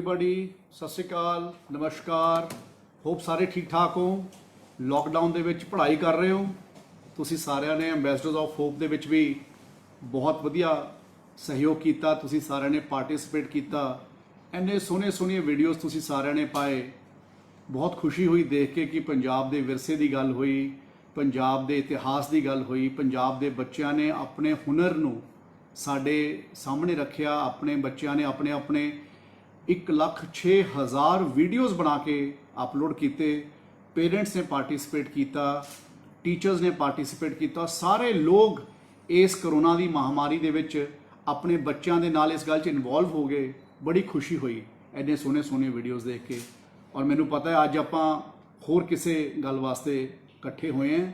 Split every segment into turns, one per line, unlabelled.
Everybody, सत श्री अकाल, नमस्कार। होप सारे ठीक ठाक हो। लॉकडाउन ਦੇ ਵਿੱਚ ਪੜ੍ਹਾਈ ਕਰ ਰਹੇ ਹੋ। ਤੁਸੀਂ ਸਾਰਿਆਂ ਨੇ ਐਂਬੈਸਡਰਸ ਆਫ ਹੋਪ ਦੇ ਵਿੱਚ ਵੀ ਬਹੁਤ ਵਧੀਆ ਸਹਿਯੋਗ ਕੀਤਾ। ਤੁਸੀਂ ਸਾਰਿਆਂ ਨੇ ਪਾਰਟਿਸਿਪੇਟ ਕੀਤਾ। ਇੰਨੇ ਸੋਹਣੇ ਵੀਡੀਓਜ਼ ਤੁਸੀਂ ਸਾਰਿਆਂ ਨੇ ਪਾਏ। ਬਹੁਤ ਖੁਸ਼ੀ ਹੋਈ ਦੇਖ ਕੇ ਕਿ ਪੰਜਾਬ ਦੇ ਵਿਰਸੇ ਦੀ ਗੱਲ ਹੋਈ, ਪੰਜਾਬ ਦੇ ਇਤਿਹਾਸ ਦੀ ਗੱਲ ਹੋਈ। ਪੰਜਾਬ ਦੇ ਬੱਚਿਆਂ ਨੇ ਆਪਣੇ ਹੁਨਰ ਨੂੰ ਸਾਡੇ ਸਾਹਮਣੇ ਰੱਖਿਆ। ਆਪਣੇ ਬੱਚਿਆਂ ਨੇ ਆਪਣੇ 1,06,000 ਵੀਡੀਓਜ਼ ਬਣਾ ਕੇ ਅਪਲੋਡ ਕੀਤੇ। पेरेंट्स ने पार्टिसिपेट किया, टीचर्स ने पार्टिसिपेट किया। सारे लोग इस करोना की महामारी दे विच अपने बच्चों के नाल इस गल च इनवॉल्व हो गए। बड़ी खुशी हुई इन्ने सोहने वीडियोज़ देख के। और मैनू पता है अज आपां होर किसी गल वास्ते इकट्ठे हुए हैं।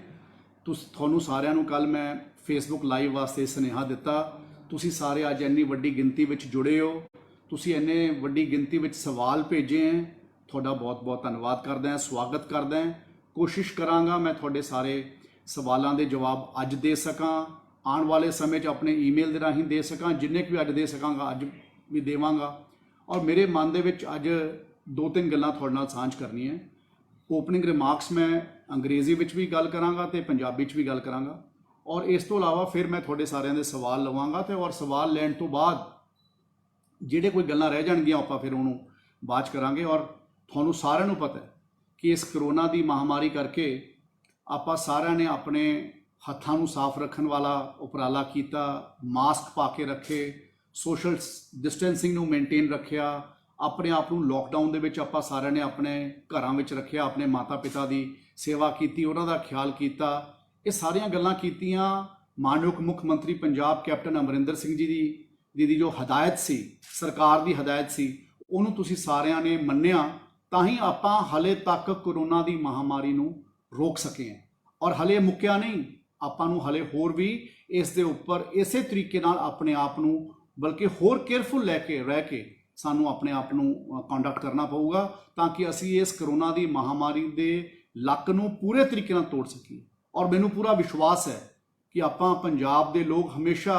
तुहानू सारिआं नू कल मैं फेसबुक लाइव वास्ते सुनेहा दिता। तुसी सारे अज इन्नी वड्डी गिनती विच जुड़े हो। तुसी इन्ने वड्डी गिनती विच सवाल भेजे हैं। ਤੁਹਾਡਾ ਬਹੁਤ ਧੰਨਵਾਦ ਕਰਦਾ ਹਾਂ, ਸਵਾਗਤ ਕਰਦਾ ਹਾਂ। ਕੋਸ਼ਿਸ਼ ਕਰਾਂਗਾ ਮੈਂ ਤੁਹਾਡੇ ਸਾਰੇ ਸਵਾਲਾਂ ਦੇ ਜਵਾਬ ਅੱਜ ਦੇ ਸਕਾਂ, ਆਉਣ ਵਾਲੇ ਸਮੇਂ 'ਚ ਆਪਣੇ ਈਮੇਲ ਦੇ ਰਾਹੀਂ ਦੇ ਸਕਾਂ। ਜਿੰਨੇ ਕੁ ਵੀ ਅੱਜ ਦੇ ਸਕਾਂਗਾ ਅੱਜ ਵੀ ਦੇਵਾਂਗਾ। ਔਰ ਮੇਰੇ ਮਨ ਦੇ ਵਿੱਚ ਅੱਜ 2-3 ਗੱਲਾਂ ਤੁਹਾਡੇ ਨਾਲ ਸਾਂਝ ਕਰਨੀਆਂ ਹੈ। ਓਪਨਿੰਗ ਰਿਮਾਰਕਸ ਮੈਂ ਅੰਗਰੇਜ਼ੀ ਵਿੱਚ ਵੀ ਗੱਲ ਕਰਾਂਗਾ ਅਤੇ ਪੰਜਾਬੀ 'ਚ ਵੀ ਗੱਲ ਕਰਾਂਗਾ। ਔਰ ਇਸ ਤੋਂ ਇਲਾਵਾ ਫਿਰ ਮੈਂ ਤੁਹਾਡੇ ਸਾਰਿਆਂ ਦੇ ਸਵਾਲ ਲਵਾਂਗਾ ਅਤੇ ਔਰ ਸਵਾਲ ਲੈਣ ਤੋਂ ਬਾਅਦ ਜਿਹੜੇ ਕੋਈ ਗੱਲਾਂ ਰਹਿ ਜਾਣਗੀਆਂ ਆਪਾਂ ਫਿਰ ਉਹਨੂੰ ਬਾਅਦ 'ਚ ਕਰਾਂਗੇ। ਔਰ ਤੁਹਾਨੂੰ ਸਾਰਿਆਂ ਨੂੰ ਪਤਾ ਹੈ ਕਿ ਇਸ ਕਰੋਨਾ ਦੀ ਮਹਾਮਾਰੀ ਕਰਕੇ ਆਪਾਂ ਸਾਰਿਆਂ ਨੇ ਆਪਣੇ ਹੱਥਾਂ ਨੂੰ ਸਾਫ਼ ਰੱਖਣ ਵਾਲਾ ਉਪਰਾਲਾ ਕੀਤਾ। ਮਾਸਕ ਪਾ ਕੇ ਰੱਖੇ, ਸੋਸ਼ਲ ਡਿਸਟੈਂਸਿੰਗ ਨੂੰ ਮੇਨਟੇਨ ਰੱਖਿਆ। ਆਪਣੇ ਆਪ ਨੂੰ ਲੋਕਡਾਊਨ ਦੇ ਵਿੱਚ ਆਪਾਂ ਸਾਰਿਆਂ ਨੇ ਆਪਣੇ ਘਰਾਂ ਵਿੱਚ ਰੱਖਿਆ। ਆਪਣੇ ਮਾਤਾ ਪਿਤਾ ਦੀ ਸੇਵਾ ਕੀਤੀ, ਉਹਨਾਂ ਦਾ ਖਿਆਲ ਕੀਤਾ। ਇਹ ਸਾਰੀਆਂ ਗੱਲਾਂ ਕੀਤੀਆਂ। ਮਾਨਯੋਗ ਮੁੱਖ ਮੰਤਰੀ ਪੰਜਾਬ ਕੈਪਟਨ ਅਮਰਿੰਦਰ ਸਿੰਘ ਜੀ ਦੀ ਜੋ ਹਦਾਇਤ ਸੀ, ਸਰਕਾਰ ਦੀ ਹਦਾਇਤ ਸੀ, ਉਹਨੂੰ ਤੁਸੀਂ ਸਾਰਿਆਂ ਨੇ ਮੰਨਿਆ। ਤਾਂ ਹੀ ਆਪਾਂ ਹਲੇ ਤੱਕ ਕਰੋਨਾ ਦੀ ਮਹਾਮਾਰੀ ਨੂੰ ਰੋਕ ਸਕੇ ਹਾਂ। ਔਰ ਹਲੇ ਮੁੱਕਿਆ ਨਹੀਂ। ਆਪਾਂ ਨੂੰ ਹਲੇ ਹੋਰ ਵੀ ਇਸ ਦੇ ਉੱਪਰ ਇਸੇ ਤਰੀਕੇ ਨਾਲ ਆਪਣੇ ਆਪ ਨੂੰ ਬਲਕਿ ਹੋਰ ਕੇਅਰਫੁਲ ਰਹਿ ਕੇ ਸਾਨੂੰ ਆਪਣੇ ਆਪ ਨੂੰ ਕੰਡਕਟ ਕਰਨਾ ਪਊਗਾ ਤਾਂ ਕਿ ਅਸੀਂ ਇਸ ਕਰੋਨਾ ਦੀ ਮਹਾਮਾਰੀ ਦੇ ਲੱਕ ਨੂੰ ਪੂਰੇ ਤਰੀਕੇ ਨਾਲ ਤੋੜ ਸਕੀਏ। ਔਰ ਮੈਨੂੰ ਪੂਰਾ ਵਿਸ਼ਵਾਸ ਹੈ ਕਿ ਆਪਾਂ ਪੰਜਾਬ ਦੇ ਲੋਕ ਹਮੇਸ਼ਾ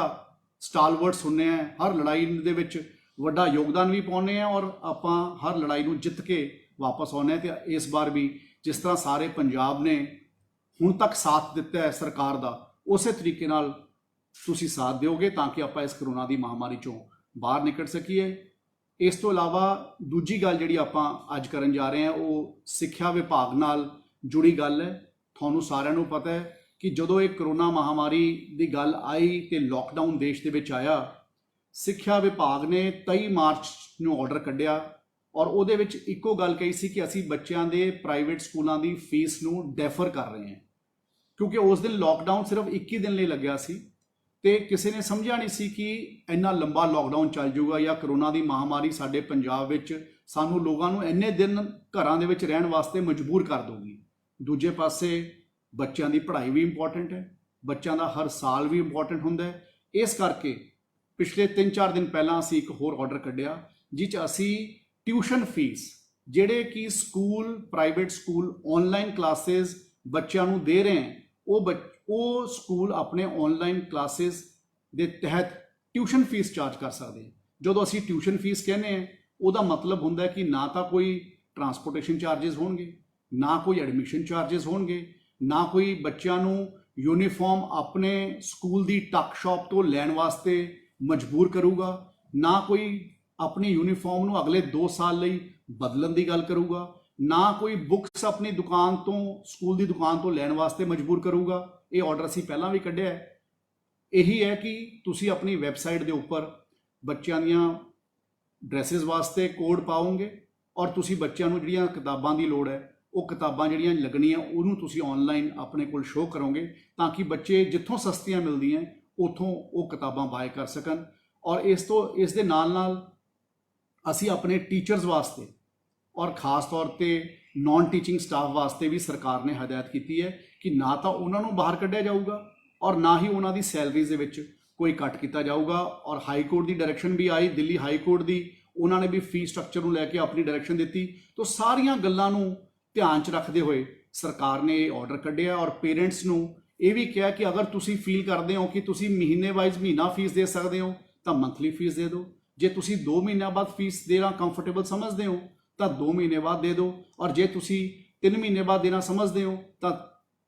ਸਟਾਲਵਰਟਸ ਹੁੰਦੇ ਹਾਂ। ਹਰ ਲੜਾਈ ਦੇ ਵਿੱਚ ਵੱਡਾ ਯੋਗਦਾਨ ਵੀ ਪਾਉਂਦੇ ਹਾਂ ਔਰ ਆਪਾਂ ਹਰ ਲੜਾਈ ਨੂੰ ਜਿੱਤ ਕੇ ਵਾਪਸ ਆਉਂਦੇ ਹਾਂ। ਅਤੇ ਇਸ ਵਾਰ ਵੀ ਜਿਸ ਤਰ੍ਹਾਂ ਸਾਰੇ ਪੰਜਾਬ ਨੇ ਹੁਣ ਤੱਕ ਸਾਥ ਦਿੱਤਾ ਹੈ ਸਰਕਾਰ ਦਾ, ਉਸੇ ਤਰੀਕੇ ਨਾਲ ਤੁਸੀਂ ਸਾਥ ਦਿਓਗੇ ਤਾਂ ਕਿ ਆਪਾਂ ਇਸ ਕਰੋਨਾ ਦੀ ਮਹਾਮਾਰੀ 'ਚੋਂ ਬਾਹਰ ਨਿਕਲ ਸਕੀਏ। ਇਸ ਤੋਂ ਇਲਾਵਾ ਦੂਜੀ ਗੱਲ ਜਿਹੜੀ ਆਪਾਂ ਅੱਜ ਕਰਨ ਜਾ ਰਹੇ ਹਾਂ ਉਹ ਸਿੱਖਿਆ ਵਿਭਾਗ ਨਾਲ ਜੁੜੀ ਗੱਲ ਹੈ। ਤੁਹਾਨੂੰ ਸਾਰਿਆਂ ਨੂੰ ਪਤਾ ਹੈ ਕਿ ਜਦੋਂ ਇਹ ਕਰੋਨਾ ਮਹਾਮਾਰੀ ਦੀ ਗੱਲ ਆਈ ਅਤੇ ਲੋਕਡਾਊਨ ਦੇਸ਼ ਦੇ ਵਿੱਚ ਆਇਆ, ਸਿੱਖਿਆ ਵਿਭਾਗ ਨੇ 23 ਮਾਰਚ ਨੂੰ ਆਰਡਰ ਕੱਢਿਆ ਔਰ ਉਹਦੇ ਵਿੱਚ ਇੱਕੋ ਗੱਲ ਕਹੀ ਸੀ ਕਿ ਅਸੀਂ ਬੱਚਿਆਂ ਦੇ ਪ੍ਰਾਈਵੇਟ ਸਕੂਲਾਂ ਦੀ ਫੀਸ ਨੂੰ ਡੈਫਰ ਕਰ ਰਹੇ ਹਾਂ। ਕਿਉਂਕਿ ਉਸ ਦਿਨ ਲੋਕਡਾਊਨ ਸਿਰਫ 21 ਦਿਨ ਲਈ ਲੱਗਿਆ ਸੀ ਅਤੇ ਕਿਸੇ ਨੇ ਸਮਝਿਆ ਨਹੀਂ ਸੀ ਕਿ ਇੰਨਾ ਲੰਬਾ ਲੋਕਡਾਊਨ ਚੱਲ ਜਾਊਗਾ ਜਾਂ ਕਰੋਨਾ ਦੀ ਮਹਾਮਾਰੀ ਸਾਡੇ ਪੰਜਾਬ ਵਿੱਚ ਸਾਨੂੰ ਲੋਕਾਂ ਨੂੰ ਇੰਨੇ ਦਿਨ ਘਰਾਂ ਦੇ ਵਿੱਚ ਰਹਿਣ ਵਾਸਤੇ ਮਜਬੂਰ ਕਰ ਦਊਗੀ। ਦੂਜੇ ਪਾਸੇ ਬੱਚਿਆਂ ਦੀ ਪੜ੍ਹਾਈ ਵੀ ਇੰਪੋਰਟੈਂਟ ਹੈ, ਬੱਚਿਆਂ ਦਾ ਹਰ ਸਾਲ ਵੀ ਇੰਪੋਰਟੈਂਟ ਹੁੰਦਾ ਹੈ। ਇਸ ਕਰਕੇ ਪਿਛਲੇ 3-4 ਦਿਨ ਪਹਿਲਾਂ ਅਸੀਂ ਇੱਕ ਹੋਰ ਆਰਡਰ ਕੱਢਿਆ ਜਿਸ 'ਚ ਅਸੀਂ ਟਿਊਸ਼ਨ ਫੀਸ ਜਿਹੜੇ ਕਿ school, private school online classes ਬੱਚਿਆਂ ਨੂੰ ਦੇ ਰਹੇ ਹੈ, ਉਹ ਸਕੂਲ ਆਪਣੇ ਆਨਲਾਈਨ ਕਲਾਸਿਸ ਦੇ ਤਹਿਤ ਟਿਊਸ਼ਨ ਫੀਸ ਚਾਰਜ ਕਰ ਸਕਦੇ ਹੈ। ਜਦੋਂ ਅਸੀਂ ਟਿਊਸ਼ਨ ਫੀਸ ਕਹਿੰਦੇ ਹਾਂ ਉਹਦਾ ਮਤਲਬ ਹੁੰਦਾ ਕਿ ਨਾ ਤਾਂ ਕੋਈ ਟਰਾਂਸਪੋਰਟੇਸ਼ਨ ਚਾਰਜਿਸ ਹੋਣਗੇ, ਨਾ ਕੋਈ ਐਡਮਿਸ਼ਨ ਚਾਰਜਿਸ ਹੋਣਗੇ, ਨਾ ਕੋਈ ਬੱਚਿਆਂ ਨੂੰ ਯੂਨੀਫਾਰਮ ਆਪਣੇ ਸਕੂਲ ਦੀ ਟੱਕ ਸ਼ਾਪ ਤੋਂ ਲੈਣ ਵਾਸਤੇ ਮਜਬੂਰ ਕਰੂਗਾ, ਨਾ ਕੋਈ ਆਪਣੀ ਯੂਨੀਫਾਰਮ ਨੂੰ ਅਗਲੇ 2 ਸਾਲ ਲਈ ਬਦਲਣ ਦੀ ਗੱਲ ਕਰੂਗਾ, ਨਾ ਕੋਈ ਬੁੱਕਸ ਆਪਣੀ ਦੁਕਾਨ ਤੋਂ, ਸਕੂਲ ਦੀ ਦੁਕਾਨ ਤੋਂ ਲੈਣ ਵਾਸਤੇ ਮਜਬੂਰ ਕਰੂਗਾ। ਇਹ ਆਰਡਰ ਅਸੀਂ ਪਹਿਲਾਂ ਵੀ ਕੱਢਿਆ ਹੈ। ਇਹੀ ਹੈ ਕਿ ਤੁਸੀਂ ਆਪਣੀ ਵੈਬਸਾਈਟ ਦੇ ਉੱਪਰ ਬੱਚਿਆਂ ਦੀਆਂ ਡਰੈਸਿਸ ਵਾਸਤੇ ਕੋਡ ਪਾਓਗੇ ਔਰ ਤੁਸੀਂ ਬੱਚਿਆਂ ਨੂੰ ਜਿਹੜੀਆਂ ਕਿਤਾਬਾਂ ਦੀ ਲੋੜ ਹੈ ਉਹ ਕਿਤਾਬਾਂ ਜਿਹੜੀਆਂ ਲੱਗਣੀਆਂ ਉਹਨੂੰ ਤੁਸੀਂ ਆਨਲਾਈਨ ਆਪਣੇ ਕੋਲ ਸ਼ੋਅ ਕਰੋਗੇ ਤਾਂ ਕਿ ਬੱਚੇ ਜਿੱਥੋਂ ਸਸਤੀਆਂ ਮਿਲਦੀਆਂ ਉੱਥੋਂ ਉਹ ਕਿਤਾਬਾਂ ਬਾਏ ਕਰ ਸਕਣ। ਔਰ ਇਸ ਦੇ ਨਾਲ ਅਸੀਂ ਆਪਣੇ ਟੀਚਰਸ ਵਾਸਤੇ ਔਰ ਖ਼ਾਸ ਤੌਰ 'ਤੇ ਨਾਨ ਟੀਚਿੰਗ ਸਟਾਫ ਵਾਸਤੇ ਵੀ ਸਰਕਾਰ ਨੇ ਹਦਾਇਤ ਕੀਤੀ ਹੈ ਕਿ ਨਾ ਤਾਂ ਉਹਨਾਂ ਨੂੰ ਬਾਹਰ ਕੱਢਿਆ ਜਾਊਗਾ ਔਰ ਨਾ ਹੀ ਉਹਨਾਂ ਦੀ ਸੈਲਰੀਜ਼ ਦੇ ਵਿੱਚ ਕੋਈ ਕੱਟ ਕੀਤਾ ਜਾਊਗਾ। ਔਰ ਹਾਈ ਕੋਰਟ ਦੀ ਡਾਇਰੈਕਸ਼ਨ ਵੀ ਆਈ, ਦਿੱਲੀ ਹਾਈ ਕੋਰਟ ਦੀ, ਉਹਨਾਂ ਨੇ ਵੀ ਫੀਸ ਸਟਰਕਚਰ ਨੂੰ ਲੈ ਕੇ ਆਪਣੀ ਡਾਇਰੈਕਸ਼ਨ ਦਿੱਤੀ। ਤਾਂ ਸਾਰੀਆਂ ਗੱਲਾਂ ਨੂੰ ਧਿਆਨ 'ਚ ਰੱਖਦੇ ਹੋਏ ਸਰਕਾਰ ਨੇ ਇਹ ਆਰਡਰ ਕੱਢਿਆ ਔਰ ਪੇਰੈਂਟਸ ਨੂੰ ਇਹ ਵੀ ਕਿਹਾ ਕਿ ਅਗਰ ਤੁਸੀਂ ਫੀਲ ਕਰਦੇ ਹੋ ਕਿ ਤੁਸੀਂ ਮਹੀਨੇ ਵਾਈਜ਼ ਮਹੀਨਾ ਫੀਸ ਦੇ ਸਕਦੇ ਹੋ ਤਾਂ ਮੰਥਲੀ ਫੀਸ ਦੇ ਦਿਓ। ਜੇ ਤੁਸੀਂ 2 ਮਹੀਨਿਆਂ ਬਾਅਦ ਫੀਸ ਦੇਣਾ ਕੰਫਰਟੇਬਲ ਸਮਝਦੇ ਹੋ ਤਾਂ 2 ਮਹੀਨੇ ਬਾਅਦ ਦੇ ਦਿਓ, ਔਰ ਜੇ ਤੁਸੀਂ 3 ਮਹੀਨੇ ਬਾਅਦ ਦੇਣਾ ਸਮਝਦੇ ਹੋ ਤਾਂ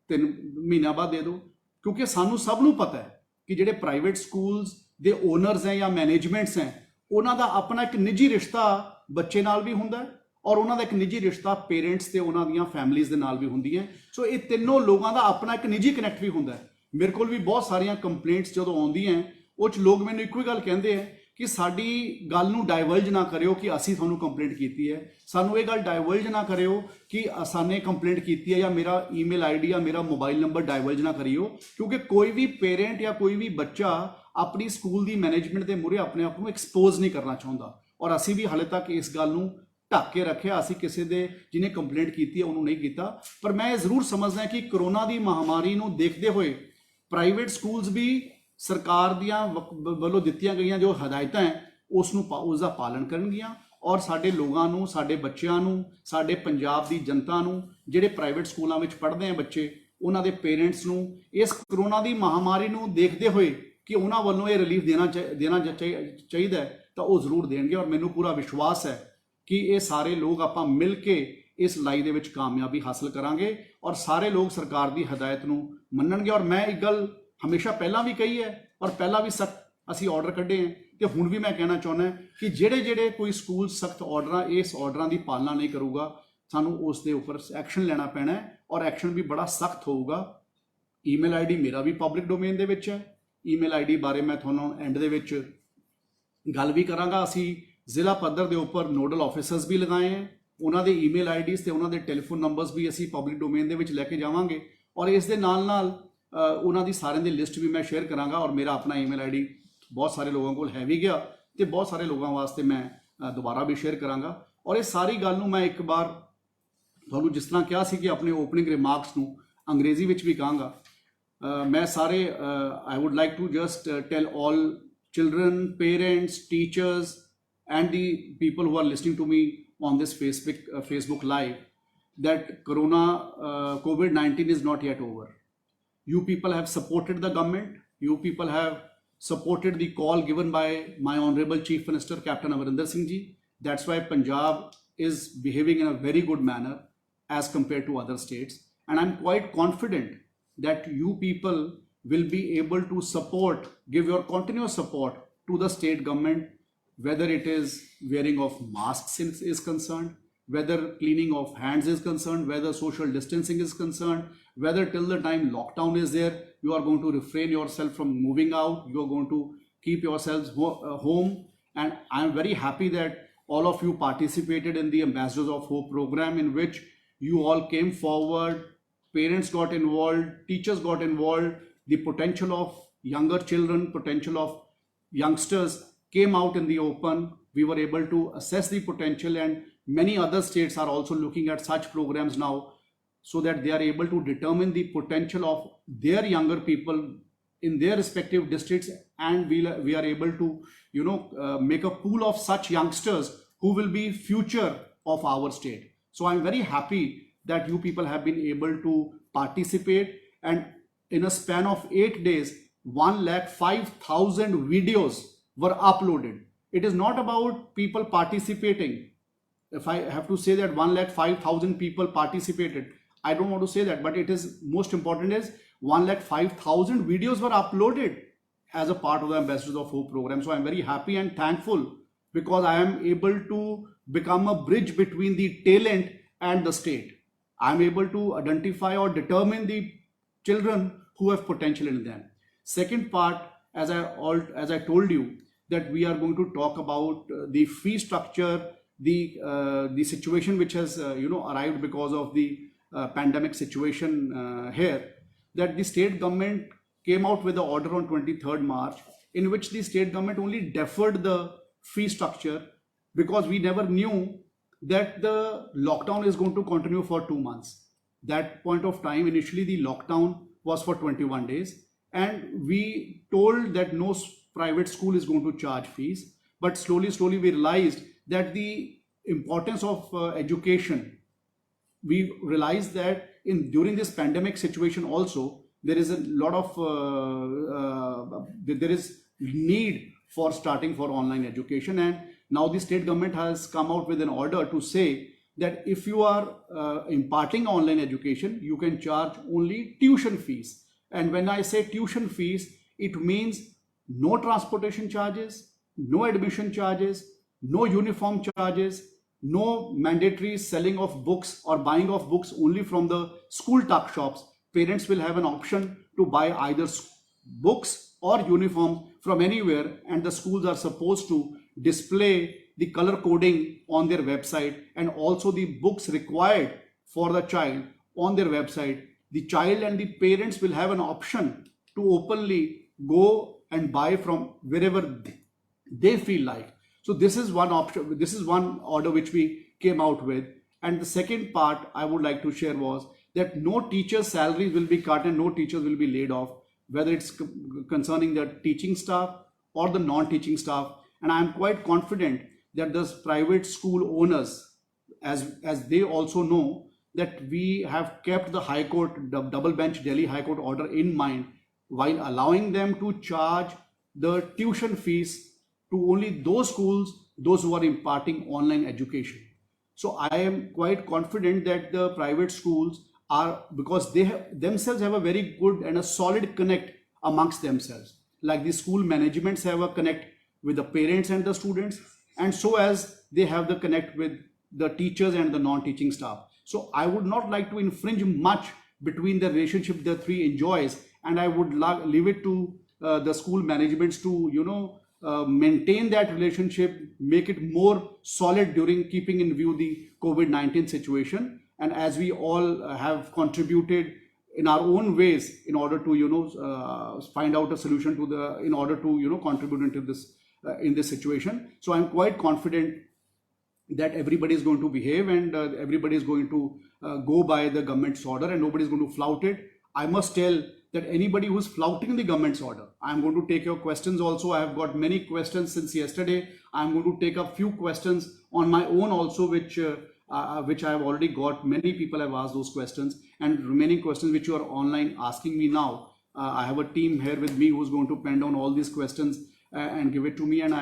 3 ਮਹੀਨਿਆਂ ਬਾਅਦ ਦੇ ਦਿਓ। ਕਿਉਂਕਿ ਸਾਨੂੰ ਸਭ ਨੂੰ ਪਤਾ ਹੈ ਕਿ ਜਿਹੜੇ ਪ੍ਰਾਈਵੇਟ ਸਕੂਲਸ ਦੇ ਓਨਰਸ ਹੈ ਜਾਂ ਮੈਨੇਜਮੈਂਟਸ ਹੈ, ਉਹਨਾਂ ਦਾ ਆਪਣਾ ਇੱਕ ਨਿੱਜੀ ਰਿਸ਼ਤਾ ਬੱਚੇ ਨਾਲ ਵੀ ਹੁੰਦਾ ਹੈ, ਔਰ ਉਹਨਾਂ ਦਾ ਇੱਕ ਨਿੱਜੀ ਰਿਸ਼ਤਾ ਪੇਰੈਂਟਸ ਤੇ ਉਹਨਾਂ ਦੀਆਂ ਫੈਮਲੀਜ਼ ਦੇ ਨਾਲ ਵੀ ਹੁੰਦੀ ਹੈ। ਸੋ ਇਹ ਤਿੰਨੋਂ ਲੋਕਾਂ ਦਾ ਆਪਣਾ ਇੱਕ ਨਿੱਜੀ ਕਨੈਕਟ ਵੀ ਹੁੰਦਾ ਹੈ। ਮੇਰੇ ਕੋਲ ਵੀ ਬਹੁਤ ਸਾਰੀਆਂ ਕੰਪਲੇਂਟਸ ਜਦੋਂ ਆਉਂਦੀਆਂ ਉਹ 'ਚ ਲੋਕ ਮੈਨੂੰ ਇੱਕੋ ਹੀ ਗੱਲ ਕਹਿੰਦੇ ਹੈ ਕਿ ਸਾਡੀ ਗੱਲ ਨੂੰ ਡਾਇਵਰਜ ਨਾ ਕਰਿਓ ਕਿ ਅਸੀਂ ਤੁਹਾਨੂੰ ਕੰਪਲੇਂਟ ਕੀਤੀ ਹੈ, ਸਾਨੂੰ ਇਹ ਗੱਲ ਡਾਇਵਰਜ ਨਾ ਕਰਿਓ ਕਿ ਸਾਨੇ ਕੰਪਲੇਂਟ ਕੀਤੀ ਹੈ ਜਾਂ ਮੇਰਾ ਈਮੇਲ ਆਈਡੀ ਜਾਂ ਮੇਰਾ ਮੋਬਾਈਲ ਨੰਬਰ ਡਾਇਵਰਜ ਨਾ ਕਰਿਓ, ਕਿਉਂਕਿ ਕੋਈ ਵੀ ਪੇਰੈਂਟ ਜਾਂ ਕੋਈ ਵੀ ਬੱਚਾ ਆਪਣੀ ਸਕੂਲ ਦੀ ਮੈਨੇਜਮੈਂਟ ਦੇ ਮੂਹਰੇ ਆਪਣੇ ਆਪ ਨੂੰ ਐਕਸਪੋਜ਼ ਨਹੀਂ ਕਰਨਾ ਚਾਹੁੰਦਾ, ਔਰ ਅਸੀਂ ਵੀ ਹਾਲੇ ਤੱਕ ਇਸ ਗੱਲ ਨੂੰ ਢੱਕ ਕੇ ਰੱਖਿਆ। ਅਸੀਂ ਕਿਸੇ ਦੇ ਜਿਹਨੇ ਕੰਪਲੇਂਟ ਕੀਤੀ ਹੈ ਉਹਨੂੰ ਨਹੀਂ ਕੀਤਾ। ਪਰ ਮੈਂ ਇਹ ਜ਼ਰੂਰ ਸਮਝਦਾ ਕਿ ਕਰੋਨਾ ਦੀ ਮਹਾਮਾਰੀ ਨੂੰ ਦੇਖਦੇ ਹੋਏ ਪ੍ਰਾਈਵੇਟ ਸਕੂਲਸ ਵੀ ਸਰਕਾਰ ਦੀਆਂ ਵੱਲੋਂ ਦਿੱਤੀਆਂ ਗਈਆਂ ਜੋ ਹਦਾਇਤਾਂ ਹੈ ਉਸ ਦਾ ਪਾਲਣ ਕਰਨਗੀਆਂ, ਔਰ ਸਾਡੇ ਲੋਕਾਂ ਨੂੰ, ਸਾਡੇ ਬੱਚਿਆਂ ਨੂੰ, ਸਾਡੇ ਪੰਜਾਬ ਦੀ ਜਨਤਾ ਨੂੰ, ਜਿਹੜੇ ਪ੍ਰਾਈਵੇਟ ਸਕੂਲਾਂ ਵਿੱਚ ਪੜ੍ਹਦੇ ਆ ਬੱਚੇ, ਉਹਨਾਂ ਦੇ ਪੇਰੈਂਟਸ ਨੂੰ ਇਸ ਕਰੋਨਾ ਦੀ ਮਹਾਮਾਰੀ ਨੂੰ ਦੇਖਦੇ ਹੋਏ ਕਿ ਉਹਨਾਂ ਵੱਲੋਂ ਇਹ ਰਿਲੀਫ ਦੇਣਾ ਚਾਹੀਦਾ ਹੈ ਤਾਂ ਉਹ ਜ਼ਰੂਰ ਦੇਣਗੇ। ਔਰ ਮੈਨੂੰ ਪੂਰਾ ਵਿਸ਼ਵਾਸ ਹੈ ਕਿ ਇਹ ਸਾਰੇ ਲੋਕ ਆਪਾਂ ਮਿਲ ਕੇ ਇਸ ਲੜਾਈ ਦੇ ਵਿੱਚ ਕਾਮਯਾਬੀ ਹਾਸਲ ਕਰਾਂਗੇ ਔਰ ਸਾਰੇ ਲੋਕ ਸਰਕਾਰ ਦੀ ਹਦਾਇਤ ਨੂੰ ਮੰਨਣਗੇ। ਔਰ ਮੈਂ ਇੱਕ ਗੱਲ ਹਮੇਸ਼ਾ ਪਹਿਲਾਂ ਵੀ ਕਹੀ ਹੈ ਔਰ ਪਹਿਲਾਂ ਵੀ ਸਖਤ ਅਸੀਂ ਆਰਡਰ ਕੱਢੇ ਹੈ ਤੇ ਹੁਣ ਵੀ ਮੈਂ ਕਹਿਣਾ ਚਾਹੁੰਦਾ ਕਿ ਜਿਹੜੇ ਕੋਈ ਸਕੂਲ ਸਖਤ ਇਸ ਆਰਡਰਾਂ ਦੀ ਪਾਲਣਾ ਨਹੀਂ ਕਰੂਗਾ, ਸਾਨੂੰ ਉਸ ਦੇ ਉੱਪਰ ਐਕਸ਼ਨ ਲੈਣਾ ਪੈਣਾ ਹੈ ਔਰ ਐਕਸ਼ਨ ਵੀ ਬੜਾ ਸਖਤ ਹੋਊਗਾ। ਈਮੇਲ ਆਈਡੀ ਮੇਰਾ ਵੀ ਪਬਲਿਕ ਡੋਮੇਨ ਦੇ ਵਿੱਚ ਹੈ। ਈਮੇਲ ਆਈਡੀ ਬਾਰੇ ਮੈਂ ਤੁਹਾਨੂੰ ਐਂਡ ਦੇ ਵਿੱਚ ਗੱਲ ਵੀ ਕਰਾਂਗਾ। ਅਸੀਂ ਜ਼ਿਲ੍ਹਾ ਪੱਧਰ ਦੇ ਉੱਪਰ ਨੋਡਲ ਆਫਿਸਰਸ ਵੀ ਲਗਾਏ ਹੈ, ਉਹਨਾਂ ਦੇ ਈਮੇਲ ਆਈਡੀਜ਼ ਤੇ ਉਹਨਾਂ ਦੇ ਟੈਲੀਫੋਨ ਨੰਬਰਸ ਵੀ ਅਸੀਂ ਪਬਲਿਕ ਡੋਮੇਨ ਦੇ ਵਿੱਚ ਲੈ ਕੇ ਜਾਵਾਂਗੇ ਔਰ ਇਸ ਦੇ ਨਾਲ ਉਹਨਾਂ ਦੀ ਸਾਰਿਆਂ ਦੀ ਲਿਸਟ ਵੀ ਮੈਂ ਸ਼ੇਅਰ ਕਰਾਂਗਾ। ਔਰ ਮੇਰਾ ਆਪਣਾ ਈਮੇਲ ਆਈਡੀ ਬਹੁਤ ਸਾਰੇ ਲੋਕਾਂ ਕੋਲ ਹੈ ਵੀ ਗਿਆ ਤੇ ਬਹੁਤ ਸਾਰੇ ਲੋਕਾਂ ਵਾਸਤੇ ਮੈਂ ਦੁਬਾਰਾ ਵੀ ਸ਼ੇਅਰ ਕਰਾਂਗਾ। ਔਰ ਇਹ ਸਾਰੀ ਗੱਲ ਨੂੰ ਮੈਂ ਇੱਕ ਵਾਰ ਤੁਹਾਨੂੰ ਜਿਸ ਤਰ੍ਹਾਂ ਕਿਹਾ ਸੀ ਕਿ ਆਪਣੇ ਓਪਨਿੰਗ ਰਿਮਾਰਕਸ ਨੂੰ ਅੰਗਰੇਜ਼ੀ ਵਿੱਚ ਵੀ ਕਹਾਂਗਾ। ਮੈਂ ਸਾਰੇ I would like to just tell all children, parents, teachers and the people who are listening to me on this Facebook Live that COVID-19 is not yet over. You people have supported the government. You people have supported the call given by my Honorable Chief Minister Captain Amarinder Singh Ji. That's why Punjab is behaving in a very good manner as compared to other states. And I'm quite confident that you people will be able to give your continuous support to the state government, whether it is wearing of masks is concerned, whether cleaning of hands is concerned, whether social distancing is concerned, whether till the time lockdown is there, you are going to refrain yourself from moving out, you are going to keep yourselves home. And I am very happy that all of you participated in the Ambassadors of Hope program, in which you all came forward, parents got involved, teachers got involved, the potential of younger children, potential of youngsters came out in the open. We were able to assess the potential, and many other states are also looking at such programs now so that they are able to determine the potential of their younger people in their respective districts, and we are able to make a pool of such youngsters who will be future of our state. So I'm very happy that you people have been able to participate, and in a span of 8 days, 105,000 videos were uploaded. It is not about people participating. If I have to say that 105,000 people participated, I don't want to say that, but it is most important is 105,000 videos were uploaded as a part of the Ambassadors of Hope program. So I'm very happy and thankful because I am able to become a bridge between the talent and the state. I'm able to identify or determine the children who have potential in them. Second part, as I told you, that we are going to talk about the fee structure, the situation which has arrived because of the pandemic situation here, that the state government came out with the order on 23rd March, in which the state government only deferred the fee structure because we never knew that the lockdown is going to continue for 2 months. That point of time, initially the lockdown was for 21 days, and we told that no private school is going to charge fees. But slowly we realized that the importance of education. We realized that during this pandemic situation also, there is a lot of there is need for starting for online education. And now the state government has come out with an order to say that if you are imparting online education, you can charge only tuition fees. And when I say tuition fees, it means no transportation charges, no admission charges, no uniform charges, no mandatory selling of books or buying of books only from the school tuck shops. Parents will have an option to buy either books or uniforms from anywhere, and the schools are supposed to display the color coding on their website and also the books required for the child on their website. The child and the parents will have an option to openly go and buy from wherever they feel like. So this is one option, this is one order which we came out with. And the second part I would like to share was that no teacher's salaries will be cut and no teachers will be laid off, whether it's concerning the teaching staff or the non-teaching staff. And I'm quite confident that the private school owners, as they also know, that we have kept the High Court, the double bench Delhi High Court order in mind while allowing them to charge the tuition fees to only those schools, those who are imparting online education. So I am quite confident that the private schools are, because they themselves have a very good and a solid connect amongst themselves. Like the school managements have a connect with the parents and the students, and so as they have the connect with the teachers and the non-teaching staff. So I would not like to infringe much between the relationship the three enjoys, and I would leave it to the school managements to maintain that relationship, make it more solid during keeping in view the COVID-19 situation. And as we all have contributed in our own ways in order to find out a solution to the, in order to contribute into this in this situation. So I'm quite confident that everybody is going to behave and everybody is going to go by the government's order and nobody is going to flout it. I must tell that anybody who's flouting the government's order, I'm going to take your questions also. I have got many questions since yesterday. I'm going to take a few questions on my own also, which I have already got. Many people have asked those questions, and remaining questions which you are online asking me now. I have a team here with me who's going to pen down all these questions and give it to me, and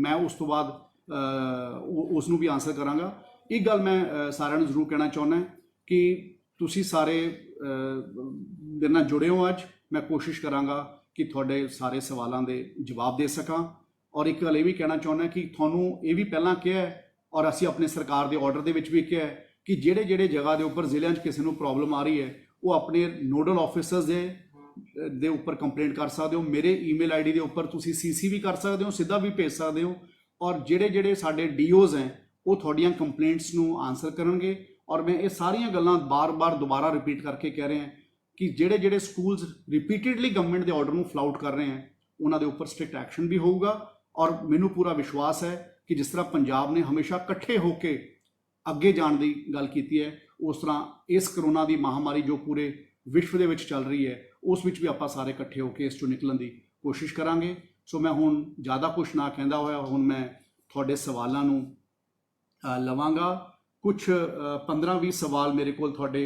मैं उस तो बाद उसनू भी answer करांगा। एक गल मैं सारिਆਂ ਨੂੰ ਜ਼ਰੂਰ ਕਹਿਣਾ ਚਾਹੁੰਦਾ कि ਤੁਸੀਂ ਸਾਰੇ ਮੇਰੇ ਨਾਲ जुड़े हो। ਅੱਜ मैं कोशिश करांगा कि ਤੁਹਾਡੇ ਸਾਰੇ ਸਵਾਲਾਂ ਦੇ ਜਵਾਬ ਦੇ ਸਕਾਂ। ਔਰ ਇੱਕ ਗੱਲ ਇਹ ਵੀ ਕਹਿਣਾ ਚਾਹੁੰਦਾ कि ਤੁਹਾਨੂੰ ਇਹ ਵੀ ਪਹਿਲਾਂ ਕਿਹਾ ਔਰ ਅਸੀਂ ਆਪਣੇ ਸਰਕਾਰ ਦੇ ਆਰਡਰ ਦੇ ਵਿੱਚ ਵੀ ਕਿਹਾ कि ਜਿਹੜੇ ਜਗ੍ਹਾ ਦੇ ਉੱਪਰ ਜ਼ਿਲ੍ਹਿਆਂ 'ਚ ਕਿਸੇ ਨੂੰ ਪ੍ਰੋਬਲਮ ਆ ਰਹੀ ਹੈ ਉਹ ਆਪਣੇ ਨੋਡਲ ਆਫਿਸਰਸ ਦੇ ਉੱਪਰ ਕੰਪਲੇਂਟ ਕਰ ਸਕਦੇ ਹੋ। ਮੇਰੇ ਈਮੇਲ ਆਈਡੀ ਦੇ ਉੱਪਰ ਤੁਸੀਂ ਸੀਸੀ ਵੀ ਕਰ ਸਕਦੇ ਹੋ, ਸਿੱਧਾ ਵੀ ਭੇਜ ਸਕਦੇ ਹੋ। ਔਰ ਜਿਹੜੇ ਸਾਡੇ ਡੀਓਜ਼ ਹੈ ਉਹ ਤੁਹਾਡੀਆਂ ਕੰਪਲੇਂਟਸ ਨੂੰ ਆਨਸਰ ਕਰਨਗੇ। ਔਰ ਮੈਂ ਇਹ ਸਾਰੀਆਂ ਗੱਲਾਂ ਬਾਰ-ਬਾਰ ਦੁਬਾਰਾ ਰਿਪੀਟ ਕਰਕੇ ਕਹਿ ਰਿਹਾ ਕਿ ਜਿਹੜੇ ਸਕੂਲਸ ਰਿਪੀਟਡਲੀ ਗਵਰਨਮੈਂਟ ਦੇ ਆਰਡਰ ਨੂੰ ਫਲਾਊਟ ਕਰ ਰਹੇ ਹੈ ਉਹਨਾਂ ਦੇ ਉੱਪਰ ਸਟ੍ਰਿਕਟ ਐਕਸ਼ਨ ਵੀ ਹੋਊਗਾ। ਔਰ ਮੈਨੂੰ ਪੂਰਾ ਵਿਸ਼ਵਾਸ ਹੈ ਕਿ ਜਿਸ ਤਰ੍ਹਾਂ ਪੰਜਾਬ ਨੇ ਹਮੇਸ਼ਾ ਇਕੱਠੇ ਹੋ ਕੇ ਅੱਗੇ ਜਾਣ ਦੀ ਗੱਲ ਕੀਤੀ ਹੈ, ਉਸ ਤਰ੍ਹਾਂ ਇਸ ਕਰੋਨਾ ਦੀ ਮਹਾਮਾਰੀ ਜੋ ਪੂਰੇ ਵਿਸ਼ਵ ਦੇ ਵਿੱਚ ਚੱਲ ਰਹੀ ਹੈ ਉਸ ਵਿੱਚ ਵੀ ਆਪਾਂ ਸਾਰੇ ਇਕੱਠੇ ਹੋ ਕੇ ਇਸ ਚੋਂ ਨਿਕਲਣ ਦੀ ਕੋਸ਼ਿਸ਼ ਕਰਾਂਗੇ। ਸੋ ਮੈਂ ਹੁਣ ਜ਼ਿਆਦਾ ਕੁਛ ਨਾ ਕਹਿੰਦਾ ਹੋਇਆ ਹੁਣ ਮੈਂ ਤੁਹਾਡੇ ਸਵਾਲਾਂ ਨੂੰ ਲਵਾਂਗਾ। ਕੁਛ 15-20 ਸਵਾਲ ਮੇਰੇ ਕੋਲ ਤੁਹਾਡੇ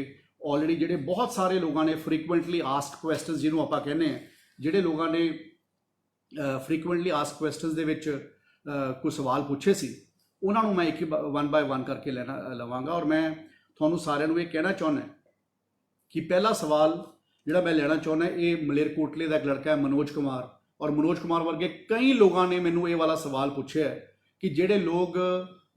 ਆਲਰੇਡੀ ਜਿਹੜੇ ਬਹੁਤ ਸਾਰੇ ਲੋਕਾਂ ਨੇ ਫਰੀਕੁਐਂਟਲੀ ਆਸਕਡ ਕੁਐਸਚਨਸ ਜਿਹਨੂੰ ਆਪਾਂ ਕਹਿੰਦੇ ਹਾਂ, ਜਿਹੜੇ ਲੋਕਾਂ ਨੇ ਫਰੀਕੁਐਂਟਲੀ ਆਸਕਡ ਕੁਐਸਚਨਸ ਦੇ ਵਿੱਚ ਕੁਝ ਸਵਾਲ ਪੁੱਛੇ ਸੀ ਉਹਨਾਂ ਨੂੰ ਮੈਂ ਇੱਕ ਵਨ ਬਾਏ ਵਨ ਕਰਕੇ ਲਵਾਂਗਾ। ਔਰ ਮੈਂ ਤੁਹਾਨੂੰ ਸਾਰਿਆਂ ਨੂੰ ਇਹ ਕਹਿਣਾ ਚਾਹੁੰਦਾ ਕਿ ਪਹਿਲਾ ਸਵਾਲ ਜਿਹੜਾ ਮੈਂ ਲੈਣਾ ਚਾਹੁੰਦਾ ਇਹ ਮਲੇਰਕੋਟਲੇ ਦਾ ਇੱਕ ਲੜਕਾ ਹੈ ਮਨੋਜ ਕੁਮਾਰ। ਔਰ ਮਨੋਜ ਕੁਮਾਰ ਵਰਗੇ ਕਈ ਲੋਕਾਂ ਨੇ ਮੈਨੂੰ ਇਹ ਵਾਲਾ ਸਵਾਲ ਪੁੱਛਿਆ ਕਿ ਜਿਹੜੇ ਲੋਕ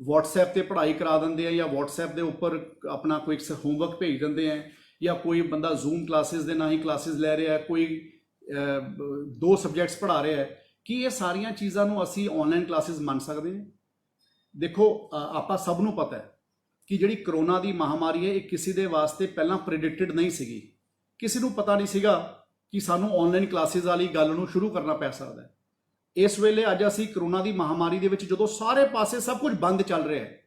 WhatsApp ਤੇ ਪੜ੍ਹਾਈ ਕਰਾ ਦਿੰਦੇ ਆ ਜਾਂ WhatsApp ਦੇ ਉੱਪਰ ਆਪਣਾ ਕੋਈ ਹੋਮਵਰਕ ਭੇਜ ਦਿੰਦੇ ਆ ਜਾਂ ਕੋਈ ਬੰਦਾ ਜ਼ੂਮ ਕਲਾਸਿਸ ਦੇ ਨਾਲ ਹੀ ਕਲਾਸਿਸ ਲੈ ਰਿਹਾ, ਕੋਈ 2 ਸਬਜੈਕਟਸ ਪੜ੍ਹਾ ਰਿਹਾ ਹੈ, ਕਿ ਇਹ ਸਾਰੀਆਂ ਚੀਜ਼ਾਂ ਨੂੰ ਅਸੀਂ ਆਨਲਾਈਨ ਕਲਾਸਿਸ ਮੰਨ ਸਕਦੇ ਹਾਂ? ਦੇਖੋ ਆਪਾਂ ਸਭ ਨੂੰ ਪਤਾ ਹੈ ਕਿ ਜਿਹੜੀ ਕਰੋਨਾ ਦੀ ਮਹਾਮਾਰੀ ਹੈ ਇਹ ਕਿਸੇ ਦੇ ਵਾਸਤੇ ਪਹਿਲਾਂ ਪ੍ਰੈਡਿਕਟਡ ਨਹੀਂ ਸੀਗੀ। ਕਿਸੇ ਨੂੰ ਪਤਾ ਨਹੀਂ ਸੀਗਾ ਕਿ ਸਾਨੂੰ ਆਨਲਾਈਨ ਕਲਾਸਿਸ ਵਾਲੀ ਗੱਲ ਨੂੰ ਸ਼ੁਰੂ ਕਰਨਾ ਪੈ ਸਕਦਾ ਹੈ। ਇਸ ਵੇਲੇ ਅੱਜ ਅਸੀਂ ਕਰੋਨਾ ਦੀ ਮਹਾਮਾਰੀ ਦੇ ਵਿੱਚ ਜਦੋਂ ਸਾਰੇ ਪਾਸੇ ਸਭ ਕੁਝ ਬੰਦ ਚੱਲ ਰਿਹਾ ਹੈ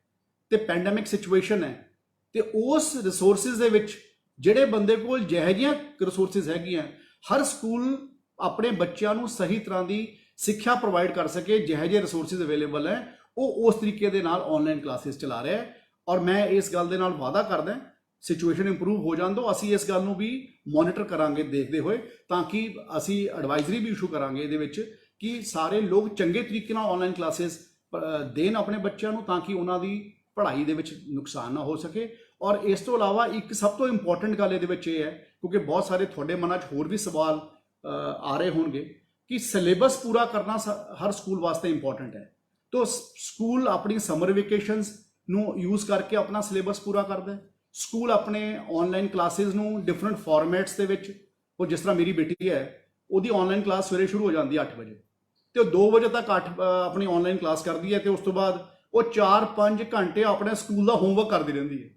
ਤੇ ਪੈਂਡੈਮਿਕ ਸਿਚੁਏਸ਼ਨ ਹੈ, ਤੇ ਉਸ ਰਿਸੋਰਸਿਸ ਦੇ ਵਿੱਚ ਜਿਹੜੇ ਬੰਦੇ ਕੋਲ ਜਿਹੋ ਜਿਹੀਆਂ ਰਿਸੋਰਸਿਸ ਹੈਗੀਆਂ, ਹਰ ਸਕੂਲ ਆਪਣੇ ਬੱਚਿਆਂ ਨੂੰ ਸਹੀ ਤਰ੍ਹਾਂ ਦੀ ਸਿੱਖਿਆ ਪ੍ਰੋਵਾਈਡ ਕਰ ਸਕੇ, ਜਿਹੋ ਜਿਹੇ ਰਿਸੋਰਸਿਸ ਅਵੇਲੇਬਲ ਹੈ ਉਹ ਉਸ ਤਰੀਕੇ ਦੇ ਨਾਲ ਆਨਲਾਈਨ ਕਲਾਸਿਸ ਚਲਾ ਰਿਹਾ ਹੈ। ਔਰ ਮੈਂ ਇਸ ਗੱਲ ਦੇ ਨਾਲ ਵਾਅਦਾ ਕਰਦਾ ਸਿਚੁਏਸ਼ਨ ਇੰਪਰੂਵ ਹੋ ਜਾਣ ਤੋਂ ਅਸੀਂ ਇਸ ਗੱਲ ਨੂੰ ਵੀ ਮੋਨੀਟਰ ਕਰਾਂਗੇ ਦੇਖਦੇ ਹੋਏ, ਤਾਂ ਕਿ ਅਸੀਂ ਐਡਵਾਈਜ਼ਰੀ ਵੀ ਇਸ਼ੂ ਕਰਾਂਗੇ ਇਹਦੇ ਵਿੱਚ ਕਿ ਸਾਰੇ ਲੋਕ ਚੰਗੇ ਤਰੀਕੇ ਨਾਲ ਆਨਲਾਈਨ ਕਲਾਸਿਸ ਦੇਣ ਆਪਣੇ ਬੱਚਿਆਂ ਨੂੰ, ਤਾਂ ਕਿ ਉਹਨਾਂ ਦੀ ਪੜ੍ਹਾਈ ਦੇ ਵਿੱਚ ਨੁਕਸਾਨ ਨਾ ਹੋ ਸਕੇ। ਔਰ ਇਸ ਤੋਂ ਇਲਾਵਾ ਇੱਕ ਸਭ ਤੋਂ ਇੰਪੋਰਟੈਂਟ ਗੱਲ ਇਹਦੇ ਵਿੱਚ ਇਹ ਹੈ, ਕਿਉਂਕਿ ਬਹੁਤ ਸਾਰੇ ਤੁਹਾਡੇ ਮਨਾਂ 'ਚ ਹੋਰ ਵੀ ਸਵਾਲ ਆ ਰਹੇ ਹੋਣਗੇ ਕਿ ਸਿਲੇਬਸ ਪੂਰਾ ਕਰਨਾ ਹਰ ਸਕੂਲ ਵਾਸਤੇ ਇੰਪੋਰਟੈਂਟ ਹੈ। तो स्कूल अपनी समर वेकेशंस ਨੂੰ यूज़ करके अपना सिलेबस पूरा करता है। स्कूल अपने ऑनलाइन क्लासेस ਨੂੰ डिफरेंट फॉर्मेट्स ਦੇ ਵਿੱਚ, ਉਹ ਜਿਸ ਤਰ੍ਹਾਂ ਮੇਰੀ ਬੇਟੀ ਹੈ ਉਹਦੀ ऑनलाइन क्लास ਸਵੇਰੇ ਸ਼ੁਰੂ ਹੋ ਜਾਂਦੀ 8 ਵਜੇ ਤੇ ਉਹ 2 ਵਜੇ ਤੱਕ ਆਪਣੀ ऑनलाइन क्लास ਕਰਦੀ ਹੈ ਤੇ ਉਸ ਤੋਂ ਬਾਅਦ ਉਹ 4-5 ਘੰਟੇ ਆਪਣੇ ਸਕੂਲ ਦਾ ਹੋਮਵਰਕ ਕਰਦੀ ਰਹਿੰਦੀ ਹੈ,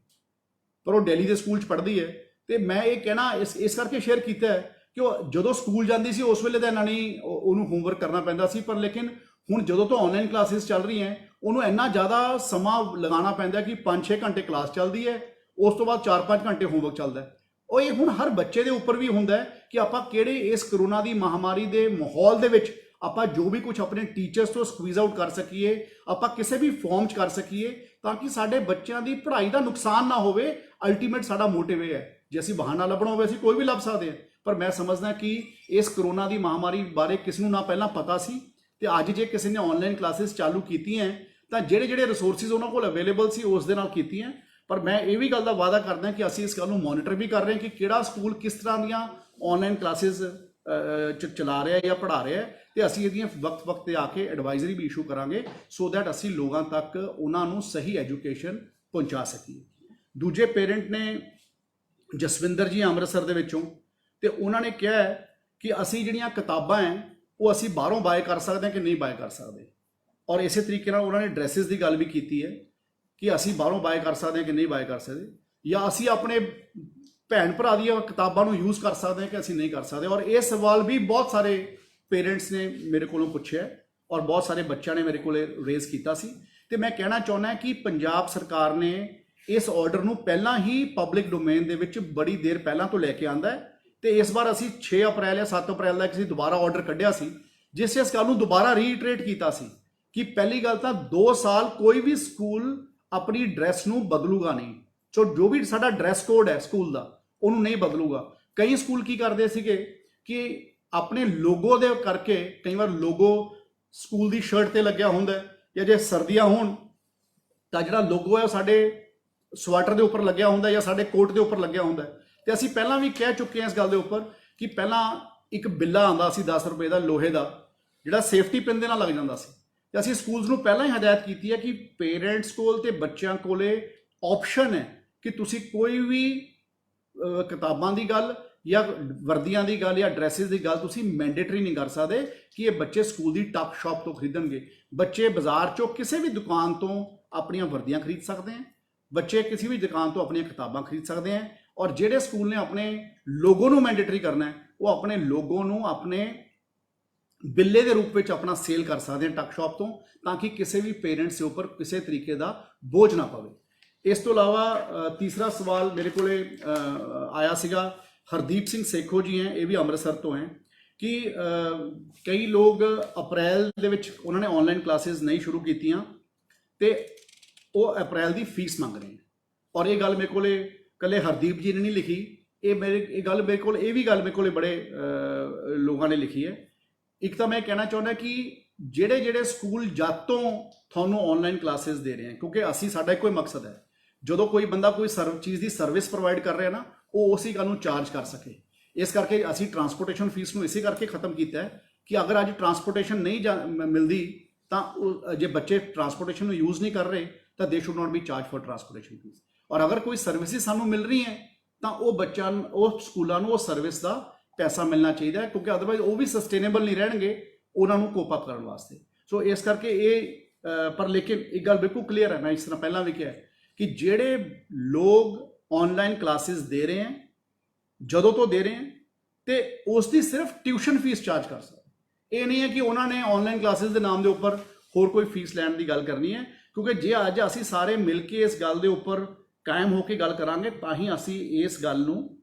ਪਰ ਉਹ ਦਿੱਲੀ ਦੇ ਸਕੂਲ 'ਚ ਪੜ੍ਹਦੀ ਹੈ। ਤੇ ਮੈਂ ਇਹ ਕਹਿਣਾ ਇਸ ਕਰਕੇ ਸ਼ੇਅਰ ਕੀਤਾ ਹੈ ਕਿ ਉਹ ਜਦੋਂ ਸਕੂਲ ਜਾਂਦੀ ਸੀ ਉਸ ਵੇਲੇ ਤਾਂ ਇਹਨਾਂ ਨਹੀਂ ਉਹਨੂੰ ਹੋਮਵਰਕ ਕਰਨਾ ਪੈਂਦਾ ਸੀ, ਪਰ ਲੇਕਿਨ ਹੁਣ ਜਦੋਂ ਤੋਂ ਆਨਲਾਈਨ ਕਲਾਸਿਸ ਚੱਲ ਰਹੀਆਂ ਉਹਨੂੰ ਇੰਨਾ ਜ਼ਿਆਦਾ ਸਮਾਂ ਲਗਾਉਣਾ ਪੈਂਦਾ ਕਿ 5-6 ਘੰਟੇ ਕਲਾਸ ਚੱਲਦੀ ਹੈ, ਉਸ ਤੋਂ ਬਾਅਦ 4-5 ਘੰਟੇ ਹੋਮਵਰਕ ਚੱਲਦਾ ਹੈ। ਉਹ ਇਹ ਹੁਣ ਹਰ ਬੱਚੇ ਦੇ ਉੱਪਰ ਵੀ ਹੁੰਦਾ ਹੈ ਕਿ ਆਪਾਂ ਕਿਹੜੇ ਇਸ ਕਰੋਨਾ ਦੀ ਮਹਾਮਾਰੀ ਦੇ ਮਾਹੌਲ ਦੇ ਵਿੱਚ ਆਪਾਂ ਜੋ ਵੀ ਕੁਝ ਆਪਣੇ ਟੀਚਰਸ ਤੋਂ ਸਕਵੀਜ਼ ਆਊਟ ਕਰ ਸਕੀਏ, ਆਪਾਂ ਕਿਸੇ ਵੀ ਫਾਰਮ 'ਚ ਕਰ ਸਕੀਏ, ਤਾਂ ਕਿ ਸਾਡੇ ਬੱਚਿਆਂ ਦੀ ਪੜ੍ਹਾਈ ਦਾ ਨੁਕਸਾਨ ਨਾ ਹੋਵੇ। ਅਲਟੀਮੇਟ ਸਾਡਾ ਮੋਟਿਵ ਇਹ ਹੈ, ਜੇ ਅਸੀਂ ਬਹਾਨਾ ਲੱਭਣਾ ਹੋਵੇ ਅਸੀਂ ਕੋਈ ਵੀ ਲੱਭ ਸਕਦੇ ਹਾਂ, ਪਰ ਮੈਂ ਸਮਝਦਾ ਕਿ ਇਸ ਕਰੋਨਾ ਦੀ ਮਹਾਮਾਰੀ ਬਾਰੇ ਕਿਸ ਨੂੰ ਨਾ ਪਹਿਲਾਂ ਪਤਾ ਸੀ, ਤੇ ਅੱਜ ਜੇ ਕਿਸੇ ਨੇ ਆਨਲਾਈਨ ਕਲਾਸਿਸ ਚਾਲੂ ਕੀਤੀਆਂ ਤਾਂ ਜਿਹੜੇ ਰਿਸੋਰਸਿਸ ਉਹਨਾਂ ਕੋਲ ਅਵੇਲੇਬਲ ਸੀ ਉਸ ਦੇ ਨਾਲ ਕੀਤੀਆਂ। ਪਰ ਮੈਂ ਇਹ ਵੀ ਗੱਲ ਦਾ ਵਾਅਦਾ ਕਰਦਾ ਕਿ ਅਸੀਂ ਇਸ ਗੱਲ ਨੂੰ ਮੋਨੀਟਰ ਵੀ ਕਰ ਰਹੇ ਹਾਂ ਕਿ ਕਿਹੜਾ ਸਕੂਲ ਕਿਸ ਤਰ੍ਹਾਂ ਦੀਆਂ ਆਨਲਾਈਨ ਕਲਾਸਿਸ ਚਲਾ ਰਿਹਾ ਜਾਂ ਪੜ੍ਹਾ ਰਿਹਾ, ਤੇ ਅਸੀਂ ਇਹਦੀਆਂ ਵਕਤ ਤੇ ਆ ਕੇ ਐਡਵਾਈਜ਼ਰੀ ਵੀ ਇਸ਼ੂ ਕਰਾਂਗੇ ਸੋ ਦੈਟ ਅਸੀਂ ਲੋਕਾਂ ਤੱਕ ਉਹਨਾਂ ਨੂੰ ਸਹੀ ਐਜੂਕੇਸ਼ਨ ਪਹੁੰਚਾ ਸਕੀਏ। ਦੂਜੇ ਪੇਰੈਂਟ ਨੇ ਜਸਵਿੰਦਰ ਜੀ ਅੰਮ੍ਰਿਤਸਰ ਦੇ ਵਿੱਚੋਂ, ਤੇ ਉਹਨਾਂ ਨੇ ਕਿਹਾ ਕਿ ਅਸੀਂ ਜਿਹੜੀਆਂ ਕਿਤਾਬਾਂ ਹੈ ਉਹ ਅਸੀਂ ਬਾਹਰੋਂ ਬਾਏ ਕਰ ਸਕਦੇ ਹਾਂ ਕਿ ਨਹੀਂ ਬਾਏ ਕਰ ਸਕਦੇ, ਔਰ ਇਸੇ ਤਰੀਕੇ ਨਾਲ ਉਹਨਾਂ ਨੇ ਡਰੈਸਿਸ ਦੀ ਗੱਲ ਵੀ ਕੀਤੀ ਹੈ ਕਿ ਅਸੀਂ ਬਾਹਰੋਂ ਬਾਏ ਕਰ ਸਕਦੇ ਹਾਂ ਕਿ ਨਹੀਂ ਬਾਏ ਕਰ ਸਕਦੇ, ਜਾਂ ਅਸੀਂ ਆਪਣੇ ਭੈਣ ਭਰਾ ਦੀਆਂ ਕਿਤਾਬਾਂ ਨੂੰ ਯੂਜ਼ ਕਰ ਸਕਦੇ ਹਾਂ ਕਿ ਅਸੀਂ ਨਹੀਂ ਕਰ ਸਕਦੇ। ਔਰ ਇਹ ਸਵਾਲ ਵੀ ਬਹੁਤ ਸਾਰੇ ਪੇਰੈਂਟਸ ਨੇ ਮੇਰੇ ਕੋਲੋਂ ਪੁੱਛਿਆ ਔਰ ਬਹੁਤ ਸਾਰੇ ਬੱਚਿਆਂ ਨੇ ਮੇਰੇ ਕੋਲੇ ਰੇਜ਼ ਕੀਤਾ ਸੀ। ਤੇ ਮੈਂ ਕਹਿਣਾ ਚਾਹੁੰਦਾ ਕਿ ਪੰਜਾਬ ਸਰਕਾਰ ਨੇ ਇਸ ਆਰਡਰ ਨੂੰ ਪਹਿਲਾਂ ਹੀ ਪਬਲਿਕ ਡੋਮੇਨ ਦੇ ਵਿੱਚ ਬੜੀ ਦੇਰ ਪਹਿਲਾਂ ਤੋਂ ਲੈ ਕੇ ਆਂਦਾ ਹੈ, ਤੇ ਇਸ ਵਾਰ ਅਸੀਂ 6 ਅਪ੍ਰੈਲ ਜਾਂ 7 ਅਪ੍ਰੈਲ ਦਾ ਕਿਸੇ ਦੁਬਾਰਾ ਆਰਡਰ ਕੱਢਿਆ ਸੀ, ਜਿਸ ਇਸ ਗੱਲ ਨੂੰ ਦੁਬਾਰਾ ਰੀਇਟਰੇਟ ਕੀਤਾ ਸੀ ਕਿ ਪਹਿਲੀ ਗੱਲ ਤਾਂ 2 ਸਾਲ ਕੋਈ ਵੀ ਸਕੂਲ ਆਪਣੀ ਡਰੈਸ ਨੂੰ ਬਦਲੂਗਾ ਨਹੀਂ। ਸੋ ਜੋ ਵੀ ਸਾਡਾ ਡਰੈਸ ਕੋਡ ਹੈ ਸਕੂਲ ਦਾ ਉਹਨੂੰ ਨਹੀਂ ਬਦਲੂਗਾ। ਕਈ ਸਕੂਲ ਕੀ ਕਰਦੇ ਸੀਗੇ ਕਿ ਆਪਣੇ ਲੋਗੋ ਦੇ ਕਰਕੇ, ਕਈ ਵਾਰ ਲੋਗੋ ਸਕੂਲ ਦੀ ਸ਼ਰਟ ਤੇ ਲੱਗਿਆ ਹੁੰਦਾ, ਜਾਂ ਜੇ ਸਰਦੀਆਂ ਹੋਣ ਤਾਂ ਜਿਹੜਾ ਲੋਗੋ ਹੈ ਉਹ ਸਾਡੇ ਸਵੈਟਰ ਦੇ ਉੱਪਰ ਲੱਗਿਆ ਹੁੰਦਾ ਜਾਂ ਸਾਡੇ ਕੋਟ ਦੇ ਉੱਪਰ ਲੱਗਿਆ ਹੁੰਦਾ। ਤੇ ਅਸੀਂ ਪਹਿਲਾਂ ਵੀ ਕਹਿ ਚੁੱਕੇ ਹਾਂ ਇਸ ਗੱਲ ਦੇ ਉੱਪਰ ਕਿ ਪਹਿਲਾਂ ਇੱਕ ਬਿੱਲਾ ਆਉਂਦਾ ਸੀ 10 ਰੁਪਏ ਦਾ ਲੋਹੇ ਦਾ, ਜਿਹੜਾ ਸੇਫਟੀ ਪਿੰਨ ਦੇ ਨਾਲ ਲੱਗ ਜਾਂਦਾ ਸੀ, ਤੇ ਅਸੀਂ ਸਕੂਲਸ ਨੂੰ ਪਹਿਲਾਂ ਹੀ ਹਦਾਇਤ ਕੀਤੀ ਹੈ ਕਿ ਪੇਰੈਂਟਸ ਕੋਲ ਤੇ ਬੱਚਿਆਂ ਕੋਲੇ ਆਪਸ਼ਨ ਹੈ ਕਿ ਤੁਸੀਂ ਕੋਈ ਵੀ ਕਿਤਾਬਾਂ ਦੀ ਗੱਲ ਜਾਂ ਵਰਦੀਆਂ ਦੀ ਗੱਲ ਜਾਂ ਡਰੈਸਿਸ ਦੀ ਗੱਲ ਤੁਸੀਂ ਮੈਂਡੇਟਰੀ ਨਹੀਂ ਕਰ ਸਕਦੇ ਕਿ ਇਹ ਬੱਚੇ ਸਕੂਲ ਦੀ ਟਾਪ ਸ਼ਾਪ ਤੋਂ ਖਰੀਦਣਗੇ। ਬੱਚੇ ਬਾਜ਼ਾਰ ਚੋਂ ਕਿਸੇ ਵੀ ਦੁਕਾਨ ਤੋਂ ਆਪਣੀਆਂ ਵਰਦੀਆਂ ਖਰੀਦ ਸਕਦੇ हैं, ਬੱਚੇ ਕਿਸੇ ਵੀ ਦੁਕਾਨ ਤੋਂ ਆਪਣੀਆਂ ਕਿਤਾਬਾਂ ਖਰੀਦ ਸਕਦੇ हैं। ਔਰ ਜਿਹੜੇ ਸਕੂਲ ਨੇ ਆਪਣੇ ਲੋਗੋ ਨੂੰ ਮੈਂਡੇਟਰੀ ਕਰਨਾ ਹੈ ਉਹ ਆਪਣੇ ਲੋਗੋ ਨੂੰ ਆਪਣੇ ਬਿੱਲੇ ਦੇ ਰੂਪ ਵਿੱਚ ਆਪਣਾ ਸੇਲ ਕਰ ਸਕਦੇ हैं ਟੱਕ ਸ਼ਾਪ ਤੋਂ, ਤਾਂ ਕਿ ਕਿਸੇ ਵੀ ਪੇਰੈਂਟਸ ਦੇ ਉੱਪਰ ਕਿਸੇ ਤਰੀਕੇ ਦਾ ਬੋਝ ਨਾ ਪਵੇ। ਇਸ ਤੋਂ ਇਲਾਵਾ ਤੀਸਰਾ ਸਵਾਲ ਮੇਰੇ ਕੋਲੇ ਆਇਆ ਸੀਗਾ, ਹਰਦੀਪ ਸਿੰਘ ਸੇਖੋ ਜੀ ਹੈ, ਇਹ ਵੀ ਅੰਮ੍ਰਿਤਸਰ ਤੋਂ ਹੈ, ਕਿ ਕਈ ਲੋਕ ਅਪ੍ਰੈਲ ਦੇ ਵਿੱਚ ਉਹਨਾਂ ਨੇ ਆਨਲਾਈਨ ਕਲਾਸਿਸ ਨਹੀਂ ਸ਼ੁਰੂ ਕੀਤੀਆਂ ਤੇ ਉਹ ਅਪ੍ਰੈਲ ਦੀ ਫੀਸ ਮੰਗ ਰਹੇ ਹਨ। ਔਰ ਇਹ ਗੱਲ ਮੇਰੇ ਕੋਲੇ ਕੱਲੇ ਹਰਦੀਪ ਜੀ ਨੇ ਨਹੀਂ ਲਿਖੀ, ਇਹ ਗੱਲ ਮੇਰੇ ਕੋਲੇ ਬੜੇ ਲੋਕਾਂ ਨੇ ਲਿਖੀ ਹੈ। ਇੱਕ ਤਾਂ ਮੈਂ ਕਹਿਣਾ ਚਾਹੁੰਦਾ ਕਿ ਜਿਹੜੇ ਸਕੂਲ ਜਦ ਤੋਂ ਤੁਹਾਨੂੰ ਆਨਲਾਈਨ ਕਲਾਸਿਸ ਦੇ ਰਹੇ ਹਨ, ਕਿਉਂਕਿ ਅਸੀਂ ਸਾਡਾ ਇੱਕੋ ਹੀ ਮਕਸਦ ਹੈ, ਜਦੋਂ ਕੋਈ ਬੰਦਾ ਕੋਈ ਚੀਜ਼ ਦੀ ਸਰਵਿਸ ਪ੍ਰੋਵਾਈਡ ਕਰ ਰਿਹਾ ਨਾ ਉਹ ਉਸੇ ਗੱਲ ਨੂੰ ਚਾਰਜ ਕਰ ਸਕੇ। ਇਸ ਕਰਕੇ ਅਸੀਂ ਟਰਾਂਸਪੋਰਟੇਸ਼ਨ ਫੀਸ ਨੂੰ ਇਸੇ ਕਰਕੇ ਖਤਮ ਕੀਤਾ ਹੈ ਕਿ ਅਗਰ ਅੱਜ ਟਰਾਂਸਪੋਰਟੇਸ਼ਨ ਨਹੀਂ ਮਿਲਦੀ ਤਾਂ ਜੇ ਬੱਚੇ ਟਰਾਂਸਪੋਰਟੇਸ਼ਨ ਨੂੰ ਯੂਜ਼ ਨਹੀਂ ਕਰ ਰਹੇ ਤਾਂ they should not be charge for transportation fee. ਔਰ ਅਗਰ ਕੋਈ ਸਰਵਿਸਿਜ਼ ਸਾਨੂੰ ਮਿਲ ਰਹੀ ਹੈ ਤਾਂ ਉਹ ਸਕੂਲਾਂ ਨੂੰ ਉਹ ਸਰਵਿਸ ਦਾ ਪੈਸਾ ਮਿਲਣਾ ਚਾਹੀਦਾ ਹੈ, ਕਿਉਂਕਿ ਅਦਰਵਾਈਜ਼ ਉਹ ਵੀ ਸਸਟੇਨੇਬਲ ਨਹੀਂ ਰਹਿਣਗੇ ਉਹਨਾਂ ਨੂੰ ਕੋਪ ਅਪ ਕਰਨ ਵਾਸਤੇ। ਸੋ ਇਸ ਕਰਕੇ ਇਹ ਪਰ ਲੇਕਿਨ ਇੱਕ ਗੱਲ ਬਿਲਕੁਲ ਕਲੀਅਰ ਹੈ, ਮੈਂ ਇਸ ਤਰ੍ਹਾਂ ਪਹਿਲਾਂ ਵੀ ਕਿਹਾ ਕਿ ਜਿਹੜੇ ਲੋਕ ਆਨਲਾਈਨ ਕਲਾਸਿਸ ਦੇ ਰਹੇ ਹਨ ਜਦੋਂ ਤੋਂ ਦੇ ਰਹੇ ਹਨ ਤੇ ਉਸ ਦੀ ਸਿਰਫ ਟਿਊਸ਼ਨ ਫੀਸ ਚਾਰਜ ਕਰ ਸਕਦੇ। ਇਹ ਨਹੀਂ ਹੈ ਕਿ ਉਹਨਾਂ ਨੇ ਆਨਲਾਈਨ ਕਲਾਸਿਸ ਦੇ ਨਾਮ ਦੇ ਉੱਪਰ ਹੋਰ ਕੋਈ ਫੀਸ ਲੈਣ ਦੀ ਗੱਲ ਕਰਨੀ ਹੈ, ਕਿਉਂਕਿ ਜੇ ਅੱਜ ਅਸੀਂ ਸਾਰੇ ਮਿਲ ਕੇ ਇਸ ਗੱਲ ਦੇ ਉੱਪਰ ਕਾਇਮ ਹੋ ਕੇ ਗੱਲ ਕਰਾਂਗੇ ਤਾਂ ਹੀ ਅਸੀਂ ਇਸ ਗੱਲ ਨੂੰ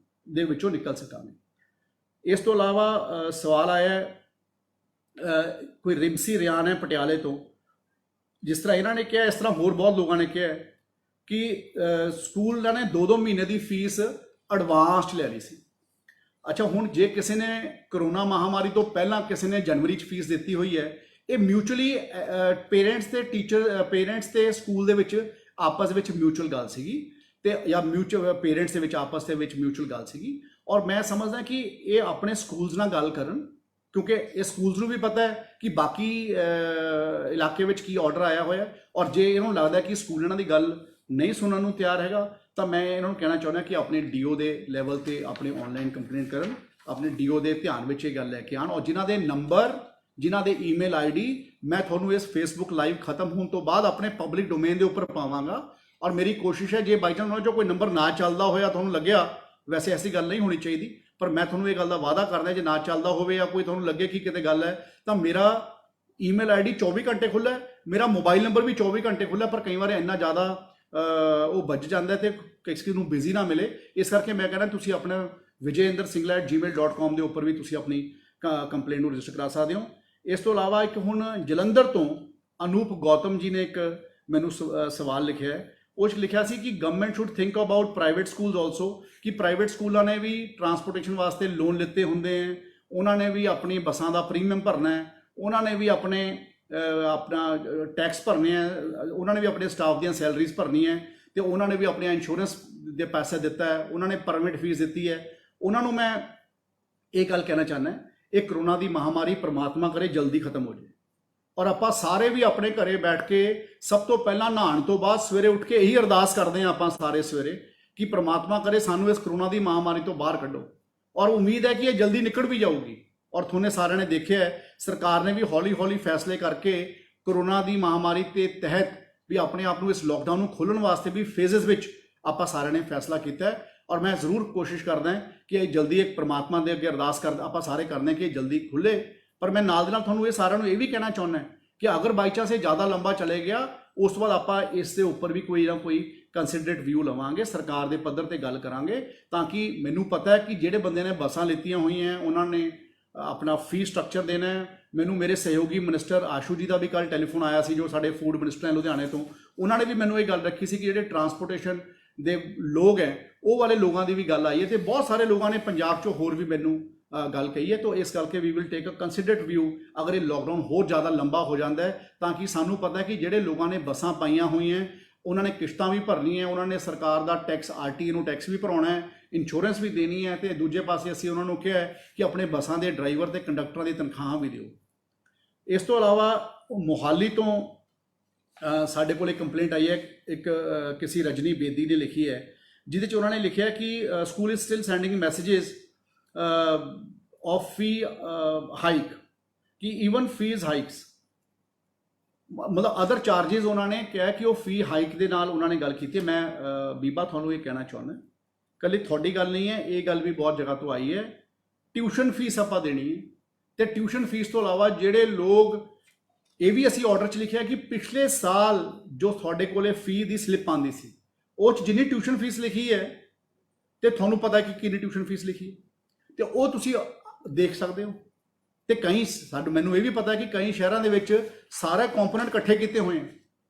ਦੇ ਵਿੱਚੋਂ ਨਿਕਲ ਸਕਾਂਗੇ। ਇਸ ਤੋਂ ਇਲਾਵਾ ਸਵਾਲ ਆਇਆ ਕੋਈ ਰਿਮਸੀ ਰਿਆਨ ਹੈ ਪਟਿਆਲੇ ਤੋਂ, ਜਿਸ ਤਰ੍ਹਾਂ ਇਹਨਾਂ ਨੇ ਕਿਹਾ ਇਸ ਤਰ੍ਹਾਂ ਹੋਰ ਬਹੁਤ ਲੋਕਾਂ ਨੇ ਕਿਹਾ ਕਿ ਸਕੂਲਾਂ ਨੇ 2-2 ਮਹੀਨੇ ਦੀ ਫੀਸ ਐਡਵਾਂਸ 'ਚ ਲੈ ਲਈ ਸੀ। ਅੱਛਾ ਹੁਣ ਜੇ ਕਿਸੇ ਨੇ ਕਰੋਨਾ ਮਹਾਮਾਰੀ ਤੋਂ ਪਹਿਲਾਂ ਕਿਸੇ ਨੇ ਜਨਵਰੀ 'ਚ ਫੀਸ ਦਿੱਤੀ ਹੋਈ ਹੈ, ਇਹ ਮਿਊਚੁਅਲੀ ਪੇਰੈਂਟਸ ਤੇ ਸਕੂਲ ਦੇ ਵਿੱਚ ਆਪਸ ਵਿੱਚ ਮਿਊਚੁਅਲ ਗੱਲ ਸੀਗੀ, ਤੇ ਜਾਂ ਮਿਊਚੁਅਲ ਪੇਰੈਂਟਸ ਦੇ ਵਿੱਚ ਆਪਸ ਦੇ ਵਿੱਚ ਮਿਊਚੁਅਲ ਗੱਲ ਸੀਗੀ। ਔਰ ਮੈਂ ਸਮਝਦਾ ਕਿ ਇਹ ਆਪਣੇ ਸਕੂਲਸ ਨਾਲ ਗੱਲ ਕਰਨ, ਕਿਉਂਕਿ ਇਹ ਸਕੂਲਸ ਨੂੰ ਵੀ ਪਤਾ ਹੈ ਕਿ ਬਾਕੀ ਇਲਾਕੇ ਵਿੱਚ ਕੀ ਆਰਡਰ ਆਇਆ ਹੋਇਆ, ਔਰ ਜੇ ਇਹਨਾਂ ਨੂੰ ਲੱਗਦਾ ਕਿ ਸਕੂਲ ਇਹਨਾਂ ਦੀ ਗੱਲ ਨਹੀਂ ਸੁਣਨ ਨੂੰ ਤਿਆਰ ਹੈਗਾ ਤਾਂ ਮੈਂ ਇਹਨਾਂ ਨੂੰ ਕਹਿਣਾ ਚਾਹੁੰਦਾ ਕਿ ਆਪਣੇ ਡੀਓ ਦੇ ਲੈਵਲ ਤੇ ਆਪਣੇ ਆਨਲਾਈਨ ਕੰਪਲੇਂਟ ਕਰਨ, ਆਪਣੇ ਡੀਓ ਦੇ ਧਿਆਨ ਵਿੱਚ ਇਹ ਗੱਲ ਲੈ ਕੇ ਆਉਣ, ਔਰ ਜਿਨ੍ਹਾਂ ਦੇ ਨੰਬਰ, ਜਿਨ੍ਹਾਂ ਦੇ ਈਮੇਲ ਆਈਡੀ ਮੈਂ ਤੁਹਾਨੂੰ ਇਸ ਫੇਸਬੁੱਕ ਲਾਈਵ ਖਤਮ ਹੋਣ ਤੋਂ ਬਾਅਦ ਆਪਣੇ ਪਬਲਿਕ ਡੋਮੇਨ ਦੇ ਉੱਪਰ ਪਾਵਾਂਗਾ। ਔਰ ਮੇਰੀ ਕੋਸ਼ਿਸ਼ ਹੈ ਜੇ ਬਾਈ ਚਾਂਸ ਉਹਨਾਂ 'ਚੋਂ ਕੋਈ ਨੰਬਰ ਨਾ ਚੱਲਦਾ ਹੋਇਆ, ਤੁਹਾਨੂੰ ਲੱਗਿਆ, ਵੈਸੇ ਐਸੀ ਗੱਲ ਨਹੀਂ ਹੋਣੀ ਚਾਹੀਦੀ, ਪਰ ਮੈਂ ਤੁਹਾਨੂੰ ਇਹ ਗੱਲ ਦਾ ਵਾਅਦਾ ਕਰਦਾ ਜੇ ਨਾ ਚੱਲਦਾ ਹੋਵੇ ਜਾਂ ਕੋਈ ਤੁਹਾਨੂੰ ਲੱਗੇ ਕਿ ਕਿਤੇ ਗੱਲ ਹੈ, ਤਾਂ ਮੇਰਾ ਈਮੇਲ ਆਈਡੀ 24 ਘੰਟੇ ਖੁੱਲ੍ਹਾ ਹੈ, ਮੇਰਾ ਮੋਬਾਈਲ ਨੰਬਰ ਵੀ 24 ਘੰਟੇ ਖੁੱਲ੍ਹਾ, ਪਰ ਕਈ ਵਾਰ ਇੰਨਾ ਜ਼ਿਆਦਾ ਉਹ ਵੱਜ ਜਾਂਦਾ ਤੇ ਕਿਸੇ ਨੂੰ ਬਿਜ਼ੀ ਨਾ ਮਿਲੇ। ਇਸ ਕਰਕੇ ਮੈਂ ਕਹਿੰਦਾ ਤੁਸੀਂ ਆਪਣਾ vijayindersingla@gmail.com ਦੇ ਉੱਪਰ ਵੀ ਤੁਸੀਂ ਆਪਣੀ ਕੰਪਲੇਂਟ ਨੂੰ ਰਜਿਸਟਰ ਕਰਾ ਸਕਦੇ ਹੋ। ਇਸ ਤੋਂ ਇਲਾਵਾ ਇੱਕ ਹੁਣ ਜਲੰਧਰ ਤੋਂ ਅਨੂਪ ਗੌਤਮ ਜੀ ਨੇ ਇੱਕ ਮੈਨੂੰ ਸਵਾਲ ਲਿਖਿਆ ਹੈ, ਉਹ 'ਚ ਲਿਖਿਆ ਸੀ ਕਿ government should think about private schools also, ਕਿ ਪ੍ਰਾਈਵੇਟ ਸਕੂਲਾਂ ਨੇ ਵੀ ਟਰਾਂਸਪੋਰਟੇਸ਼ਨ ਵਾਸਤੇ ਲੋਨ ਲਿੱਤੇ ਹੁੰਦੇ ਹੈ, ਉਹਨਾਂ ਨੇ ਵੀ ਆਪਣੀ ਬੱਸਾਂ ਦਾ ਪ੍ਰੀਮੀਅਮ ਭਰਨਾ ਹੈ, ਉਹਨਾਂ ਨੇ ਵੀ ਆਪਣਾ ਟੈਕਸ ਭਰਨੇ ਹੈ, ਉਹਨਾਂ ਨੇ ਵੀ ਆਪਣੇ ਸਟਾਫ ਦੀਆਂ ਸੈਲਰੀਜ਼ ਭਰਨੀ ਹੈ, ਤੇ ਉਹਨਾਂ ਨੇ ਵੀ ਆਪਣੀਆਂ ਇੰਸ਼ੋਰੈਂਸ ਦੇ ਪੈਸੇ ਦਿੱਤਾ ਹੈ, ਉਹਨਾਂ ਨੇ ਪਰਮਿਟ ਫੀਸ ਦਿੱਤੀ ਹੈ। ਉਹਨਾਂ ਨੂੰ ਮੈਂ ਇਹ ਗੱਲ ਕਹਿਣਾ ਚਾਹੁੰਦਾ, ਇਹ ਕਰੋਨਾ ਦੀ ਮਹਾਮਾਰੀ ਪ੍ਰਮਾਤਮਾ ਕਰੇ ਜਲਦੀ ਖਤਮ ਹੋ ਜਾਏ, ਔਰ ਆਪਾਂ ਸਾਰੇ ਵੀ ਆਪਣੇ ਘਰੇ ਬੈਠ ਕੇ ਸਭ ਤੋਂ ਪਹਿਲਾਂ ਨਹਾਉਣ ਤੋਂ ਬਾਅਦ ਸਵੇਰੇ ਉੱਠ ਕੇ ਇਹੀ ਅਰਦਾਸ ਕਰਦੇ ਹਾਂ ਆਪਾਂ ਸਾਰੇ ਸਵੇਰੇ ਕਿ ਪ੍ਰਮਾਤਮਾ ਕਰੇ ਸਾਨੂੰ ਇਸ ਕਰੋਨਾ ਦੀ ਮਹਾਮਾਰੀ ਤੋਂ ਬਾਹਰ ਕੱਢੋ, ਔਰ ਉਮੀਦ ਹੈ ਕਿ ਇਹ ਜਲਦੀ ਨਿਕਲ ਵੀ ਜਾਊਗੀ। ਔਰ ਤੁਹਾਨੂੰ ਸਾਰਿਆਂ ਨੇ ਦੇਖਿਆ ਹੈ ਸਰਕਾਰ ਨੇ ਵੀ ਹੌਲੀ ਹੌਲੀ ਫੈਸਲੇ ਕਰਕੇ ਕਰੋਨਾ ਦੀ ਮਹਾਮਾਰੀ ਦੇ ਤਹਿਤ ਵੀ ਆਪਣੇ ਆਪ ਨੂੰ ਇਸ ਲੋਕਡਾਊਨ ਨੂੰ ਖੋਲ੍ਹਣ ਵਾਸਤੇ ਵੀ ਫੇਜ਼ਸ ਵਿੱਚ ਆਪਾਂ ਸਾਰਿਆਂ ਨੇ ਫੈਸਲਾ ਕੀਤਾ ਹੈ। ਔਰ ਮੈਂ ਜ਼ਰੂਰ ਕੋਸ਼ਿਸ਼ ਕਰਦਾ ਕਿ ਇਹ ਜਲਦੀ ਇੱਕ ਪ੍ਰਮਾਤਮਾ ਦੇ ਅੱਗੇ ਅਰਦਾਸ ਕਰਦਾ ਆਪਾਂ ਸਾਰੇ ਕਰਦੇ ਕਿ ਇਹ ਜਲਦੀ ਖੁੱਲੇ। ਪਰ ਮੈਂ ਨਾਲ ਦੇ ਨਾਲ ਤੁਹਾਨੂੰ ਇਹ ਸਾਰਿਆਂ ਨੂੰ ਇਹ ਵੀ ਕਹਿਣਾ ਚਾਹੁੰਦਾ ਕਿ ਅਗਰ ਬਾਈ ਚਾਂਸ ਇਹ ਜ਼ਿਆਦਾ ਲੰਬਾ ਚਲੇ ਗਿਆ, ਉਸ ਤੋਂ ਬਾਅਦ ਆਪਾਂ ਇਸ ਦੇ ਉੱਪਰ ਵੀ ਕੋਈ ਨਾ ਕੋਈ ਕੰਸੀਡਰੇਟ ਵਿਊ ਲਵਾਂਗੇ, ਸਰਕਾਰ ਦੇ ਪੱਧਰ ਤੇ ਗੱਲ ਕਰਾਂਗੇ, ਤਾਂ ਕਿ ਮੈਨੂੰ ਪਤਾ ਹੈ ਕਿ ਜਿਹੜੇ ਬੰਦੇ ਨੇ ਬੱਸਾਂ ਲਿੱਤੀਆਂ ਹੋਈਆਂ ਉਹਨਾਂ ਨੇ ਆਪਣਾ ਫੀ ਸਟਰਕਚਰ ਦੇਣਾ ਹੈ। ਮੈਨੂੰ ਮੇਰੇ ਸਹਿਯੋਗੀ ਮਿਨਿਸਟਰ ਆਸ਼ੂ ਜੀ ਦਾ ਵੀ ਕੱਲ੍ਹ ਟੈਲੀਫੋਨ ਆਇਆ ਸੀ, ਜੋ ਸਾਡੇ ਫੂਡ ਮਿਨਿਸਟਰ ਹੈ ਲੁਧਿਆਣੇ ਤੋਂ, ਉਹਨਾਂ ਨੇ ਵੀ ਮੈਨੂੰ ਇਹ ਗੱਲ ਰੱਖੀ ਸੀ ਕਿ ਜਿਹੜੇ ਟਰਾਂਸਪੋਰਟੇਸ਼ਨ ਦੇ ਲੋਕ ਹੈ ਉਹ ਵਾਲੇ ਲੋਕਾਂ ਦੀ ਵੀ ਗੱਲ ਆਈ ਹੈ, ਤੇ ਬਹੁਤ ਸਾਰੇ ਲੋਕਾਂ ਨੇ ਪੰਜਾਬ 'ਚੋਂ ਹੋਰ ਵੀ ਮੈਨੂੰ ਗੱਲ ਕਹੀ ਹੈ। ਤਾਂ ਇਸ ਕਰਕੇ we will take a ਕੰਸੀਡਰੇਟ view ਅਗਰ ਇਹ ਲੋਕਡਾਊਨ ਹੋਰ ਜ਼ਿਆਦਾ ਲੰਬਾ ਹੋ ਜਾਂਦਾ ਹੈ, ਤਾਂ ਕਿ ਸਾਨੂੰ ਪਤਾ ਹੈ ਕਿ ਜਿਹੜੇ ਲੋਕਾਂ ਨੇ ਬੱਸਾਂ ਪਾਈਆਂ ਹੋਈਆਂ ਉਹਨਾਂ ਨੇ ਕਿਸ਼ਤਾਂ ਵੀ ਭਰਨੀਆਂ, ਉਹਨਾਂ ਨੇ ਸਰਕਾਰ ਦਾ ਟੈਕਸ ਆਰਟੀਏ ਨੂੰ ਟੈਕਸ ਵੀ ਭਰਾਉਣਾ ਹੈ, ਇੰਸ਼ੋਰੈਂਸ ਵੀ ਦੇਣੀ ਹੈ, ਤੇ ਦੂਜੇ ਪਾਸੇ ਅਸੀਂ ਉਹਨਾਂ ਨੂੰ ਕਿਹਾ ਹੈ ਕਿ ਆਪਣੇ ਬੱਸਾਂ ਦੇ ਡਰਾਈਵਰ ਤੇ ਕੰਡਕਟਰਾਂ ਦੀ ਤਨਖਾਹਾਂ ਵੀ ਦਿਓ। ਇਸ ਤੋਂ ਇਲਾਵਾ ਮੋਹਾਲੀ ਤੋਂ ਸਾਡੇ ਕੋਲ ਇੱਕ ਕੰਪਲੇਂਟ ਆਈ ਹੈ, ਇੱਕ ਕਿਸੇ ਰਜਨੀ ਬੇਦੀ ਨੇ ਲਿਖੀ ਹੈ, ਜਿਹਦੇ 'ਚ ਉਹਨਾਂ ਨੇ ਲਿਖਿਆ ਕਿ school is still sending messages of fee hike, ਕਿ ਈਵਨ ਫੀਸ ਹਾਈਕਸ, ਮਤਲਬ ਅਦਰ ਚਾਰजेस ਉਹਨਾਂ ਨੇ ਕਿਹਾ ਕਿ ਉਹ ਫੀ ਹਾਈਕ ਦੇ ਨਾਲ ਉਹਨਾਂ ਨੇ ਗੱਲ ਕੀਤੀ। ਮੈਂ ਬੀਬਾ ਤੁਹਾਨੂੰ ਇਹ ਕਹਿਣਾ ਚਾਹੁੰਦਾ, ਇਕੱਲੀ ਤੁਹਾਡੀ ਗੱਲ ਨਹੀਂ ਹੈ, ਇਹ ਗੱਲ ਵੀ ਬਹੁਤ ਜਗ੍ਹਾ ਤੋਂ ਆਈ ਹੈ, ਟਿਊਸ਼ਨ ਫੀਸ ਆਪਾਂ ਦੇਣੀ ਹੈ, ਤੇ ਟਿਊਸ਼ਨ ਫੀਸ ਤੋਂ ਇਲਾਵਾ ਜਿਹੜੇ ਲੋਕ, ਇਹ ਵੀ ਅਸੀਂ ਆਰਡਰ 'ਚ ਲਿਖਿਆ ਕਿ ਪਿਛਲੇ ਸਾਲ ਜੋ ਤੁਹਾਡੇ ਕੋਲੇ ਫੀ ਦੀ ਸਲਿੱਪ ਆਉਂਦੀ ਸੀ, ਉਹ 'ਚ ਜਿੰਨੀ ਟਿਊਸ਼ਨ ਫੀਸ ਲਿਖੀ ਹੈ ਤੇ ਤੁਹਾਨੂੰ ਪਤਾ ਕਿ ਕਿੰਨੀ ਟਿਊਸ਼ਨ ਫੀਸ ਲਿਖੀ ਹੈ, ਤੇ ਉਹ ਤੁਸੀਂ ਦੇਖ ਸਕਦੇ ਹੋ। ਤੇ ਮੈਨੂੰ ਇਹ ਵੀ ਪਤਾ ਕਿ ਕਈ ਸ਼ਹਿਰਾਂ ਦੇ ਵਿੱਚ ਸਾਰੇ ਕੰਪੋਨੈਂਟ ਇਕੱਠੇ ਕੀਤੇ ਹੋਏ ਆ,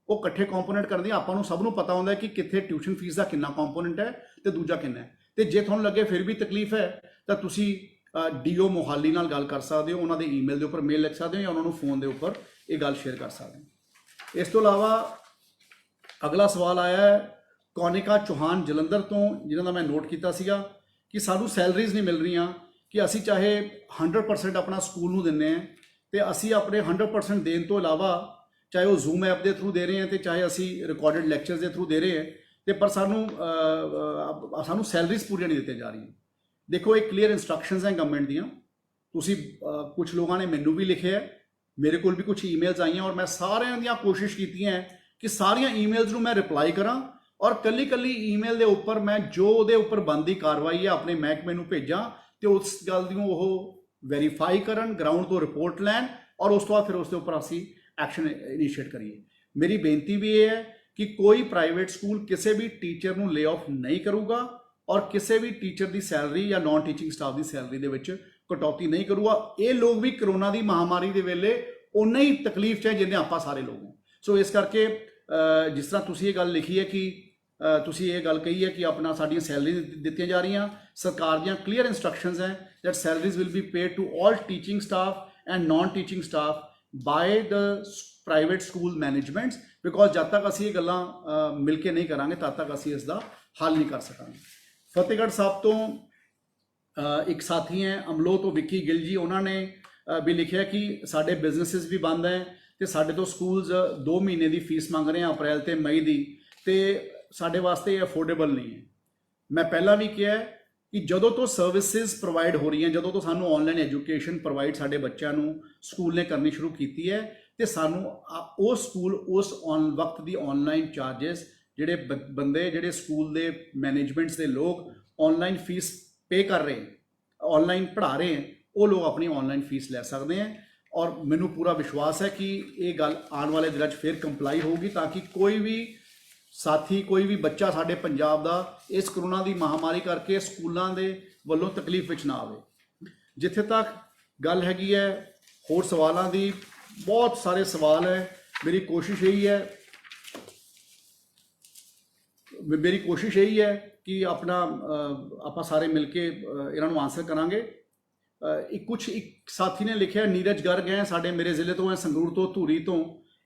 ਉਹ ਇਕੱਠੇ ਕੰਪੋਨੈਂਟ ਕਰਨ ਦੀ ਆਪਾਂ ਨੂੰ ਸਭ ਨੂੰ ਪਤਾ ਹੁੰਦਾ ਕਿ ਕਿੱਥੇ ਟਿਊਸ਼ਨ ਫੀਸ ਦਾ ਕਿੰਨਾ ਕੰਪੋਨੈਂਟ ਹੈ ਤੇ ਦੂਜਾ ਕਿੰਨਾ ਹੈ। ਤੇ ਜੇ ਤੁਹਾਨੂੰ ਲੱਗੇ ਫਿਰ ਵੀ ਤਕਲੀਫ ਹੈ ਤਾਂ ਤੁਸੀਂ ਡੀਓ ਮੋਹਾਲੀ ਨਾਲ ਗੱਲ ਕਰ ਸਕਦੇ ਹੋ, ਉਹਨਾਂ ਦੇ ਈਮੇਲ ਦੇ ਉੱਪਰ ਮੇਲ ਲਿਖ ਸਕਦੇ ਹੋ, ਜਾਂ ਉਹਨਾਂ ਨੂੰ ਫੋਨ ਦੇ ਉੱਪਰ ਇਹ ਗੱਲ ਸ਼ੇਅਰ ਕਰ ਸਕਦੇ ਹੋ। ਇਸ ਤੋਂ ਇਲਾਵਾ ਅਗਲਾ ਸਵਾਲ ਆਇਆ ਹੈ ਕੌਨਿਕਾ ਚੌਹਾਨ ਜਲੰਧਰ ਤੋਂ, ਜਿਨ੍ਹਾਂ ਦਾ ਮੈਂ ਨੋਟ ਕੀਤਾ ਸੀਗਾ ਕਿ ਸਾਨੂੰ ਸੈਲਰੀਜ਼ ਨਹੀਂ ਮਿਲ ਰਹੀਆਂ, ਕਿ ਅਸੀਂ ਚਾਹੇ 100% ਆਪਣਾ ਸਕੂਲ ਨੂੰ ਦਿੰਦੇ ਹਾਂ, ਤੇ ਅਸੀਂ ਆਪਣੇ 100% ਦੇਣ ਤੋਂ ਇਲਾਵਾ ਚਾਹੇ ਉਹ ਜ਼ੂਮ ਐਪ ਦੇ ਥਰੂ ਦੇ ਰਹੇ ਹਾਂ ਤੇ ਚਾਹੇ ਅਸੀਂ ਰਿਕਾਰਡਡ ਲੈਕਚਰਸ ਦੇ ਥਰੂ ਦੇ ਰਹੇ ਹਾਂ, ਤੇ ਪਰ ਸਾਨੂੰ ਸੈਲਰੀਜ਼ ਪੂਰੀਆਂ ਨਹੀਂ ਦਿੱਤੀਆਂ ਜਾ ਰਹੀਆਂ। ਦੇਖੋ, ਇਹ ਕਲੀਅਰ ਇਨਸਟਰਕਸ਼ਨਸ ਹੈ ਗਵਰਨਮੈਂਟ ਦੀਆਂ। ਤੁਸੀਂ ਕੁਝ ਲੋਕਾਂ ਨੇ ਮੈਨੂੰ ਵੀ ਲਿਖਿਆ, ਮੇਰੇ ਕੋਲ ਵੀ ਕੁਝ ਈਮੇਲਸ ਆਈਆਂ, ਔਰ ਮੈਂ ਸਾਰਿਆਂ ਦੀਆਂ ਕੋਸ਼ਿਸ਼ ਕੀਤੀਆਂ ਕਿ ਸਾਰੀਆਂ ਈਮੇਲਸ ਨੂੰ ਮੈਂ ਰਿਪਲਾਈ ਕਰਾਂ, ਔਰ ਕੱਲੀ ਈਮੇਲ ਦੇ ਉੱਪਰ ਮੈਂ ਜੋ ਉਹਦੇ ਉੱਪਰ ਬਣਦੀ ਕਾਰਵਾਈ ਹੈ ਆਪਣੇ ਮਹਿਕਮੇ ਨੂੰ ਭੇਜਾਂ, ਤੇ ਉਸ ਗੱਲ ਦੀ ਉਹ ਵੈਰੀਫਾਈ ਕਰਨ, ਗਰਾਊਂਡ ਤੋਂ ਰਿਪੋਰਟ ਲੈਣ, ਔਰ ਉਸ ਤੋਂ ਬਾਅਦ ਫਿਰ ਉਸ ਦੇ ਉੱਪਰ ਅਸੀਂ ਐਕਸ਼ਨ ਇਨੀਸ਼ੀਏਟ ਕਰੀਏ। ਮੇਰੀ ਬੇਨਤੀ ਵੀ ਇਹ ਹੈ ਕਿ ਕੋਈ ਪ੍ਰਾਈਵੇਟ ਸਕੂਲ ਕਿਸੇ ਵੀ ਟੀਚਰ ਨੂੰ ਲੇ ਆਫ ਨਹੀਂ ਕਰੂਗਾ, ਔਰ ਕਿਸੇ ਵੀ ਟੀਚਰ ਦੀ ਸੈਲਰੀ ਜਾਂ ਨਾਨ ਟੀਚਿੰਗ ਸਟਾਫ ਦੀ ਸੈਲਰੀ ਦੇ ਵਿੱਚ ਕਟੌਤੀ ਨਹੀਂ ਕਰੂਗਾ। ਇਹ ਲੋਕ ਵੀ ਕਰੋਨਾ ਦੀ ਮਹਾਮਾਰੀ ਦੇ ਵੇਲੇ ਉਨਾ ਹੀ ਤਕਲੀਫ 'ਚ ਹੈ ਜਿੰਨੇ ਆਪਾਂ ਸਾਰੇ ਲੋਕ ਹਾਂ। ਸੋ ਇਸ ਕਰਕੇ ਜਿਸ ਤਰ੍ਹਾਂ ਤੁਸੀਂ ਇਹ ਗੱਲ ਲਿਖੀ ਹੈ ਕਿ ਤੁਸੀਂ ਇਹ ਗੱਲ ਕਹੀ ਹੈ ਕਿ ਆਪਣਾ ਸਾਡੀਆਂ ਸੈਲਰੀ ਦਿੱਤੀਆਂ ਜਾ ਰਹੀਆਂ, ਸਰਕਾਰ ਦੀਆਂ ਕਲੀਅਰ ਇੰਸਟਰਕਸ਼ਨਸ ਹੈ that salaries will be paid to all teaching staff and non-teaching staff by the private school managements, because ਜਦ ਤੱਕ ਅਸੀਂ ਇਹ ਗੱਲਾਂ ਮਿਲ ਕੇ ਨਹੀਂ ਕਰਾਂਗੇ ਤਦ ਤੱਕ ਅਸੀਂ ਇਸ ਦਾ ਹੱਲ ਨਹੀਂ ਕਰ ਸਕਾਂਗੇ। ਫਤਿਹਗੜ੍ਹ ਸਾਹਿਬ ਤੋਂ ਇੱਕ ਸਾਥੀ ਹੈ ਅਮਲੋ ਤੋਂ ਵਿੱਕੀ ਗਿੱਲ ਜੀ, ਉਹਨਾਂ ਨੇ ਵੀ ਲਿਖਿਆ ਕਿ ਸਾਡੇ ਬਿਜ਼ਨੈਸਿਸ ਵੀ ਬੰਦ ਹੈ ਤੇ ਸਾਡੇ ਤੋਂ ਸਕੂਲਸ 2 ਮਹੀਨੇ ਦੀ ਫੀਸ ਮੰਗ ਰਹੇ ਆ ਅਪ੍ਰੈਲ ਤੇ ਮਈ ਦੀ, ਤੇ ਸਾਡੇ ਵਾਸਤੇ ਅਫੋਰਡੇਬਲ ਨਹੀਂ ਹੈ। ਮੈਂ ਪਹਿਲਾਂ ਵੀ ਕਿਹਾ ਕਿ ਜਦੋਂ ਤੋਂ ਸਰਵਿਸਿਜ਼ ਪ੍ਰੋਵਾਈਡ ਹੋ ਰਹੀਆਂ, ਜਦੋਂ ਤੋਂ ਸਾਨੂੰ ਆਨਲਾਈਨ ਐਜੂਕੇਸ਼ਨ ਪ੍ਰੋਵਾਈਡ ਸਾਡੇ ਬੱਚਿਆਂ ਨੂੰ ਸਕੂਲ ਨੇ ਕਰਨੀ ਸ਼ੁਰੂ ਕੀਤੀ ਹੈ, ਤੇ ਸਾਨੂੰ ਉਹ ਸਕੂਲ ਉਸ ਵਕਤ ਦੀ ਆਨਲਾਈਨ ਚਾਰजेस ਜਿਹੜੇ ਬੰਦੇ ਜਿਹੜੇ ਸਕੂਲ ਦੇ ਮੈਨੇਜਮੈਂਟਸ ਦੇ ਲੋਕ ਆਨਲਾਈਨ ਫੀਸ ਪੇ ਕਰ ਰਹੇ, ਆਨਲਾइन पढ़ा रहे हैं, वो लोग अपनी ऑनलाइन फीस ले सकते हैं। और मैनू पूरा विश्वास है कि ये गल आने वाले दिनों में फिर कंप्लाई होगी, ताकि कोई भी साथी कोई भी बच्चा साडे पंजाब दा इस करोना की महामारी करके स्कूलों के वलों तकलीफ विच ना आवे। जिथे तक गल हैगी है होर सवालों की, बहुत सारे सवाल है, मेरी कोशिश यही है कि अपना आप सारे मिल के इन्हों आंसर करांगे। एक साथी ने लिखा, नीरज गर्ग है साडे मेरे जिले तो है, संगरूर तो, धूरी तो,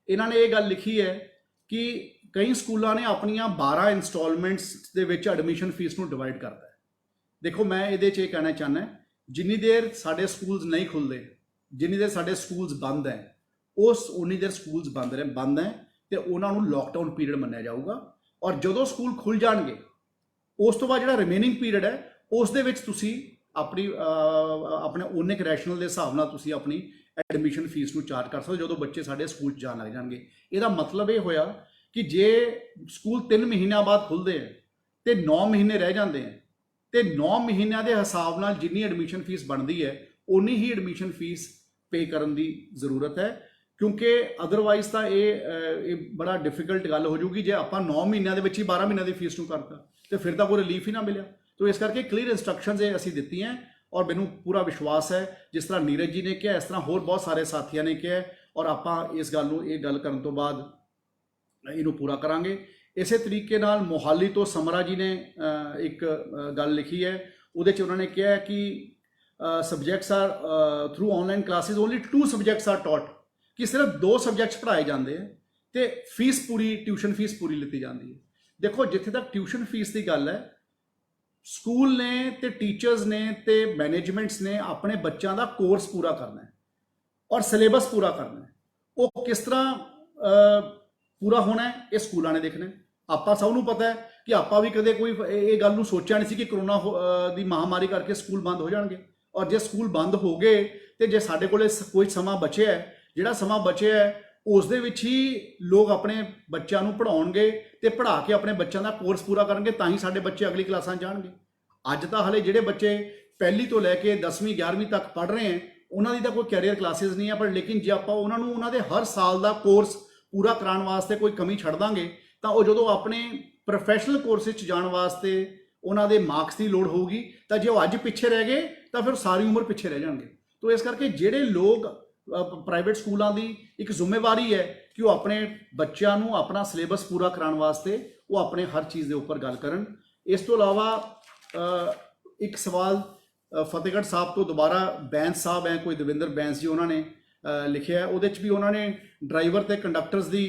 इन्होंने ये गल लिखी है कि कई स्कूलों ने अपन 12 इंस्टॉलमेंट्स के विच एडमिशन फीस नूं डिवाइड करता है। देखो मैं ये कहना चाहना, जिन्नी देर साडे स्कूल्स नहीं खुलते, जिन्नी देर साडे स्कूल्स बंद हैं, उस उन्नी देर स्कूल्स बंद हैं तो उन्होंने लॉकडाउन पीरियड मन्निया जाऊगा। और जदों स्कूल खुल जाएंगे उस तो बाद जो रिमेनिंग पीरियड है उस दे विच तुसी अपनी अपने उन्ने क रैशनल के हिसाब नाल तुसी अपनी एडमिशन फीस नूं चार्ज कर सकते जो बच्चे साडे स्कूल जान लग जाएंगे। इसदा मतलब ये होया कि जे स्कूल 3 महीनों बाद खुलते हैं तो 9 महीने रह जाते हैं, तो 9 महीनों के हिसाब नाल जिन्नी एडमिशन फीस बनती है उन्नी ही एडमिशन फीस पे करने की जरूरत है, क्योंकि अदरवाइज तो ये बड़ा डिफिकल्ट गल हो जाऊगी जे आप 9 महीनों के ही 12 महीनों की फीस नूं करता तो फिर तो कोई रिलीफ ही ना मिले। तो इस करके क्लीयर इंस्ट्रक्शनस ये असी दित्ती हैं और मैनू पूरा विश्वास है जिस तरह नीरज जी ने कहा, इस तरह होर बहुत सारे साथियों ने कहा, और आप इस गल नूं ये गल करन तो बाद इनू पूरा करांगे। इस तरीके नाल मोहाली तो समरा जी ने एक गल लिखी है, उहदे च उन्होंने कहा कि subjects are through online classes only 2 subjects are taught, कि सिर्फ 2 सब्जैक्ट्स पढ़ाए जाते हैं तो फीस पूरी ट्यूशन फीस पूरी लीती जाती है। देखो जिथे तक ट्यूशन फीस की गल है, स्कूल ने ते टीचर्स ने ते मैनेजमेंट्स ने अपने बच्चों का कोर्स पूरा करना है और सिलेबस पूरा करना है, वो किस तरह पूरा होना है ये स्कूलों ने देखना है। आप सबनों पता है कि आप भी कदे कोई ये गल सोचा नहीं सी कि कोरोना की महामारी करके स्कूल बंद हो जाएंगे, और जो स्कूल बंद हो गए तो जे साडे कोले कोई समा बचे है, जिहड़ा समा बचे है उस दे विच ही लोग अपने बच्चों को पढ़ाउणगे ते पढ़ा के अपने बच्चों का कोर्स पूरा करेंगे, तां ही साडे बच्चे अगली क्लासां जाणगे। अज तो हले जिहड़े बच्चे पहली तो लैके 10वीं 11वीं तक पढ़ रहे हैं उन्हां दी तां कोई कैरियर क्लासिस नहीं है, पर लेकिन जे आपां उन्हां नूं उन्हां दे हर साल का कोर्स पूरा कराउण वास्ते कोई कमी छड्ड दांगे तां ओह जदों अपने प्रोफैशनल कोर्स विच जाण वास्ते उन्हां दे मार्क्स की लोड़ होगी, तां जे ओह अज पिछे रह गए तां फिर सारी उम्र पिछे रह जाणगे। तो इस करके जिहड़े लोग प्राइवेट स्कूलों की एक जिम्मेवारी है कि वो अपने बच्चों को अपना सिलेबस पूरा कराने वास्ते वो अपने हर चीज़ के उपर गल करन। इस तो अलावा एक सवाल फतेहगढ़ साहब तो दोबारा बैंस साहब हैं, कोई दविंदर बैंस जी उन्होंने लिखा है, वो भी उन्होंने ड्राइवर ते कंडक्टर्स की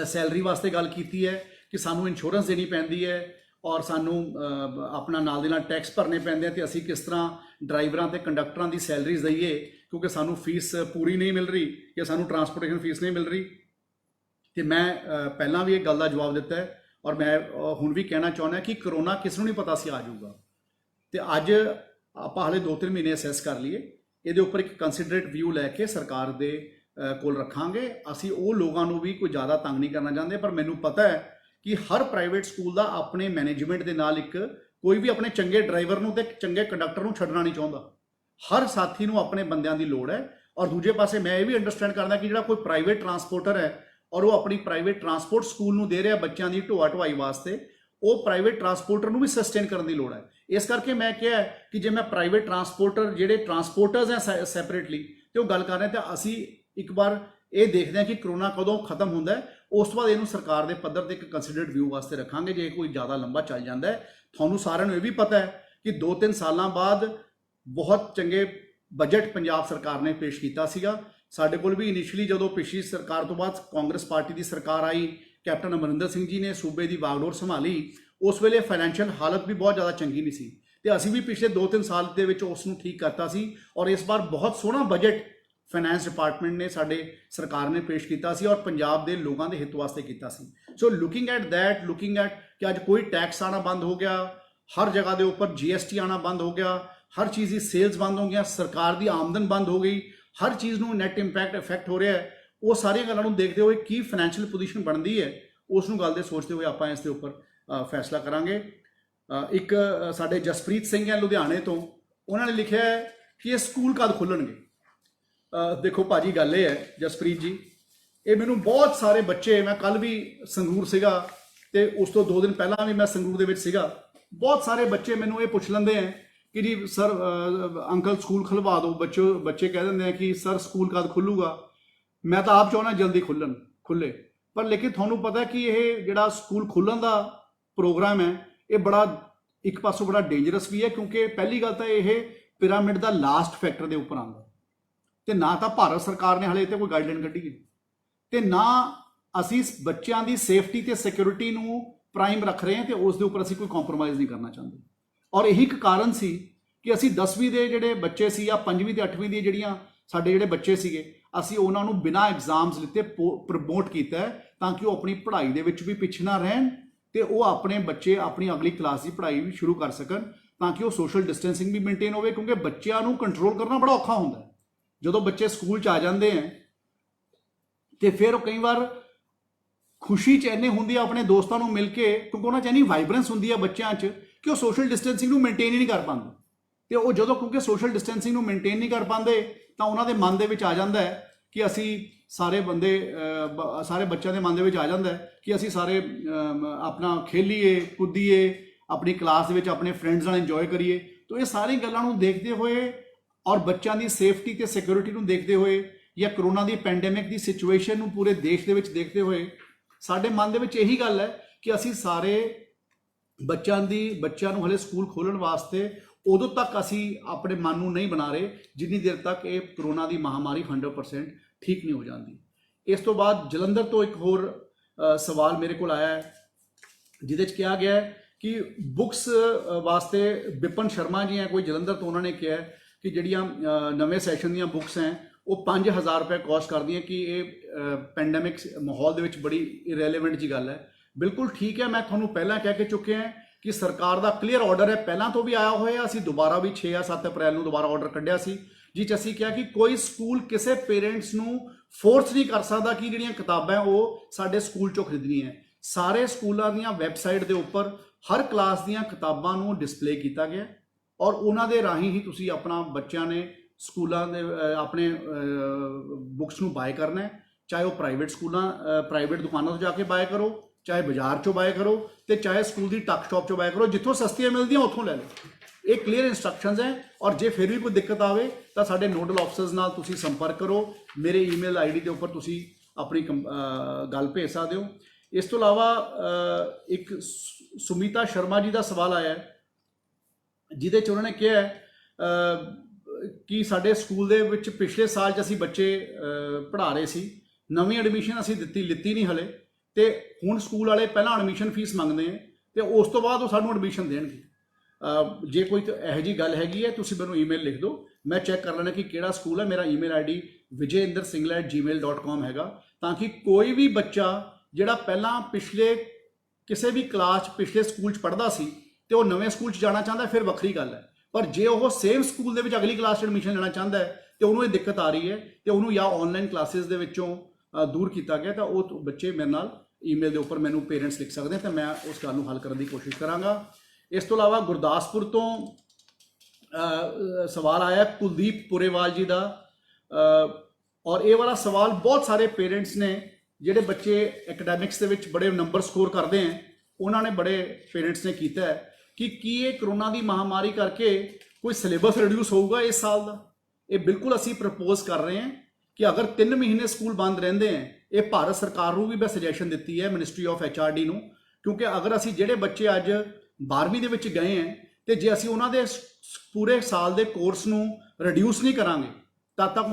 सैलरी वास्ते गल की है कि सानू इंश्योरेंस देनी पैंदी है और सानू अपना नाल दे नाल टैक्स भरने पैंदे हैं, तो असी किस तरह ड्राइवरां ते कंडक्टरां की सैलरीज दईए क्योंकि सानू फीस पूरी नहीं मिल रही या सानू ट्रांसपोर्टेशन फीस नहीं मिल रही। तो मैं पहला भी एक गल का जवाब दिता है और मैं हुण भी कहना चाहुंदा कि करोना किस नूं नहीं पता सी आ जाऊगा, तो अज आप हाले 2-3 महीने असैस कर लीए, ये उपर एक कंसीडरेट व्यू लैके सरकार दे कोल रखांगे। असी वो लोगों को भी कोई ज़्यादा तंग नहीं करना चाहते, पर मैनू पता है कि हर प्राइवेट स्कूल का अपने मैनेजमेंट के नाल एक कोई भी अपने चंगे ड्राइवर नूं ते चंगे कंडक्टर नूं छड्डना नहीं चाहता, हर साथी नूं अपने बंदियां की लोड़ है। और दूजे पासे मैं ये भी अंडरस्टैंड करदा कि जिहड़ा कोई प्राइवेट ट्रांसपोर्टर है और वो अपनी प्राइवेट ट्रांसपोर्ट स्कूल नूं दे रहा बच्चों की ढोआ ढुआई वास्ते, वो प्राइवेट ट्रांसपोर्टर नूं भी सस्टेन करने की लोड़ है। इस करके मैं कहा है कि जे मैं प्राइवेट ट्रांसपोर्टर जिहड़े ट्रांसपोर्टर्स हैं सैपरेटली तो गल कर रहे हैं, तो असी एक बार ये देखते हैं कि करोना कदों खत्म होंदा है, उस तो बाद इनू सरकार के पद्धर ते एक कंसीडर्ड व्यू वास्ते रखांगे। जे कोई ज़्यादा लंबा चल जाता है, थानू सारिआं नूं ये भी पता है ਕਿ 2-3 ਸਾਲਾਂ ਬਾਅਦ ਬਹੁਤ ਚੰਗੇ ਬਜਟ ਪੰਜਾਬ ਸਰਕਾਰ ਨੇ ਪੇਸ਼ ਕੀਤਾ ਸੀਗਾ। ਸਾਡੇ ਕੋਲ ਵੀ ਇਨੀਸ਼ੀਅਲੀ ਜਦੋਂ ਪਿਛਲੀ ਸਰਕਾਰ ਤੋਂ ਬਾਅਦ ਕਾਂਗਰਸ ਪਾਰਟੀ ਦੀ ਸਰਕਾਰ ਆਈ, ਕੈਪਟਨ ਅਮਰਿੰਦਰ ਸਿੰਘ ਜੀ ਨੇ ਸੂਬੇ ਦੀ ਵਾਗਡੋਰ ਸੰਭਾਲੀ, ਉਸ ਵੇਲੇ ਫਾਈਨੈਂਸ਼ੀਅਲ ਹਾਲਤ ਵੀ ਬਹੁਤ ਜ਼ਿਆਦਾ ਚੰਗੀ ਨਹੀਂ ਸੀ ਤੇ ਅਸੀਂ ਵੀ ਪਿਛਲੇ 2-3 ਸਾਲ ਦੇ ਵਿੱਚ ਉਸ ਨੂੰ ਠੀਕ ਕਰਤਾ ਸੀ ਔਰ ਇਸ ਵਾਰ ਬਹੁਤ ਸੋਹਣਾ ਬਜਟ ਫਾਈਨੈਂਸ ਡਿਪਾਰਟਮੈਂਟ ਨੇ ਸਾਡੇ ਸਰਕਾਰ ਨੇ ਪੇਸ਼ ਕੀਤਾ ਸੀ ਔਰ ਪੰਜਾਬ ਦੇ ਲੋਕਾਂ ਦੇ ਹਿੱਤ ਵਾਸਤੇ ਕੀਤਾ ਸੀ। ਸੋ ਲੁਕਿੰਗ ਐਟ ਕਿ ਅੱਜ ਕੋਈ ਟੈਕਸ ਆਣਾ ਬੰਦ ਹੋ ਗਿਆ, ਹਰ ਜਗ੍ਹਾ ਦੇ ਉੱਪਰ GST ਆਣਾ ਬੰਦ ਹੋ ਗਿਆ, ਹਰ ਚੀਜ਼ ਦੀ ਸੇਲਸ ਬੰਦ ਹੋ ਗਈਆਂ, ਸਰਕਾਰ ਦੀ ਆਮਦਨ ਬੰਦ ਹੋ ਗਈ, ਹਰ ਚੀਜ਼ ਨੂੰ ਨੈਟ ਇੰਪੈਕਟ ਇਫੈਕਟ ਹੋ ਰਿਹਾ ਹੈ। ਉਹ ਸਾਰੀਆਂ ਗੱਲਾਂ ਨੂੰ ਦੇਖਦੇ ਹੋਏ ਕੀ ਫਾਈਨੈਂਸ਼ੀਅਲ ਪੋਜੀਸ਼ਨ ਬਣਦੀ ਹੈ ਉਸ ਨੂੰ ਗੱਲ ਦੇ ਸੋਚਦੇ ਹੋਏ ਆਪਾਂ ਇਸ ਦੇ ਉੱਪਰ ਫੈਸਲਾ ਕਰਾਂਗੇ। ਇੱਕ ਸਾਡੇ ਜਸਪ੍ਰੀਤ ਸਿੰਘ ਹੈ ਲੁਧਿਆਣੇ ਤੋਂ, ਉਹਨਾਂ ਨੇ ਲਿਖਿਆ ਹੈ ਕਿ ਇਹ ਸਕੂਲ ਕਦ ਖੁੱਲਣਗੇ। ਦੇਖੋ ਭਾਜੀ, ਗੱਲ ਇਹ ਹੈ ਜਸਪ੍ਰੀਤ ਜੀ, ਇਹ ਮੈਨੂੰ ਬਹੁਤ ਸਾਰੇ ਬੱਚੇ, ਮੈਂ ਕੱਲ ਵੀ ਸੰਗਰੂਰ ਸੀਗਾ ਤੇ ਉਸ ਤੋਂ 2 ਦਿਨ ਪਹਿਲਾਂ ਵੀ ਮੈਂ ਸੰਗਰੂਰ ਦੇ ਵਿੱਚ ਸੀਗਾ, ਬਹੁਤ ਸਾਰੇ ਬੱਚੇ ਮੈਨੂੰ ਇਹ ਪੁੱਛ ਲੈਂਦੇ ਹੈ ਕਿ ਜੀ ਸਰ ਅੰਕਲ ਸਕੂਲ ਖੁਲਵਾ ਦਿਓ। ਬੱਚੇ ਕਹਿ ਦਿੰਦੇ ਆ ਕਿ ਸਰ ਸਕੂਲ ਕਦ ਖੁੱਲੂਗਾ। ਮੈਂ ਤਾਂ ਆਪ ਚਾਹੁੰਦਾ ਜਲਦੀ ਖੁੱਲੇ, ਪਰ ਲੇਕਿਨ ਤੁਹਾਨੂੰ ਪਤਾ ਕਿ ਇਹ ਜਿਹੜਾ ਸਕੂਲ ਖੁੱਲਣ ਦਾ ਪ੍ਰੋਗਰਾਮ ਹੈ ਇਹ ਬੜਾ ਇੱਕ ਪਾਸੋਂ ਬੜਾ ਡੇਂਜਰਸ ਵੀ ਹੈ, ਕਿਉਂਕਿ ਪਹਿਲੀ ਗੱਲ ਤਾਂ ਇਹ ਪਿਰਾਮਿਡ ਦਾ ਲਾਸਟ ਫੈਕਟਰ ਦੇ ਉੱਪਰ ਆਉਂਦਾ ਤੇ ਨਾ ਤਾਂ ਭਾਰਤ ਸਰਕਾਰ ਨੇ ਹਲੇ ਤੇ ਕੋਈ ਗਾਈਡਲਾਈਨ ਕੱਢੀ ਹੈ ਤੇ ਨਾ ਅਸੀਂ ਬੱਚਿਆਂ ਦੀ ਸੇਫਟੀ ਤੇ ਸਿਕਿਉਰਿਟੀ ਨੂੰ ਪ੍ਰਾਈਮ ਰੱਖ ਰਹੇ ਹਾਂ ਤੇ ਉਸ ਦੇ ਉੱਪਰ ਅਸੀਂ ਕੋਈ ਕੰਪਰੋਮਾਈਜ਼ ਨਹੀਂ ਕਰਨਾ ਚਾਹੁੰਦੇ। ਔਰ ਇਹੀ ਇੱਕ ਕਾਰਨ ਸੀ ਕਿ ਅਸੀਂ 10ਵੀਂ ਦੇ ਜਿਹੜੇ ਬੱਚੇ ਸੀ ਜਾਂ 5ਵੀਂ ਤੇ 8ਵੀਂ ਦੀ ਜਿਹੜੀਆਂ ਸਾਡੇ ਜਿਹੜੇ ਬੱਚੇ ਸੀਗੇ, ਅਸੀਂ ਉਹਨਾਂ ਨੂੰ ਬਿਨਾਂ ਐਗਜ਼ਾਮਸ ਲਿੱਤੇ ਪ੍ਰਮੋਟ ਕੀਤਾ ਤਾਂ ਕਿ ਉਹ ਆਪਣੀ ਪੜ੍ਹਾਈ ਦੇ ਵਿੱਚ ਵੀ ਪਿੱਛੇ ਨਾ ਰਹਿਣ ਤੇ ਉਹ ਆਪਣੇ ਬੱਚੇ ਆਪਣੀ ਅਗਲੀ ਕਲਾਸ ਦੀ ਪੜ੍ਹਾਈ ਵੀ ਸ਼ੁਰੂ ਕਰ ਸਕਣ, ਤਾਂ ਕਿ ਉਹ ਸੋਸ਼ਲ ਡਿਸਟੈਂਸਿੰਗ ਵੀ ਮੇਨਟੇਨ ਹੋਵੇ। ਕਿਉਂਕਿ ਬੱਚਿਆਂ ਨੂੰ ਕੰਟਰੋਲ ਕਰਨਾ ਬੜਾ ਔਖਾ ਹੁੰਦਾ ਹੈ। ਜਦੋਂ ਬੱਚੇ ਸਕੂਲ 'ਚ ਆ ਜਾਂਦੇ ਹੈ ਤੇ ਫਿਰ ਉਹ ਕਈ ਵਾਰ ਖੁਸ਼ੀ 'ਚ ਇੰਨੇ ਹੁੰਦੀ ਆ ਆਪਣੇ ਦੋਸਤਾਂ ਨੂੰ ਮਿਲ ਕੇ, ਕਿਉਂਕਿ ਉਹਨਾਂ 'ਚ ਇੰਨੀ ਵਾਈਬਰੈਂਸ ਹੁੰਦੀ ਆ ਬੱਚਿਆਂ 'ਚ ਕਿ ਉਹ ਸੋਸ਼ਲ ਡਿਸਟੈਂਸਿੰਗ ਨੂੰ ਮੇਨਟੇਨ ਹੀ ਨਹੀਂ ਕਰ ਪਾਉਂਦੇ ਤੇ ਉਹ ਜਦੋਂ ਕਿਉਂਕਿ ਸੋਸ਼ਲ ਡਿਸਟੈਂਸਿੰਗ ਨੂੰ ਮੇਨਟੇਨ ਨਹੀਂ ਕਰ ਪਾਉਂਦੇ ਤਾਂ ਉਹਨਾਂ ਦੇ ਮਨ ਦੇ ਵਿੱਚ ਆ ਜਾਂਦਾ ਹੈ ਕਿ ਅਸੀਂ ਸਾਰੇ ਬੱਚਿਆਂ ਦੇ ਮਨ ਦੇ ਵਿੱਚ ਆ ਜਾਂਦਾ ਹੈ ਕਿ ਅਸੀਂ ਸਾਰੇ ਆਪਣਾ ਖੇਲੀਏ ਕੁੱਦੀਏ, ਆਪਣੀ ਕਲਾਸ ਦੇ ਵਿੱਚ ਆਪਣੇ ਫਰੈਂਡਸ ਨਾਲ ਇੰਜੋਏ ਕਰੀਏ। ਤਾਂ ਇਹ ਸਾਰੀ ਗੱਲਾਂ ਨੂੰ ਦੇਖਦੇ ਹੋਏ ਔਰ ਬੱਚਿਆਂ ਦੀ ਸੇਫਟੀ ਤੇ ਸਿਕਿਉਰਿਟੀ ਨੂੰ ਦੇਖਦੇ ਹੋਏ ਜਾਂ ਕਰੋਨਾ ਦੀ ਪੈਂਡੇਮਿਕ ਦੀ ਸਿਚੁਏਸ਼ਨ ਨੂੰ ਪੂਰੇ ਦੇਸ਼ ਦੇ ਵਿੱਚ ਦੇਖਦੇ ਹੋਏ ਸਾਡੇ ਮਨ ਦੇ ਵਿੱਚ ਇਹੀ ਗੱਲ ਹੈ ਕਿ ਅਸੀਂ ਸਾਰੇ ਬੱਚਿਆਂ ਨੂੰ ਹਲੇ ਸਕੂਲ ਖੋਲ੍ਹਣ ਵਾਸਤੇ ਉਦੋਂ ਤੱਕ ਅਸੀਂ ਆਪਣੇ ਮਨ ਨੂੰ ਨਹੀਂ ਬਣਾ ਰਹੇ ਜਿੰਨੀ ਦੇਰ ਤੱਕ ਇਹ ਕਰੋਨਾ ਦੀ ਮਹਾਮਾਰੀ 100% ਠੀਕ ਨਹੀਂ ਹੋ ਜਾਂਦੀ। ਇਸ ਤੋਂ ਬਾਅਦ ਜਲੰਧਰ ਤੋਂ ਇੱਕ ਹੋਰ ਸਵਾਲ ਮੇਰੇ ਕੋਲ ਆਇਆ ਹੈ ਜਿਹਦੇ 'ਚ ਕਿਹਾ ਗਿਆ ਹੈ ਕਿ ਬੁੱਕਸ ਵਾਸਤੇ ਵਿਪਨ ਸ਼ਰਮਾ ਜੀ ਹੈ ਕੋਈ ਜਲੰਧਰ ਤੋਂ, ਉਹਨਾਂ ਨੇ ਕਿਹਾ ਕਿ ਜਿਹੜੀਆਂ ਨਵੇਂ ਸੈਸ਼ਨ ਦੀਆਂ ਬੁੱਕਸ ਹੈ ਉਹ 5000 ਰੁਪਏ ਕਾਸਟ ਕਰਦੀਆਂ ਕਿ ਇਹ ਪੈਂਡੇਮਿਕ ਮਾਹੌਲ ਦੇ ਵਿੱਚ ਬੜੀ ਇਰੈਲੇਵੈਂਟ ਜੀ ਗੱਲ ਹੈ। ਬਿਲਕੁਲ ਠੀਕ ਹੈ, ਮੈਂ ਤੁਹਾਨੂੰ ਪਹਿਲਾਂ ਕਹਿ ਕੇ ਚੁੱਕਿਆ ਹਾਂ ਕਿ ਸਰਕਾਰ ਦਾ ਕਲੀਅਰ ਆਰਡਰ ਹੈ, ਪਹਿਲਾਂ ਤੋਂ ਵੀ ਆਇਆ ਹੋਇਆ। ਅਸੀਂ ਦੁਬਾਰਾ ਵੀ 6 ਜਾਂ 7 ਅਪ੍ਰੈਲ ਨੂੰ ਦੁਬਾਰਾ ਆਰਡਰ ਕੱਢਿਆ ਸੀ ਜਿਸ 'ਚ ਅਸੀਂ ਕਿਹਾ ਕਿ ਕੋਈ ਸਕੂਲ ਕਿਸੇ ਪੇਰੈਂਟਸ ਨੂੰ ਫੋਰਸ ਨਹੀਂ ਕਰ ਸਕਦਾ ਕਿ ਜਿਹੜੀਆਂ ਕਿਤਾਬਾਂ ਉਹ ਸਾਡੇ ਸਕੂਲ 'ਚੋਂ ਖਰੀਦਣੀਆਂ ਹੈ। ਸਾਰੇ ਸਕੂਲਾਂ ਦੀਆਂ ਵੈਬਸਾਈਟ ਦੇ ਉੱਪਰ ਹਰ ਕਲਾਸ ਦੀਆਂ ਕਿਤਾਬਾਂ ਨੂੰ ਡਿਸਪਲੇ ਕੀਤਾ ਗਿਆ ਔਰ ਉਹਨਾਂ ਦੇ ਰਾਹੀਂ ਹੀ ਤੁਸੀਂ ਆਪਣਾ ਬੱਚਿਆਂ ਨੇ ਸਕੂਲਾਂ ਦੇ ਆਪਣੇ ਬੁੱਕਸ ਨੂੰ ਬਾਏ ਕਰਨਾ ਹੈ, ਚਾਹੇ ਉਹ ਪ੍ਰਾਈਵੇਟ ਦੁਕਾਨਾਂ ਤੋਂ ਜਾ ਕੇ ਬਾਏ ਕਰੋ, ਚਾਹੇ ਬਾਜ਼ਾਰ 'ਚੋਂ ਬਾਏ ਕਰੋ ਤੇ ਚਾਹੇ ਸਕੂਲ ਦੀ ਟੱਕ ਸ਼ਾਪ 'ਚੋਂ ਬਾਏ ਕਰੋ, ਜਿੱਥੋਂ ਸਸਤੀਆਂ ਮਿਲਦੀਆਂ ਉੱਥੋਂ ਲੈ ਲਓ। ਇਹ ਕਲੀਅਰ ਇੰਸਟਰਕਸ਼ਨਸ ਹੈ ਔਰ ਜੇ ਫਿਰ ਵੀ ਕੋਈ ਦਿੱਕਤ ਆਵੇ ਤਾਂ ਸਾਡੇ ਨੋਡਲ ਆਫਿਸਰਸ ਨਾਲ ਤੁਸੀਂ ਸੰਪਰਕ ਕਰੋ। ਮੇਰੇ ਈਮੇਲ ਆਈਡੀ ਦੇ ਉੱਪਰ ਤੁਸੀਂ ਆਪਣੀ ਗੱਲ ਭੇਜ ਸਕਦੇ ਹੋ। ਇਸ ਤੋਂ ਇਲਾਵਾ ਇੱਕ ਸੁਮੀਤਾ ਸ਼ਰਮਾ ਜੀ ਦਾ ਸਵਾਲ ਆਇਆ ਜਿਹਦੇ 'ਚ ਉਹਨਾਂ ਨੇ ਕਿਹਾ ਕਿ ਸਾਡੇ ਸਕੂਲ ਦੇ ਵਿੱਚ ਪਿਛਲੇ ਸਾਲ 'ਚ ਅਸੀਂ ਬੱਚੇ ਪੜ੍ਹਾ ਰਹੇ ਸੀ, ਨਵੀਂ ਐਡਮਿਸ਼ਨ ਅਸੀਂ ਲਿੱਤੀ ਨਹੀਂ ਹਲੇ ਤੇ ਹੁਣ ਸਕੂਲ ਵਾਲੇ ਪਹਿਲਾਂ ਐਡਮਿਸ਼ਨ ਫੀਸ ਮੰਗਦੇ ਆ ਤੇ ਉਸ ਤੋਂ ਬਾਅਦ ਉਹ ਸਾਨੂੰ ਐਡਮਿਸ਼ਨ ਦੇਣਗੇ। ਜੇ ਕੋਈ ਇਹੋ ਜਿਹੀ ਗੱਲ ਹੈਗੀ ਹੈ ਤੁਸੀਂ ਮੈਨੂੰ ਈਮੇਲ ਲਿਖ ਦਿਓ, ਮੈਂ ਚੈੱਕ ਕਰ ਲੈਣਾ ਕਿ ਕਿਹੜਾ ਸਕੂਲ ਹੈ। ਮੇਰਾ ਈਮੇਲ ਆਈਡੀ vijayindersingla@gmail.com ਹੈਗਾ, ਤਾਂ ਕਿ ਕੋਈ ਵੀ ਬੱਚਾ ਜਿਹੜਾ ਪਹਿਲਾਂ ਪਿਛਲੇ ਕਿਸੇ ਵੀ ਕਲਾਸ 'ਚ ਪਿਛਲੇ ਸਕੂਲ 'ਚ ਪੜ੍ਹਦਾ ਸੀ ਤੇ ਉਹ ਨਵੇਂ ਸਕੂਲ 'ਚ ਜਾਣਾ ਚਾਹੁੰਦਾ ਫਿਰ ਵੱਖਰੀ ਗੱਲ ਹੈ, ਪਰ ਜੇ ਉਹ ਸੇਮ ਸਕੂਲ ਦੇ ਵਿੱਚ ਅਗਲੀ ਕਲਾਸ 'ਚ ਐਡਮਿਸ਼ਨ ਲੈਣਾ ਚਾਹੁੰਦਾ ਹੈ ਤੇ ਉਹਨੂੰ ਇਹ ਦਿੱਕਤ ਆ ਰਹੀ ਹੈ ਤੇ ਉਹਨੂੰ ਜਾਂ ਆਨਲਾਈਨ ਕਲਾਸਿਸ ਦੇ ਵਿੱਚੋਂ ਦੂਰ ਕੀਤਾ ਗਿਆ ਤਾਂ ਉਹ ਬੱਚੇ ਮੇਰੇ ਨਾਲ ਈਮੇਲ ਦੇ ਉੱਪਰ ਮੈਨੂੰ ਪੇਰੈਂਟਸ ਲਿਖ ਸਕਦੇ ਤਾਂ ਮੈਂ ਉਸ ਗੱਲ ਨੂੰ ਹੱਲ ਕਰਨ ਦੀ ਕੋਸ਼ਿਸ਼ ਕਰਾਂਗਾ। ਇਸ ਤੋਂ ਇਲਾਵਾ ਗੁਰਦਾਸਪੁਰ ਤੋਂ ਸਵਾਲ ਆਇਆ ਕੁਲਦੀਪ ਪੁਰੇਵਾਲ ਜੀ ਦਾ ਔਰ ਇਹ ਵਾਲਾ ਸਵਾਲ ਬਹੁਤ ਸਾਰੇ ਪੇਰੈਂਟਸ ਨੇ ਜਿਹੜੇ ਬੱਚੇ ਐਕੈਡੈਮਿਕਸ ਦੇ ਵਿੱਚ ਬੜੇ ਨੰਬਰ ਸਕੋਰ ਕਰਦੇ ਹੈ ਉਹਨਾਂ ਨੇ ਬੜੇ ਪੇਰੈਂਟਸ ਨੇ ਕੀਤਾ ਹੈ ਕਿ ਕੀ ਇਹ ਕਰੋਨਾ ਦੀ ਮਹਾਮਾਰੀ ਕਰਕੇ ਕੋਈ ਸਿਲੇਬਸ ਰਿਡਿਊਸ ਹੋਊਗਾ ਇਸ ਸਾਲ ਦਾ। ਇਹ ਬਿਲਕੁਲ ਅਸੀਂ ਪ੍ਰਪੋਜ਼ ਕਰ ਰਹੇ ਹਾਂ ਕਿ ਅਗਰ 3 ਮਹੀਨੇ ਸਕੂਲ ਬੰਦ ਰਹਿੰਦੇ ਹੈ, ਇਹ ਭਾਰਤ ਸਰਕਾਰ ਨੂੰ ਵੀ ਮੈਂ ਸੁਜੈਸ਼ਨ ਦਿੱਤੀ ਹੈ, ਮਿਨਿਸਟਰੀ ਆਫ HRD ਨੂੰ, ਕਿਉਂਕਿ ਅਗਰ ਅਸੀਂ ਜਿਹੜੇ ਬੱਚੇ ਅੱਜ 12ਵੀਂ ਦੇ ਵਿੱਚ ਗਏ ਹੈ ਤੇ ਜੇ ਅਸੀਂ ਉਹਨਾਂ ਦੇ ਪੂਰੇ ਸਾਲ ਦੇ ਕੋਰਸ ਨੂੰ ਰਿਡਿਊਸ ਨਹੀਂ ਕਰਾਂਗੇ ਤਦ ਤੱਕ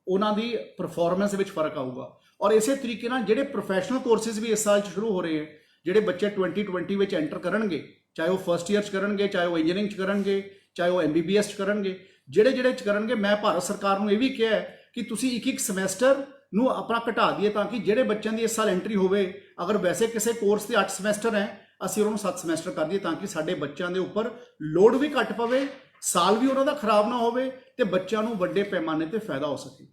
ਉਹਨਾਂ ਦੀ ਪਰਫਾਰਮੈਂਸ ਵਿੱਚ ਫਰਕ ਆਊਗਾ। ਔਰ ਇਸੇ ਤਰੀਕੇ ਨਾਲ ਜਿਹੜੇ ਪ੍ਰੋਫੈਸ਼ਨਲ ਕੋਰਸਿਸ ਵੀ ਇਸ ਸਾਲ 'ਚ ਸ਼ੁਰੂ ਹੋ ਰਹੇ ਹੈ, ਜਿਹੜੇ ਬੱਚੇ 2020 ਵਿੱਚ ਐਂਟਰ ਕਰਨਗੇ, ਚਾਹੇ ਉਹ ਫਸਟ ਈਅਰ 'ਚ ਕਰਨਗੇ, ਚਾਹੇ ਉਹ ਇੰਜੀਨੀਅਰਿੰਗ 'ਚ ਕਰਨਗੇ, ਚਾਹੇ ਉਹ MBBS 'ਚ ਕਰਨਗੇ, ਜਿਹੜੇ 'ਚ ਕਰਨਗੇ, ਮੈਂ ਭਾਰਤ ਸਰਕਾਰ ਨੂੰ ਇਹ ਵੀ ਕਿਹਾ ਕਿ ਤੁਸੀਂ ਇੱਕ ਸਮੈਸਟਰ ਨੂੰ ਆਪਣਾ ਘਟਾ ਦਈਏ ਤਾਂ ਕਿ ਜਿਹੜੇ ਬੱਚਿਆਂ ਦੀ ਇਸ ਸਾਲ ਐਂਟਰੀ ਹੋਵੇ, ਅਗਰ ਵੈਸੇ ਕਿਸੇ ਕੋਰਸ ਦੇ 8 ਸਮੈਸਟਰ ਹੈ, ਅਸੀਂ ਉਹਨਾਂ ਨੂੰ 7 ਸਮੈਸਟਰ ਕਰ ਦਈਏ ਤਾਂ ਕਿ ਸਾਡੇ ਬੱਚਿਆਂ ਦੇ ਉੱਪਰ ਲੋਡ ਵੀ ਘੱਟ ਪਵੇ, ਸਾਲ ਵੀ ਉਹਨਾਂ ਦਾ ਖਰਾਬ ਨਾ ਹੋਵੇ ਤੇ ਬੱਚਿਆਂ ਨੂੰ ਵੱਡੇ ਪੈਮਾਨੇ ਤੇ ਫਾਇਦਾ ਹੋ ਸਕੇ।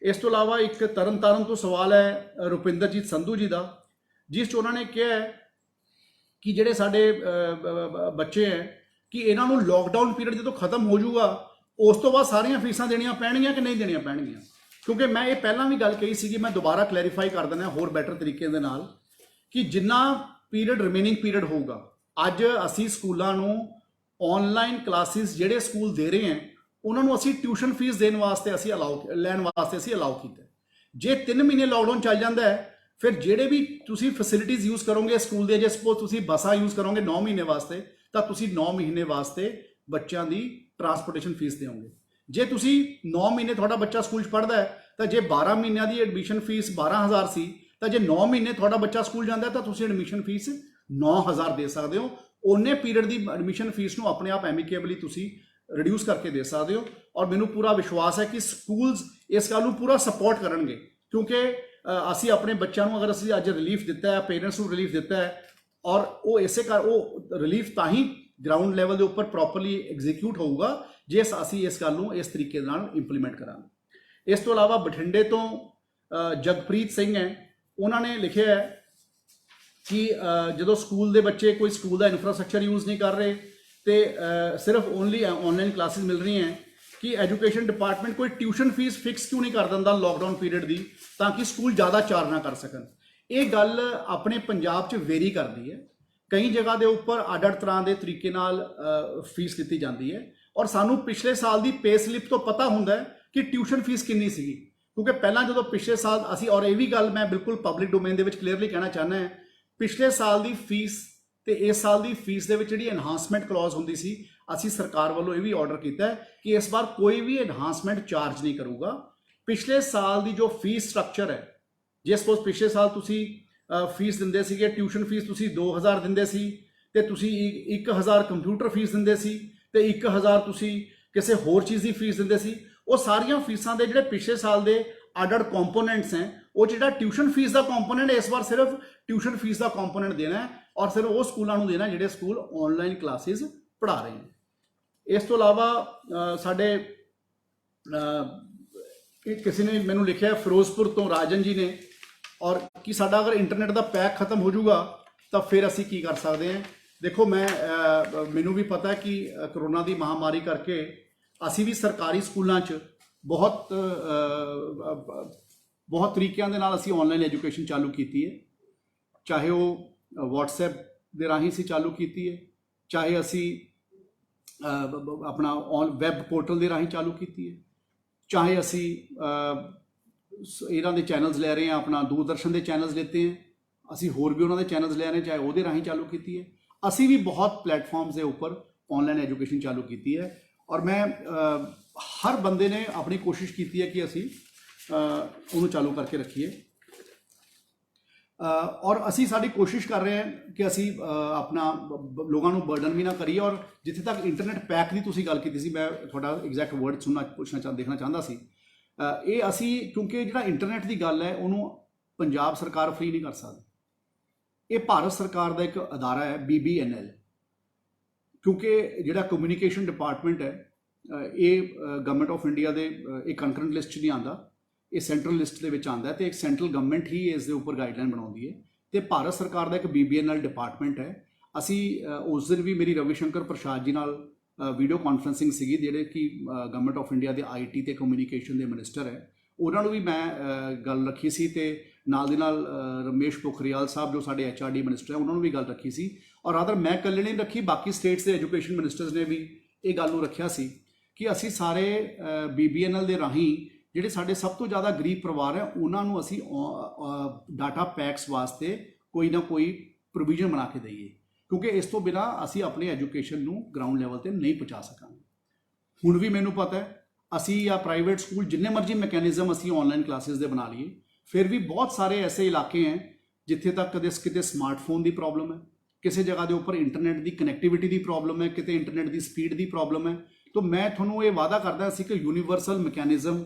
ਇਸ ਤੋਂ ਇਲਾਵਾ ਇੱਕ ਤਰਨਤਾਰਨ ਤੋਂ ਸਵਾਲ ਹੈ ਰੁਪਿੰਦਰਜੀਤ ਸੰਧੂ ਜੀ ਦਾ, ਜਿਸ 'ਚ ਉਹਨਾਂ ਨੇ ਕਿਹਾ ਹੈ ਕਿ ਜਿਹੜੇ ਸਾਡੇ ਬੱਚੇ ਹੈ ਕਿ ਇਹਨਾਂ ਨੂੰ ਲੋਕਡਾਊਨ ਪੀਰੀਅਡ ਜਦੋਂ ਖਤਮ ਹੋ ਜਾਊਗਾ ਉਸ ਤੋਂ ਬਾਅਦ ਸਾਰੀਆਂ ਫੀਸਾਂ ਦੇਣੀਆਂ ਪੈਣਗੀਆਂ ਕਿ ਨਹੀਂ ਦੇਣੀਆਂ ਪੈਣਗੀਆਂ। ਕਿਉਂਕਿ ਮੈਂ ਇਹ ਪਹਿਲਾਂ ਵੀ ਗੱਲ ਕਹੀ ਸੀਗੀ, ਮੈਂ ਦੁਬਾਰਾ ਕਲੈਰੀਫਾਈ ਕਰ ਦਿੰਦਾ ਹੋਰ ਬੈਟਰ ਤਰੀਕੇ ਦੇ ਨਾਲ ਕਿ ਜਿੰਨਾ ਪੀਰੀਅਡ ਰਿਮੇਨਿੰਗ ਪੀਰੀਅਡ ਹੋਊਗਾ, ਅੱਜ ਅਸੀਂ ਸਕੂਲਾਂ ਨੂੰ ਆਨਲਾਈਨ ਕਲਾਸਿਸ ਜਿਹੜੇ ਸਕੂਲ ਦੇ ਰਹੇ ਹੈ ਉਹਨਾਂ ਨੂੰ ਅਸੀਂ ਟਿਊਸ਼ਨ ਫੀਸ ਦੇਣ ਵਾਸਤੇ ਲੈਣ ਵਾਸਤੇ ਅਸੀਂ ਅਲਾਉ ਕੀਤਾ। ਜੇ 3 ਮਹੀਨੇ ਲਾਕਡਾਊਨ ਚੱਲ ਜਾਂਦਾ ਹੈ, ਫਿਰ ਜਿਹੜੇ ਵੀ ਤੁਸੀਂ ਫੈਸਿਲਿਟੀਜ਼ ਯੂਜ਼ ਕਰੋਗੇ ਸਕੂਲ ਦੇ, ਜੇ ਸਪੋਜ਼ ਤੁਸੀਂ ਬੱਸਾਂ ਯੂਜ਼ ਕਰੋਗੇ 9 ਮਹੀਨੇ ਵਾਸਤੇ, ਤਾਂ ਤੁਸੀਂ 9 ਮਹੀਨੇ ਵਾਸਤੇ ਬੱਚਿਆਂ ਦੀ ਟਰਾਂਸਪੋਰਟੇਸ਼ਨ ਫੀਸ ਦਿਓਗੇ। ਜੇ ਤੁਸੀਂ 9 ਮਹੀਨੇ ਤੁਹਾਡਾ ਬੱਚਾ ਸਕੂਲ 'ਚ ਪੜ੍ਹਦਾ ਹੈ ਤਾਂ ਜੇ 12 ਮਹੀਨਿਆਂ ਦੀ ਐਡਮਿਸ਼ਨ ਫੀਸ 12,000 ਸੀ, ਤਾਂ ਜੇ 9 ਮਹੀਨੇ ਤੁਹਾਡਾ ਬੱਚਾ ਸਕੂਲ ਜਾਂਦਾ ਤਾਂ ਤੁਸੀਂ ਐਡਮਿਸ਼ਨ ਫੀਸ 9,000 ਦੇ ਸਕਦੇ ਹੋ। ਉਹਨੇ ਪੀਰੀਅਡ ਦੀ ਐਡਮਿਸ਼ਨ ਫੀਸ ਨੂੰ ਆਪਣੇ ਆਪ ਐਮਿਕੇਬਲੀ ਤੁਸੀਂ ਰਿਡਿਊਸ ਕਰਕੇ ਦੇ ਸਕਦੇ ਹੋ। ਔਰ ਮੈਨੂੰ ਪੂਰਾ ਵਿਸ਼ਵਾਸ ਹੈ ਕਿ ਸਕੂਲਸ ਇਸ ਗੱਲ ਨੂੰ ਪੂਰਾ ਸਪੋਰਟ ਕਰਨਗੇ, ਕਿਉਂਕਿ ਅਸੀਂ ਆਪਣੇ ਬੱਚਿਆਂ ਨੂੰ ਅਗਰ ਅਸੀਂ ਅੱਜ ਰਿਲੀਫ ਦਿੱਤਾ ਹੈ, ਪੇਰੈਂਟਸ ਨੂੰ ਰਿਲੀਫ ਦਿੱਤਾ ਹੈ, ਔਰ ਉਹ ਰਿਲੀਫ ਤਾਂ ਹੀ ਗਰਾਊਂਡ ਲੈਵਲ ਦੇ ਉੱਪਰ ਪ੍ਰੋਪਰਲੀ ਐਗਜ਼ੀਕਿਊਟ ਹੋਊਗਾ ਜੇ ਅਸੀਂ ਇਸ ਗੱਲ ਨੂੰ ਇਸ ਤਰੀਕੇ ਨਾਲ ਇੰਪਲੀਮੈਂਟ ਕਰਾਂਗੇ। ਇਸ ਤੋਂ ਇਲਾਵਾ ਬਠਿੰਡੇ ਤੋਂ ਜਗਪ੍ਰੀਤ ਸਿੰਘ ਹੈ, ਉਹਨਾਂ ਨੇ ਲਿਖਿਆ ਹੈ ਕਿ ਜਦੋਂ ਸਕੂਲ ਦੇ ਬੱਚੇ ਕੋਈ ਸਕੂਲ ਦਾ ਇਨਫਰਾਸਟ੍ਰਕਚਰ ਯੂਜ਼ ਨਹੀਂ ਕਰ ਰਹੇ ਤੇ ਸਿਰਫ ਓਨਲੀ ਆਨਲਾਈਨ ਕਲਾਸਿਸ ਮਿਲ ਰਹੀਆਂ ਹੈ, ਕਿ ਐਜੂਕੇਸ਼ਨ ਡਿਪਾਰਟਮੈਂਟ ਕੋਈ ਟਿਊਸ਼ਨ ਫੀਸ ਫਿਕਸ ਕਿਉਂ ਨਹੀਂ ਕਰ ਦਿੰਦਾ ਲੋਕਡਾਊਨ ਪੀਰੀਅਡ ਦੀ, ਤਾਂ ਕਿ ਸਕੂਲ ਜ਼ਿਆਦਾ ਚਾਰਜ ਨਾ ਕਰ ਸਕਣ। ਇਹ ਗੱਲ ਆਪਣੇ ਪੰਜਾਬ 'ਚ ਵੇਰੀ ਕਰਦੀ ਹੈ, ਕਈ ਜਗ੍ਹਾ ਦੇ ਉੱਪਰ ਅੱਡ-ਅੱਡ ਤਰ੍ਹਾਂ ਦੇ ਤਰੀਕੇ ਨਾਲ ਫੀਸ ਲਿੱਤੀ ਜਾਂਦੀ ਹੈ, ਔਰ ਸਾਨੂੰ ਪਿਛਲੇ ਸਾਲ ਦੀ ਪੇ ਸਲਿੱਪ ਤੋਂ ਪਤਾ ਹੁੰਦਾ ਹੈ ਕਿ ਟਿਊਸ਼ਨ ਫੀਸ ਕਿੰਨੀ ਸੀਗੀ। ਕਿਉਂਕਿ ਪਹਿਲਾਂ ਜਦੋਂ ਪਿਛਲੇ ਸਾਲ ਅਸੀਂ, ਔਰ ਇਹ ਵੀ ਗੱਲ ਮੈਂ ਬਿਲਕੁਲ ਪਬਲਿਕ ਡੋਮੇਨ ਦੇ ਵਿੱਚ ਕਲੀਅਰਲੀ ਕਹਿਣਾ ਚਾਹੁੰਦਾ ਹਾਂ, ਪਿਛਲੇ ਸਾਲ ਦੀ ਫੀਸ ਤੇ ਇਸ ਸਾਲ ਦੀ ਫੀਸ ਦੇ ਵਿੱਚ ਜਿਹੜੀ ਐਨਹਾਂਸਮੈਂਟ ਕਲੌਜ਼ ਹੁੰਦੀ ਸੀ, ਅਸੀਂ ਸਰਕਾਰ ਵੱਲੋਂ ਇਹ ਵੀ ਆਰਡਰ ਕੀਤਾ ਕਿ ਇਸ ਵਾਰ ਕੋਈ ਵੀ ਐਨਹਾਂਸਮੈਂਟ ਚਾਰਜ ਨਹੀਂ ਕਰੂਗਾ। ਪਿਛਲੇ ਸਾਲ ਦੀ ਜੋ ਫੀਸ ਸਟਰਕਚਰ ਹੈ, ਜੇ ਸਪੋਜ਼ ਪਿਛਲੇ ਸਾਲ ਤੁਸੀਂ ਫੀਸ ਦਿੰਦੇ ਸੀਗੇ, ਟਿਊਸ਼ਨ ਫੀਸ ਤੁਸੀਂ 2,000 ਦਿੰਦੇ ਸੀ ਤੇ ਤੁਸੀਂ 1,000 ਕੰਪਿਊਟਰ ਫੀਸ ਦਿੰਦੇ ਸੀ ਤੇ 1,000 ਤੁਸੀਂ ਕਿਸੇ ਹੋਰ ਚੀਜ਼ ਦੀ ਫੀਸ ਦਿੰਦੇ ਸੀ, ਉਹ ਸਾਰੀਆਂ ਫੀਸਾਂ ਦੇ ਜਿਹੜੇ ਪਿਛਲੇ ਸਾਲ ਦੇ ਅੱਡ-ਅੱਡ ਕੰਪੋਨੈਂਟਸ ਹੈ, ਉਹ ਜਿਹੜਾ ਟਿਊਸ਼ਨ ਫੀਸ ਦਾ ਕੰਪੋਨੈਂਟ ਇਸ ਵਾਰ ਸਿਰਫ ਟਿਊਸ਼ਨ ਫੀਸ ਦਾ ਕੰਪੋਨੈਂਟ ਦੇਣਾ ਹੈ, ਔਰ ਸਿਰਫ ਉਹ ਸਕੂਲਾਂ ਨੂੰ ਦੇਣਾ ਜਿਹੜੇ ਸਕੂਲ ਆਨਲਾਈਨ ਕਲਾਸਿਸ ਪੜ੍ਹਾ ਰਹੇ ਨੇ। ਇਸ ਤੋਂ ਇਲਾਵਾ ਸਾਡੇ ਕਿਸੇ ਨੇ ਮੈਨੂੰ ਲਿਖਿਆ ਫਿਰੋਜ਼ਪੁਰ ਤੋਂ ਰਾਜਨ ਜੀ ਨੇ, ਔਰ ਕਿ ਸਾਡਾ ਅਗਰ ਇੰਟਰਨੈਟ ਦਾ ਪੈਕ ਖਤਮ ਹੋ ਜਾਊਗਾ ਤਾਂ ਫਿਰ ਅਸੀਂ ਕੀ ਕਰ ਸਕਦੇ ਹਾਂ। ਦੇਖੋ ਮੈਨੂੰ ਵੀ ਪਤਾ ਕਿ ਕਰੋਨਾ ਦੀ ਮਹਾਮਾਰੀ ਕਰਕੇ ਅਸੀਂ ਵੀ ਸਰਕਾਰੀ ਸਕੂਲਾਂ 'ਚ ਬਹੁਤ ਤਰੀਕਿਆਂ ਦੇ ਨਾਲ ਅਸੀਂ ਆਨਲਾਈਨ ਐਜੂਕੇਸ਼ਨ ਚਾਲੂ ਕੀਤੀ ਹੈ, ਚਾਹੇ ਉਹ WhatsApp ਦੇ ਰਾਹੀਂ ਅਸੀਂ ਚਾਲੂ ਕੀਤੀ ਹੈ, ਚਾਹੇ ਅਸੀਂ ਆਪਣਾ ਵੈਬ ਪੋਰਟਲ ਦੇ ਰਾਹੀਂ ਚਾਲੂ ਕੀਤੀ ਹੈ, ਚਾਹੇ ਅਸੀਂ ਇਹਨਾਂ ਦੇ ਚੈਨਲਸ ਲੈ ਰਹੇ ਹਾਂ, ਆਪਣਾ ਦੂਰਦਰਸ਼ਨ ਦੇ ਚੈਨਲਸ ਲੈਤੇ ਹੈ, ਅਸੀਂ ਹੋਰ ਵੀ ਉਹਨਾਂ ਦੇ ਚੈਨਲਸ ਲੈ ਰਹੇ, ਚਾਹੇ ਉਹਦੇ ਰਾਹੀਂ ਚਾਲੂ ਕੀਤੀ ਹੈ। ਅਸੀਂ ਵੀ ਬਹੁਤ ਪਲੇਟਫਾਰਮਸ ਦੇ ਉੱਪਰ ਆਨਲਾਈਨ ਐਜੂਕੇਸ਼ਨ ਚਾਲੂ ਕੀਤੀ ਹੈ, ਔਰ ਮੈਂ ਹਰ ਬੰਦੇ ਨੇ ਆਪਣੀ ਕੋਸ਼ਿਸ਼ ਕੀਤੀ ਹੈ ਕਿ ਅਸੀਂ ਉਹਨੂੰ ਚਾਲੂ ਕਰਕੇ ਰੱਖੀਏ, ਔਰ ਅਸੀਂ ਸਾਡੀ ਕੋਸ਼ਿਸ਼ ਕਰ ਰਹੇ ਹਾਂ ਕਿ ਅਸੀਂ ਆਪਣਾ ਲੋਕਾਂ ਨੂੰ ਬਰਡਨ ਵੀ ਨਾ ਕਰੀਏ। ਔਰ ਜਿੱਥੇ ਤੱਕ ਇੰਟਰਨੈਟ ਪੈਕ ਦੀ ਤੁਸੀਂ ਗੱਲ ਕੀਤੀ ਸੀ, ਮੈਂ ਤੁਹਾਡਾ ਐਗਜ਼ੈਕਟ ਵਰਡ ਦੇਖਣਾ ਚਾਹੁੰਦਾ ਸੀ। ਇਹ ਅਸੀਂ, ਕਿਉਂਕਿ ਜਿਹੜਾ ਇੰਟਰਨੈਟ ਦੀ ਗੱਲ ਹੈ ਉਹਨੂੰ ਪੰਜਾਬ ਸਰਕਾਰ ਫ੍ਰੀ ਨਹੀਂ ਕਰ ਸਕਦੀ, ਇਹ ਭਾਰਤ ਸਰਕਾਰ ਦਾ ਇੱਕ ਅਦਾਰਾ ਹੈ BBNL, ਕਿਉਂਕਿ ਜਿਹੜਾ ਕਮਿਊਨੀਕੇਸ਼ਨ ਡਿਪਾਰਟਮੈਂਟ ਹੈ ਇਹ ਗਵਰਨਮੈਂਟ ਆਫ ਇੰਡੀਆ ਦੇ ਇੱਕ ਕੰਕਰੈਂਟ ਲਿਸਟ 'ਚ ਨਹੀਂ ਆਉਂਦਾ, ਇਹ ਸੈਂਟਰਲ ਲਿਸਟ ਦੇ ਵਿੱਚ ਆਉਂਦਾ, ਤੇ ਇੱਕ ਸੈਂਟਰਲ ਗਵਰਨਮੈਂਟ ਹੀ ਇਸ ਦੇ ਉੱਪਰ ਗਾਈਡਲਾਈਨ ਬਣਾਉਂਦੀ ਹੈ, ਤੇ ਭਾਰਤ ਸਰਕਾਰ ਦਾ ਇੱਕ BBNL ਡਿਪਾਰਟਮੈਂਟ ਹੈ। ਅਸੀਂ ਉਸ ਦਿਨ ਵੀ ਮੇਰੀ ਰਵੀ ਸ਼ੰਕਰ ਪ੍ਰਸਾਦ ਜੀ ਨਾਲ ਵੀਡੀਓ ਕਾਨਫਰੰਸਿੰਗ ਸੀਗੀ, ਜਿਹੜੇ ਕਿ ਗਵਰਨਮੈਂਟ ਆਫ ਇੰਡੀਆ ਦੇ IT ਤੇ ਕਮਿਊਨੀਕੇਸ਼ਨ ਦੇ ਮਿਨਿਸਟਰ ਹੈ, ਉਹਨਾਂ ਨੂੰ ਵੀ ਮੈਂ ਗੱਲ ਰੱਖੀ ਸੀ, ਤੇ ਨਾਲ ਦੇ ਨਾਲ ਰਮੇਸ਼ ਪੋਖਰਿਆਲ ਸਾਹਿਬ ਜੋ ਸਾਡੇ HRD ਮਿਨਿਸਟਰ ਹੈ ਉਹਨਾਂ ਨੂੰ ਵੀ ਗੱਲ ਰੱਖੀ ਸੀ, ਔਰ ਰਾਦਰ ਮੈਂ ਇਕੱਲੇ ਨਹੀਂ ਰੱਖੀ, ਬਾਕੀ ਸਟੇਟਸ ਦੇ ਐਜੂਕੇਸ਼ਨ ਮਿਨਿਸਟਰਸ ਨੇ ਵੀ ਇਹ ਗੱਲ ਨੂੰ ਰੱਖਿਆ ਸੀ ਕਿ ਅਸੀਂ ਸਾਰੇ BBNL ਦੇ ਰਾਹੀਂ ਜਿਹੜੇ ਸਾਡੇ ਸਭ ਤੋਂ ਜ਼ਿਆਦਾ ਗਰੀਬ ਪਰਿਵਾਰ ਹੈ ਉਹਨਾਂ ਨੂੰ ਅਸੀਂ ਡਾਟਾ ਪੈਕਸ ਵਾਸਤੇ ਕੋਈ ਨਾ ਕੋਈ ਪ੍ਰੋਵੀਜ਼ਨ ਬਣਾ ਕੇ ਦਈਏ। ਕਿਉਂਕਿ ਇਸ ਤੋਂ ਬਿਨਾ ਅਸੀਂ ਆਪਣੀ ਐਜੂਕੇਸ਼ਨ ਨੂੰ ਗਰਾਊਂਡ ਲੈਵਲ ਤੇ ਨਹੀਂ ਪਹੁੰਚਾ ਸਕਾਂਗੇ। ਹੁਣ ਵੀ ਮੈਨੂੰ ਪਤਾ ਹੈ ਅਸੀਂ ਜਾਂ ਪ੍ਰਾਈਵੇਟ ਸਕੂਲ ਜਿੰਨੇ ਮਰਜ਼ੀ ਮੈਕੈਨਿਜ਼ਮ ਅਸੀਂ ਆਨਲਾਈਨ ਕਲਾਸਿਸ ਦੇ ਬਣਾ ਲਈਏ, ਫਿਰ ਵੀ ਬਹੁਤ ਸਾਰੇ ਐਸੇ ਇਲਾਕੇ ਹੈ ਜਿੱਥੇ ਤੱਕ ਕਿਤੇ ਸਮਾਰਟਫੋਨ ਦੀ ਪ੍ਰੋਬਲਮ ਹੈ, ਕਿਸੇ ਜਗ੍ਹਾ ਦੇ ਉੱਪਰ ਇੰਟਰਨੈਟ ਦੀ ਕਨੈਕਟੀਵਿਟੀ ਦੀ ਪ੍ਰੋਬਲਮ ਹੈ, ਕਿਤੇ ਇੰਟਰਨੈਟ ਦੀ ਸਪੀਡ ਦੀ ਪ੍ਰੋਬਲਮ ਹੈ। ਤਾਂ ਮੈਂ ਤੁਹਾਨੂੰ ਇਹ ਵਾਅਦਾ ਕਰਦਾ ਸੀ ਕਿ ਯੂਨੀਵਰਸਲ ਮੈਕੈਨਿਜ਼ਮ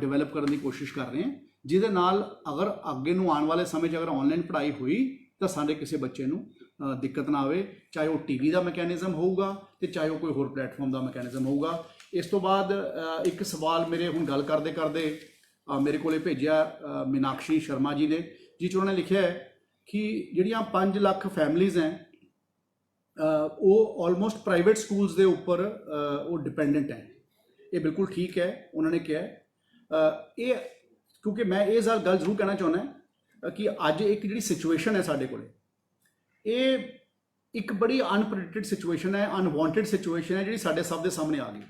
ਡਿਵੈਲਪ ਕਰਨ ਦੀ ਕੋਸ਼ਿਸ਼ ਕਰ ਰਹੇ ਹਾਂ, ਜਿਹਦੇ ਨਾਲ ਅਗਰ ਅੱਗੇ ਨੂੰ ਆਉਣ ਵਾਲੇ ਸਮੇਂ 'ਚ ਅਗਰ ਆਨਲਾਈਨ ਪੜ੍ਹਾਈ ਹੋਈ ਤਾਂ ਸਾਡੇ ਕਿਸੇ ਬੱਚੇ ਨੂੰ ਦਿੱਕਤ ਨਾ ਆਵੇ, ਚਾਹੇ ਉਹ ਟੀਵੀ ਦਾ ਮੈਕੈਨਿਜ਼ਮ ਹੋਊਗਾ ਤੇ ਚਾਹੇ ਉਹ ਕੋਈ ਹੋਰ ਪਲੇਟਫਾਰਮ ਦਾ ਮੈਕੈਨਿਜ਼ਮ ਹੋਊਗਾ। ਇਸ ਤੋਂ ਬਾਅਦ ਇੱਕ ਸਵਾਲ ਮੇਰੇ ਹੁਣ ਗੱਲ ਕਰਦੇ ਕਰਦੇ ਮੇਰੇ ਕੋਲੇ ਭੇਜਿਆ ਮੀਨਾਕਸ਼ੀ ਸ਼ਰਮਾ ਜੀ ਨੇ, ਜਿਸ 'ਚ ਉਹਨਾਂ ਨੇ ਲਿਖਿਆ ਹੈ ਕਿ ਜਿਹੜੀਆਂ 5 ਲੱਖ ਫੈਮਲੀਜ਼ ਹੈ ਉਹ ਆਲਮੋਸਟ ਪ੍ਰਾਈਵੇਟ ਸਕੂਲਸ ਦੇ ਉੱਪਰ ਉਹ ਡਿਪੈਂਡੈਂਟ ਹੈ। ਇਹ ਬਿਲਕੁਲ ਠੀਕ ਹੈ, ਉਹਨਾਂ ਨੇ ਕਿਹਾ ਇਹ, ਕਿਉਂਕਿ ਮੈਂ ਇਹ ਗੱਲ ਜ਼ਰੂਰ ਕਹਿਣਾ ਚਾਹੁੰਦਾ ਕਿ ਅੱਜ ਇੱਕ ਜਿਹੜੀ ਸਿਚੁਏਸ਼ਨ ਹੈ ਸਾਡੇ ਕੋਲ, ਇਹ ਇੱਕ ਬੜੀ ਅਨਪ੍ਰੈਡਿਕਟਡ ਸਿਚੁਏਸ਼ਨ ਹੈ, ਅਨਵਾਂਟਡ ਸਿਚੁਏਸ਼ਨ ਹੈ ਜਿਹੜੀ ਸਾਡੇ ਸਭ ਦੇ ਸਾਹਮਣੇ ਆ ਗਈ।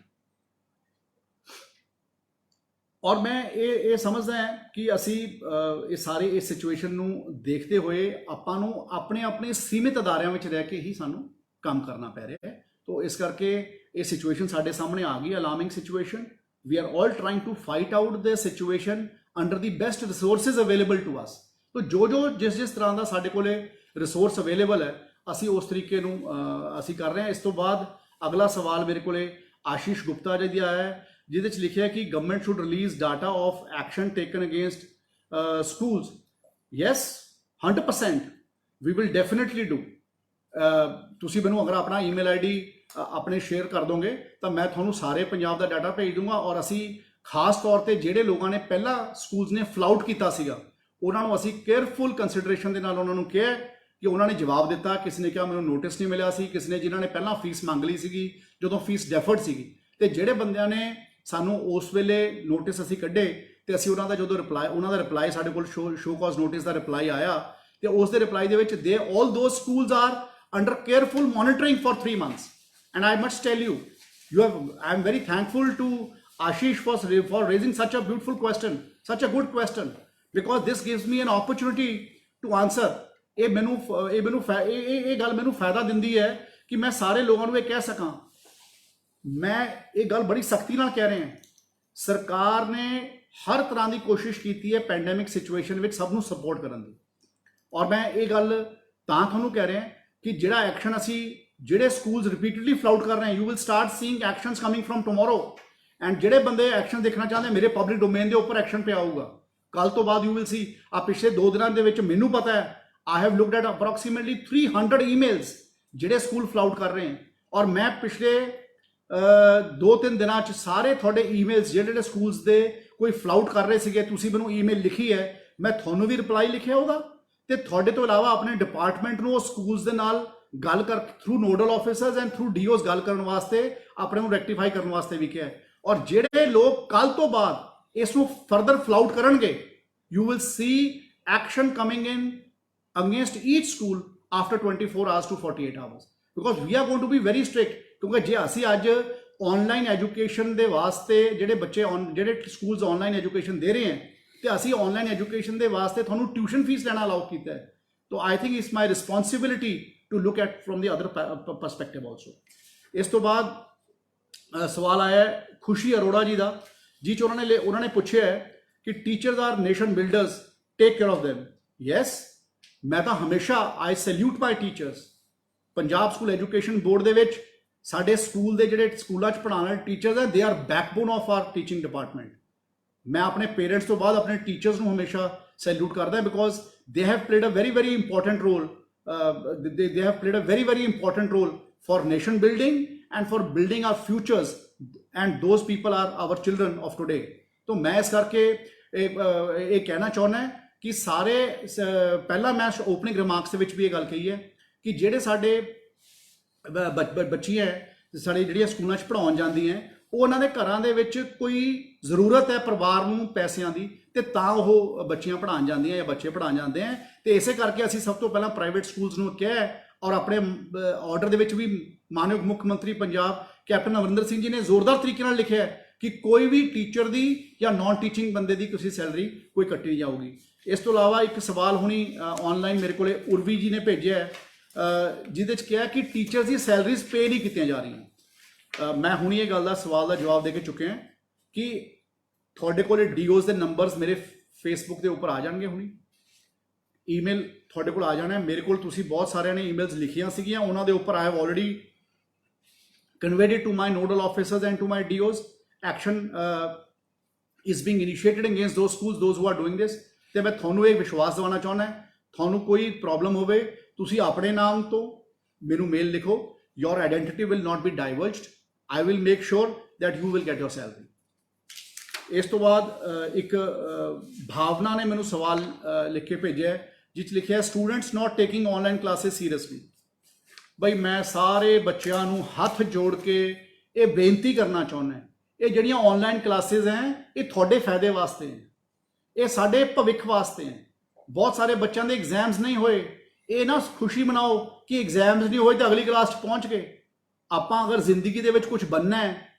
ਔਰ ਮੈਂ ਇਹ ਸਮਝਦਾ ਹਾਂ ਕਿ ਅਸੀਂ ਇਹ ਸਾਰੇ ਇਸ ਸਿਚੁਏਸ਼ਨ ਨੂੰ ਦੇਖਦੇ ਹੋਏ ਆਪਾਂ ਨੂੰ ਆਪਣੇ ਸੀਮਿਤ ਅਦਾਰਿਆਂ ਵਿੱਚ ਰਹਿ ਕੇ ਹੀ ਸਾਨੂੰ ਕੰਮ ਕਰਨਾ ਪੈ ਰਿਹਾ ਹੈ। ਤਾਂ ਇਸ ਕਰਕੇ ਇਹ ਸਿਚੁਏਸ਼ਨ ਸਾਡੇ ਸਾਹਮਣੇ ਆ ਗਈ, alarming situation. We are all trying to fight out the situation under the best resources available to us. ਤਾਂ ਜੋ ਜਿਸ ਤਰ੍ਹਾਂ ਦਾ ਸਾਡੇ ਕੋਲੇ ਰਿਸੋਰਸ ਅਵੇਲੇਬਲ ਹੈ ਅਸੀਂ ਉਸ ਤਰੀਕੇ ਨੂੰ ਅਸੀਂ ਕਰ ਰਹੇ ਹਾਂ। ਇਸ ਤੋਂ ਬਾਅਦ ਅਗਲਾ ਸਵਾਲ ਮੇਰੇ ਕੋਲੇ ਆਸ਼ੀਸ਼ ਗੁਪਤਾ ਜੀ ਦੀ ਆਇਆ ਹੈ, ਜਿਹਦੇ 'ਚ ਲਿਖਿਆ ਕਿ government should release data of action taken against schools. Yes, 100% we will definitely do. ਤੁਸੀਂ ਮੈਨੂੰ ਅਗਰ ਆਪਣਾ ਈਮੇਲ ਆਈਡੀ ਆਪਣੇ ਸ਼ੇਅਰ ਕਰ ਦੋਗੇ ਤਾਂ ਮੈਂ ਤੁਹਾਨੂੰ ਸਾਰੇ ਪੰਜਾਬ ਦਾ ਡਾਟਾ ਭੇਜ ਦੂੰਗਾ। ਔਰ ਅਸੀਂ ਖਾਸ ਤੌਰ ਤੇ ਜਿਹੜੇ ਲੋਕਾਂ ਨੇ ਪਹਿਲਾਂ ਸਕੂਲਸ ਨੇ ਫਲਾਊਟ ਕੀਤਾ ਸੀਗਾ ਉਹਨਾਂ ਨੂੰ ਅਸੀਂ ਕੇਅਰਫੁਲ ਕੰਸੀਡਰੇਸ਼ਨ ਦੇ ਨਾਲ ਉਹਨਾਂ ਨੂੰ ਕਿਹਾ ਕਿ ਉਹਨਾਂ ਨੇ ਜਵਾਬ ਦਿੱਤਾ। ਕਿਸੇ ਨੇ ਕਿਹਾ ਮੈਨੂੰ ਨੋਟਿਸ ਨਹੀਂ ਮਿਲਿਆ ਸੀ, ਕਿਸੇ ਨੇ ਜਿਨ੍ਹਾਂ ਨੇ ਪਹਿਲਾਂ ਫੀਸ ਮੰਗ ਲਈ ਸੀਗੀ ਜਦੋਂ ਫੀਸ ਡੈਫਰਡ ਸੀਗੀ, ਤੇ ਜਿਹੜੇ ਬੰਦਿਆਂ ਨੇ ਸਾਨੂੰ ਉਸ ਵੇਲੇ ਨੋਟਿਸ ਅਸੀਂ ਕੱਢੇ ਤੇ ਅਸੀਂ ਉਹਨਾਂ ਦਾ ਜਦੋਂ ਉਹਨਾਂ ਦਾ ਰਿਪਲਾਈ ਸਾਡੇ ਕੋਲ ਸ਼ੋ ਕਾਜ਼ ਨੋਟਿਸ ਦਾ ਰਿਪਲਾਈ ਆਇਆ ਤੇ ਉਸ ਦੇ ਰਿਪਲਾਈ ਦੇ ਵਿੱਚ ਦੇ all those schools are under careful monitoring for 3 months and I must tell you I am very thankful to Ashish for raising such a beautiful question, such a good question, because this gives me an opportunity to answer। ਇਹ ਗੱਲ ਮੈਨੂੰ ਫਾਇਦਾ ਦਿੰਦੀ ਹੈ ਕਿ ਮੈਂ ਸਾਰੇ ਲੋਕਾਂ ਨੂੰ ਇਹ ਕਹਿ ਸਕਾਂ। ਮੈਂ ਇਹ ਗੱਲ ਬੜੀ ਸਖਤੀ ਨਾਲ ਕਹਿ ਰਿਹਾ, ਸਰਕਾਰ ਨੇ ਹਰ ਤਰ੍ਹਾਂ ਦੀ ਕੋਸ਼ਿਸ਼ ਕੀਤੀ ਹੈ ਪੈਂਡੈਮਿਕ ਸਿਚੁਏਸ਼ਨ ਵਿੱਚ ਸਭ ਨੂੰ ਸਪੋਰਟ ਕਰਨ ਦੀ। ਔਰ ਮੈਂ ਇਹ ਗੱਲ ਤਾਂ ਤੁਹਾਨੂੰ ਕਹਿ ਰਿਹਾ ਕਿ ਜਿਹੜਾ ਐਕਸ਼ਨ ਅਸੀਂ ਜਿਹੜੇ ਸਕੂਲਸ ਰਿਪੀਟਡਲੀ ਫਲਾਊਟ ਕਰ ਰਹੇ, you will start seeing actions coming firm tomorrow. And ਜਿਹੜੇ ਬੰਦੇ ਐਕਸ਼ਨ ਦੇਖਣਾ ਚਾਹੁੰਦੇ ਮੇਰੇ ਪਬਲਿਕ ਡੋਮੇਨ ਦੇ ਉੱਪਰ ਐਕਸ਼ਨ ਪਿਆ ਹੋਊਗਾ ਕੱਲ ਤੋਂ ਬਾਅਦ। ਯੂ ਵਿਲ ਸੀ ਆ ਪਿਛਲੇ 2 ਦਿਨਾਂ ਦੇ ਵਿੱਚ ਮੈਨੂੰ ਪਤਾ ਹੈ I have looked at approximately 300 emails ਜਿਹੜੇ ਸਕੂਲ ਫਲਾਊਟ ਕਰ ਰਹੇ ਹਨ। ਔਰ ਮੈਂ ਪਿਛਲੇ 2-3 ਦਿਨਾਂ 'ਚ ਸਾਰੇ ਤੁਹਾਡੇ ਈਮੇਲਸ ਜਿਹੜੇ ਸਕੂਲਸ ਦੇ ਕੋਈ ਫਲਾਊਟ ਕਰ ਰਹੇ ਸੀਗੇ ਤੁਸੀਂ ਮੈਨੂੰ ਈਮੇਲ ਲਿਖੀ ਹੈ, ਮੈਂ ਤੁਹਾਨੂੰ ਵੀ ਰਿਪਲਾਈ ਲਿਖਿਆ ਉਹਦਾ, ਤੇ ਤੁਹਾਡੇ ਤੋਂ ਇਲਾਵਾ ਆਪਣੇ ਡਿਪਾਰਟਮੈਂਟ ਨੂੰ ਉਹ ਸਕੂਲਸ ਦੇ ਨਾਲ ਗੱਲ ਕਰ through nodal officers and throw dues ਗੱਲ ਕਰਨ ਵਾਸਤੇ ਆਪਣੇ ਨੂੰ ਰੈਕਟੀਫਾਈ ਕਰਨ ਵਾਸਤੇ ਵੀ ਕਿਹਾ। ਔਰ ਜਿਹੜੇ ਲੋਕ ਕੱਲ ਤੋਂ ਬਾਅਦ ਇਸ ਨੂੰ ਫਰਦਰ ਫਲਾਊਟ ਕਰਨਗੇ you will see action coming in against each school after 24 hours to 48 hours, because we are going to be very strict। ਕਿਉਂਕਿ ਜੇ ਅਸੀਂ ਅੱਜ ਆਨਲਾਈਨ ਐਜੂਕੇਸ਼ਨ ਦੇ ਵਾਸਤੇ ਜਿਹੜੇ ਬੱਚੇ ਜਿਹੜੇ ਸਕੂਲਸ ਆਨਲਾਈਨ ਐਜੂਕੇਸ਼ਨ ਦੇ ਰਹੇ ਹਨ ਤੇ ਅਸੀਂ ਆਨਲਾਈਨ ਐਜੂਕੇਸ਼ਨ ਦੇ ਵਾਸਤੇ ਤੁਹਾਨੂੰ ਟਿਊਸ਼ਨ ਫੀਸ ਲੈਣਾ ਅਲਾਉ ਕੀਤਾ ਹੈ, ਤਾਂ I think it's my responsibility to look at from the other perspective also. ਇਸ ਤੋਂ ਬਾਅਦ ਸਵਾਲ ਆਇਆ ਖੁਸ਼ੀ ਅਰੋੜਾ ਜੀ ਦਾ, ਜਿਸ 'ਚ ਉਹਨਾਂ ਨੇ ਪੁੱਛਿਆ ਕਿ teachers are nation builders, take care of them। Yes, ਮੈਂ ਤਾਂ ਹਮੇਸ਼ਾ I salute my teachers. Punjab school education board ਦੇ ਵਿੱਚ ਸਾਡੇ ਸਕੂਲ ਦੇ ਜਿਹੜੇ ਸਕੂਲਾਂ 'ਚ ਪੜ੍ਹਾਉਣ ਵਾਲੇ ਟੀਚਰਸ ਹੈ they are backbone of R teaching department. ਮੈਂ ਆਪਣੇ ਪੇਰੈਂਟਸ ਤੋਂ ਬਾਅਦ ਆਪਣੇ ਟੀਚਰਸ ਨੂੰ ਹਮੇਸ਼ਾ ਸੈਲਿਊਟ ਕਰਦਾ, because they have played a very very important role. they have played a very very important role for nation building and for building our futures, and those people are our children of today। तो मैं इस करके ਇਹ ਕਹਿਣਾ ਚਾਹੁੰਦਾ ਕਿ ਸਾਰੇ ਪਹਿਲਾਂ ਮੈਂ ਓਪਨਿੰਗ ਰਿਮਾਰਕਸ ਦੇ ਵਿੱਚ ਵੀ ਇਹ ਗੱਲ ਕਹੀ ਹੈ ਕਿ ਜਿਹੜੇ ਸਾਡੇ ਬੱਚੀਆਂ ਸਾਡੇ ਜਿਹੜੀਆਂ ਸਕੂਲਾਂ 'ਚ ਪੜ੍ਹਾਉਣ ਜਾਂਦੀਆਂ ਉਹ ਉਹਨਾਂ ਦੇ ਘਰਾਂ ਦੇ ਵਿੱਚ ਕੋਈ ਜ਼ਰੂਰਤ ਹੈ ਪਰਿਵਾਰ ਨੂੰ ਪੈਸਿਆਂ ਦੀ, ਤੇ ਤਾਂ ਉਹ ਬੱਚੀਆਂ ਪੜ੍ਹਾਉਣ ਜਾਂਦੀਆਂ ਜਾਂ ਬੱਚੇ ਪੜ੍ਹਾਉਣ ਜਾਂਦੇ ਆ। ਤੇ ਇਸੇ ਕਰਕੇ ਅਸੀਂ ਸਭ ਤੋਂ ਪਹਿਲਾਂ ਪ੍ਰਾਈਵੇਟ ਸਕੂਲਸ ਨੂੰ ਕਿਹਾ ਔਰ ਆਪਣੇ ਆਰਡਰ ਦੇ ਵਿੱਚ ਵੀ ਮਾਨਯੋਗ ਮੁੱਖ ਮੰਤਰੀ ਪੰਜਾਬ ਕੈਪਟਨ ਅਮਰਿੰਦਰ ਸਿੰਘ ਜੀ ਨੇ ਜ਼ੋਰਦਾਰ ਤਰੀਕੇ ਨਾਲ ਲਿਖਿਆ ਕਿ ਕੋਈ ਵੀ ਟੀਚਰ ਦੀ ਜਾਂ ਨਾਨ ਟੀਚਿੰਗ ਬੰਦੇ ਦੀ ਕਿਸੇ ਸੈਲਰੀ ਕੋਈ ਕੱਟੀ ਨਹੀਂ ਜਾਊਗੀ। ਇਸ ਤੋਂ ਇਲਾਵਾ ਇੱਕ ਸਵਾਲ ਹੁਣੀ ਆਨਲਾਈਨ ਮੇਰੇ ਕੋਲੇ ਉਰਵੀ ਜੀ ਨੇ ਭੇਜਿਆ ਜਿਹਦੇ 'ਚ ਕਿਹਾ ਕਿ ਟੀਚਰਸ ਦੀ ਸੈਲਰੀਜ਼ ਪੇ ਨਹੀਂ ਕੀਤੀਆਂ ਜਾ ਰਹੀਆਂ। ਮੈਂ ਹੁਣੀ ਇਹ ਗੱਲ ਦਾ ਸਵਾਲ ਦਾ ਜਵਾਬ ਦੇ ਕੇ ਚੁੱਕੇ ਹਾਂ ਕਿ ਤੁਹਾਡੇ ਕੋਲ ਡੀਓਜ਼ ਦੇ ਨੰਬਰਸ ਮੇਰੇ ਫੇਸਬੁੱਕ ਦੇ ਉੱਪਰ ਆ ਜਾਣਗੇ, ਹੁਣੀ ਈਮੇਲ ਤੁਹਾਡੇ ਕੋਲ ਆ ਜਾਣਾ। ਮੇਰੇ ਕੋਲ ਤੁਸੀਂ ਬਹੁਤ ਸਾਰਿਆਂ ਨੇ ਈਮੇਲਸ ਲਿਖੀਆਂ ਸੀਗੀਆਂ, ਉਹਨਾਂ ਦੇ ਉੱਪਰ I have already conveyed it to my nodal officers and to my DOs. Action is being initiated against those schools, those who are doing this. ਤੇ ਮੈਂ ਤੁਹਾਨੂੰ ਇਹ ਵਿਸ਼ਵਾਸ ਦਿਵਾਉਣਾ ਚਾਹੁੰਦਾ, ਤੁਹਾਨੂੰ ਕੋਈ ਪ੍ਰੋਬਲਮ ਹੋਵੇ ਤੁਸੀਂ ਆਪਣੇ ਨਾਮ ਤੋਂ ਮੈਨੂੰ ਮੇਲ ਲਿਖੋ, your identity will not be divulged. I will make sure that you will get your salary. ਇਸ ਤੋਂ ਬਾਅਦ ਇੱਕ ਭਾਵਨਾ ਨੇ ਮੈਨੂੰ ਸਵਾਲ ਲਿਖ ਕੇ ਭੇਜਿਆ ਜਿਸ ਲਿਖਿਆ ਸਟੂਡੈਂਟਸ ਨਾਟ ਟੇਕਿੰਗ ਆਨਲਾਈਨ ਕਲਾਸਿਸ ਸੀਰੀਅਸਲੀ। ਬਈ ਮੈਂ ਸਾਰੇ ਬੱਚਿਆਂ ਨੂੰ ਹੱਥ ਜੋੜ ਕੇ ਇਹ ਬੇਨਤੀ ਕਰਨਾ ਚਾਹੁੰਦਾ, ਇਹ ਜਿਹੜੀਆਂ ਆਨਲਾਈਨ ਕਲਾਸਿਸ ਹੈ ਇਹ ਤੁਹਾਡੇ ਫਾਇਦੇ ਵਾਸਤੇ ਹੈ, ਇਹ ਸਾਡੇ ਭਵਿੱਖ ਵਾਸਤੇ ਹੈ। ਬਹੁਤ ਸਾਰੇ ਬੱਚਿਆਂ ਦੇ ਐਗਜ਼ਾਮਸ ਨਹੀਂ ਹੋਏ, ਇਹ ਨਾ ਖੁਸ਼ੀ ਮਨਾਓ ਕਿ ਐਗਜ਼ਾਮਸ ਨਹੀਂ ਹੋਏ ਤਾਂ ਅਗਲੀ ਕਲਾਸ 'ਚ ਪਹੁੰਚ ਗਏ। ਆਪਾਂ ਅਗਰ ਜ਼ਿੰਦਗੀ ਦੇ ਵਿੱਚ ਕੁਝ ਬਣਨਾ ਹੈ